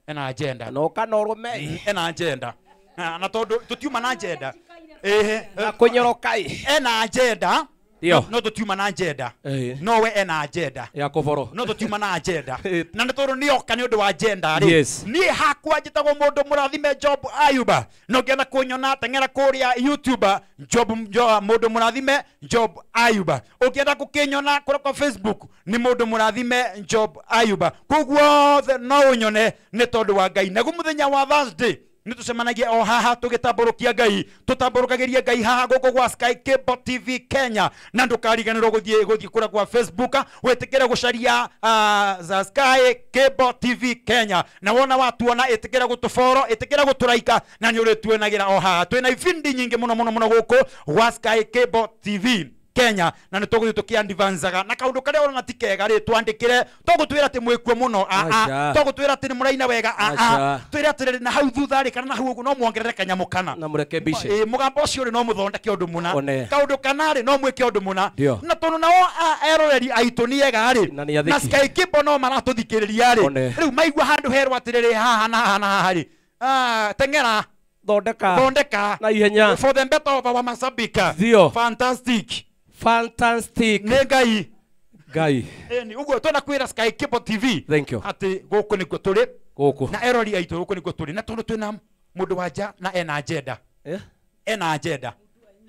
ena agenda no kana urume ena agenda na tondu tutiuma na agenda na kunyorokai ena agenda Dio. no tutiuma na agenda no we ena agenda ya kuvoro no tutiuma na agenda na tondu ni oka ni undu wa agenda ri Yes. ni hakwa njitagwo mundu murathime Job Ayuba no ngienda kunyona tengera kuria YouTube mundu murathime Job Ayuba ukienda kukinyona kuri kwa Facebook ni mundu murathime Job Ayuba koguo no unyone ni tondu wa Ngai nagu muthenya wa Thursday nitucemanagia o haha tugitamburukia Ngai tutamburukagiria Ngai haha guku gwa Sky Cable TV Kenya na ndukariganirwo guthie kura kwa Facebook wetikira gucaria za Sky Cable TV Kenya na wona watuona itikira gutuforo itikira guturaika na ni urituenagira o haha twina ibindi nyingi muno guku gwa Sky Cable TV Kenya na nituguthi tukiandivanzaga na kaundu karia ona tikega ri twandikire tugutwira ati mwikuo muno tugutwira ati ni muraina wega twira ati na hau thutha ri kana na hau no muongerere kanyamu kana na murekebishe mugambo ucio ri no muthondeke undu muna kaundu kana ri no mwike undu muna na tonu nao eroreri aitu ni ega ri na Sky Cable no maratuthikiriria ri riu maigua handu herwa atiriri haha na haha ri tengera thondeka na ihenya for the better of our masabika fantastic ne Ngai ni ugo tona kwira Sky Cable TV thank you ati guku niko turi guku na erori aitu guku niko turi na tondu twina mundu wanja na ena agenda ena agenda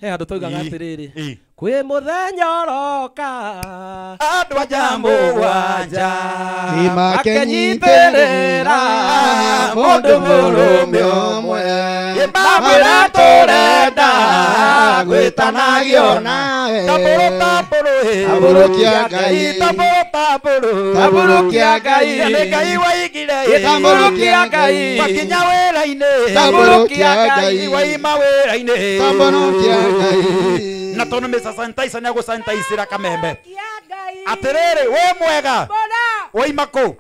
he andu toigaga atiriri kwi muthenya oroka andu a jambo wanja imakenyitirira mundu murume omwe imamwira turenda gwitanagio nawe tamburukia Ngai tamburukia Ngai Ngai waigire tamburukia Ngai makinya wira-ini tamburukia Ngai waima wira-ini tamburukia Ngai na tondu mesa sanitizer ni agusanitaicira kamembe atiriri we mwega waima ku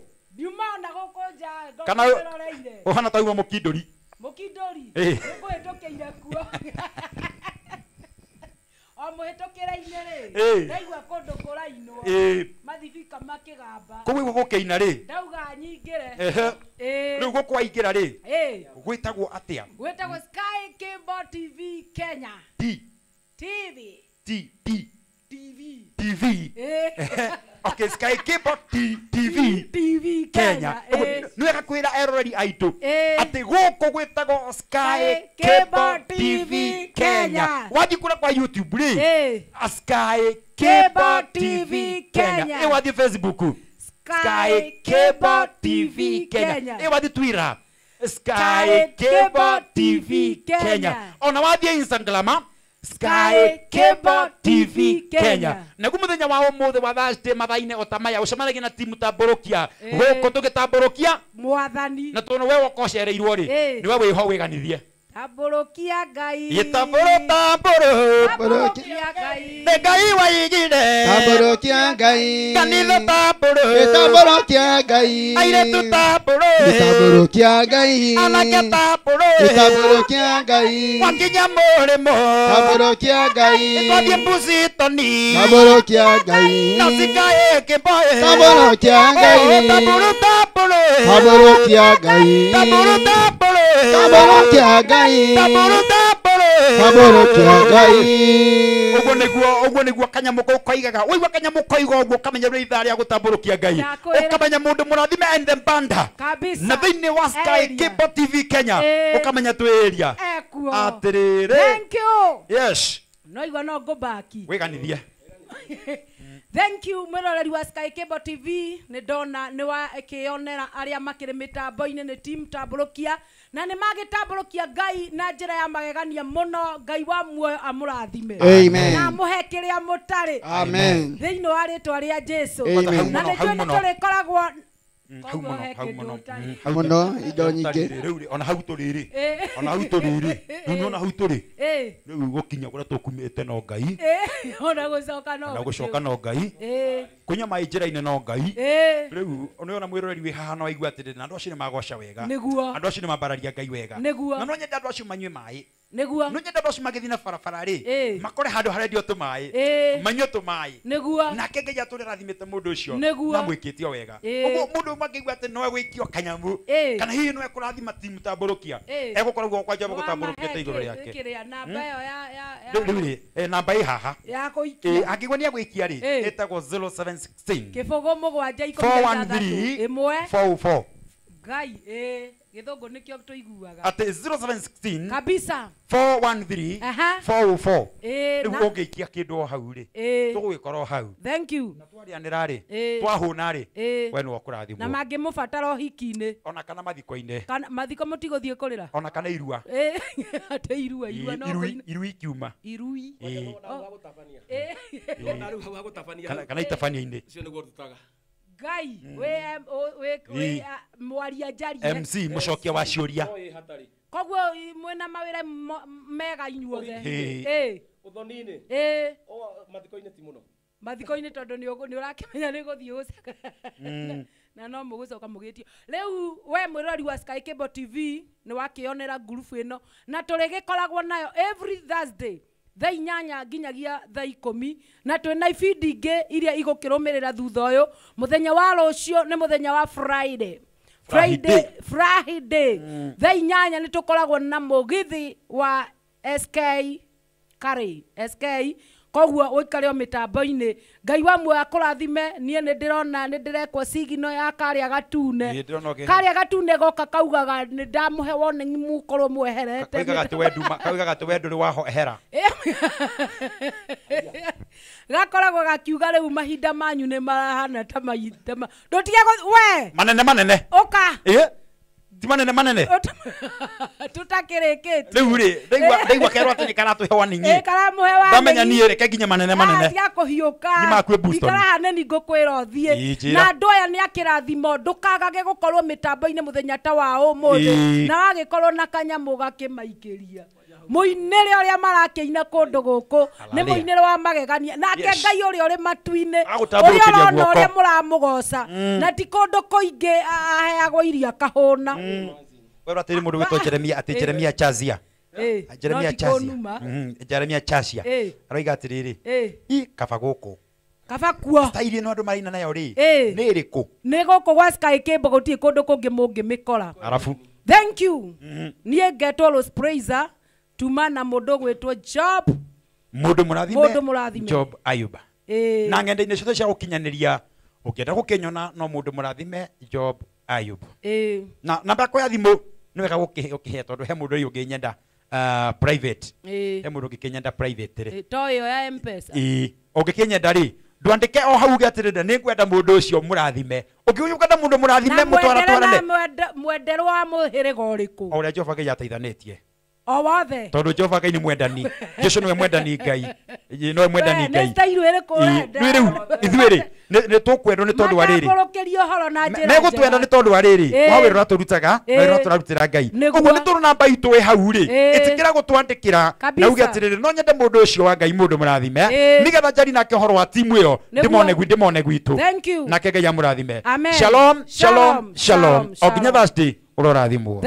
kana uhana tauma mukinduri nikuhitukiire kuo o muhitukire-ini ri ndaigua kundu kurainwo mathibika makigamba kuu igwo gukiina ri ndauga nyingire riu gukwaingira ri gwitagwo atia gwitagwo Sky Cable TV Kenya TV okay Sky Cable TV Kenya niwega kwira eroreri aitu ati guku gwitagwo Sky Cable TV Kenya wathi kura kwa YouTube ri Sky Cable TV Kenya wathi Facebook Sky Cable TV Kenya wathi Twitter Sky Cable TV Kenya ona wathi Instagram Sky Cable TV Kenya na kumuthenya wa umuthi wa Thursday mathaine otamaya ucemanagia na timu tamburukia guku tugitamburukia mwathani na tono we wokocereirwo ri ni we wiho wiganithie tamburukia Ngai tamburukia Ngai Ngai waigire tamburukia Ngai kanitha tamburukia Ngai aire tu tamburukia Ngai anake tamburukia Ngai wakinya murimo tamburukia Ngai twathie mbusitoni tamburukia Ngai na Sky Cable tamburukia Ngai tamburukia Ngai tamburukia Ngai tamburukia Ngai uguo niguo kanyamu kau kaigaga waigua kanyamu kaiga uguo kamenya ri ithaa ria gutamburukia Ngai ukamenya mundu murathime and the banda na thiini wa Sky Cable TV Kenya ukamenya twiria atiriri thank you yes no igwa no go back wiganithie thank you mwiroreri wa Sky Cable TV ni ndona ni wa kionera aria makiri mitambo-ini ni team tamburukia na ni magitamburukia Ngai na njira ya magegania muno Ngai wa muoyo amurathime na muhe kiria mutari thiini wa ritwa ria Jesu na ni twe turi koragwo muno indo nyingi ona hau turiri ona hau turi riu gukinya kuria tukumite no Ngai ona gucoka no Ngai kunya mai njira-ini no Ngai riu ona mwiroreri wi haha no aigua atiri na andu acio ni magoca wega andu acio ni mambararia Ngai wega na no nyenda andu acio manyue mai Nĩguo. No nyenda boss magĩthiĩ na barabara rĩ Eh. makore handũ harendio tũmaĩ Eh. manyue tũmaĩ Nĩguo. nake Ngai atũrathimĩte mũndũ ũcio Nĩguo. na mwĩkĩtio wega Eh. ũguo mũndũ makĩigua atĩ no gwĩkio kanyamu Eh. kana hihi no ekũrathima timu tambũrũkia Eh. egũkorwo guoko kwa Jehova gũtambũrũkĩte igũrũ rĩake Kĩrĩa namba ĩyo rĩu rĩ namba ĩ haha ya kũikia. angĩgua nĩ agwĩkia rĩ Eh. ĩtagwo 0716 Kĩbũgũ mũgwanja ikũmi na 413 ithathatũ. Ĩmwe. 404 Ngai gĩthũngũ nĩkĩo tũiguaga. atĩ 0716 Kabisa. 413 Aha. 404 Eh, rĩu na- ũngĩikia kĩndũ o hau rĩ tũgũgĩkorwo hau Thank you. na twarĩanĩra rĩ Eh. twahũna rĩ Eh. we nĩwe Na ũkũrathimwo mangĩmũbatara ũhiki-inĩ. ona kana mathiko-inĩ Kana mathiko mũtigũthiĩ kũrĩra. ona kana irua Atĩ irua no kũina. irui ikiuma Irui. Eh. Eh. kana itabania-inĩ Cio nĩguo tutaga. Ngai wĩ mwaria njari. MC mũcokia wa ciũria Koguo mwĩna mawĩra mega inyuothe. Eh. Ũthoni-inĩ. Mathiko-inĩ ti mũno. Mathiko-inĩ tondũ nĩ ũrakĩmenya nĩ gũthiĩ gũcoka na no mũgũcoka mũgĩtio. Rĩu we mwĩrori wa Sky Cable TV nĩ wakĩonera ngurubu ĩno na tũrĩgĩkoragwo nayo every Thursday thaa 8 nginyagia thaa 10 na twĩna ibindi ingĩ iria igũkĩrũmĩrĩra thutha ũyũ. Mũthenya wa rũciũ nĩ mũthenya wa Friday thaa 8 nĩ tũkoragwo na mũgithi wa SK Carry SK. Koguo ũikare o mĩtambo-inĩ. Ngai wa muoyo akũrathime. Niĩ nĩ ndĩrona nĩ ndĩrekwo sigino ya karĩa gatune. Karĩa gatune goka kaugaga nĩ ndamũhe warning mũkorwo mweherete. kaugaga atĩ we ndũrĩ wahera gakoragwo gakiuga rĩu mahinda manyu nĩ marahana ta ndũtige we manene ũka ti manene tutakĩrĩkĩte rĩu rĩ ndaigua kerwo atĩ nĩ karatũhe warning karamũhe warning ndamenya niĩ reke nginya manene tia kũhiũka Nĩmakue Boston. ikarahaneni ngũkwĩra ũthiĩ na andũ aya nĩ akĩrathimo ndũkagage gũkorwo mĩtambo-inĩ mũthenya ta wa ũmũthĩ na wagĩkorwo na kanyamũ gakĩmaikĩria mũinĩre ũrĩa marakĩina kũndũ gũkũ nĩ mũinĩre wa magegania nake Ngai ũrĩa ũrĩ matu-inĩ ũrĩa ũrona ũrĩa mũramũgoca na ti kũndũ kũingĩ aheagwo iria kahũna werwo atĩrĩ mũndũ wĩtwo Jeremia Chazia Jeremia Chazia aroiga atĩrĩrĩ kaba gũkũ kaba kuo staili ĩno andũ marina nayo rĩ nĩ ĩrĩkũ nĩ gũkũ gwa Sky Cable gũtirĩ kũndũ kũngĩ mũngĩmĩkora arabu thank you niĩ ngetwo Rose Praiser tuma na mũndũ gwĩtwo Job mũndũ mũrathime Job Ayuba na ng'enda-inĩ ciothe cia gũkinyanĩria ũngĩenda gũkĩnyona no mũndũ mũrathime Job Ayuba na namba yakwa ya thimũ nĩ wega gũkĩhe tondũ he mũndũ ũyũ ũngĩnyenda private he mũndũ ũngĩkĩnyenda private rĩ to ĩyo ya M-Pesa ũngĩkĩnyenda rĩ ndwandĩke o hau uge atĩrĩrĩ nĩ ngwenda mũndũ ũcio mũrathime ũngĩkwenda mũndũ mũrathime mũtwaranane mwenderwo wa mũhĩrĩga ũrĩkũ o ũrĩa Jehova Ngai ateithanĩtie o wothe tondũ Jehova Ngai nĩ mwendani Jesũ nĩwe mwendani Ngai nowe mwendani Ngai ithuĩ rĩ nĩ tũkwendwo nĩ tondũ wa rĩrĩ megũtwenda nĩ tondũ wa rĩrĩ wa wĩra ũrĩa tũrutaga na wĩra ũrĩa tũrarutĩra Ngai ũguo nĩ tũrĩ namba itũ ĩ hau rĩ ĩtĩkĩra gũtwandĩkĩra na uge atĩrĩrĩ no nyende mũndũ ũcio wa Ngai mũndũ mũrathime nĩgetha njari nake ũhoro wa timu ĩyo ndĩmone gwitũ nake Ngai amũrathime shalom o nginya Thursday ũrorathimwo.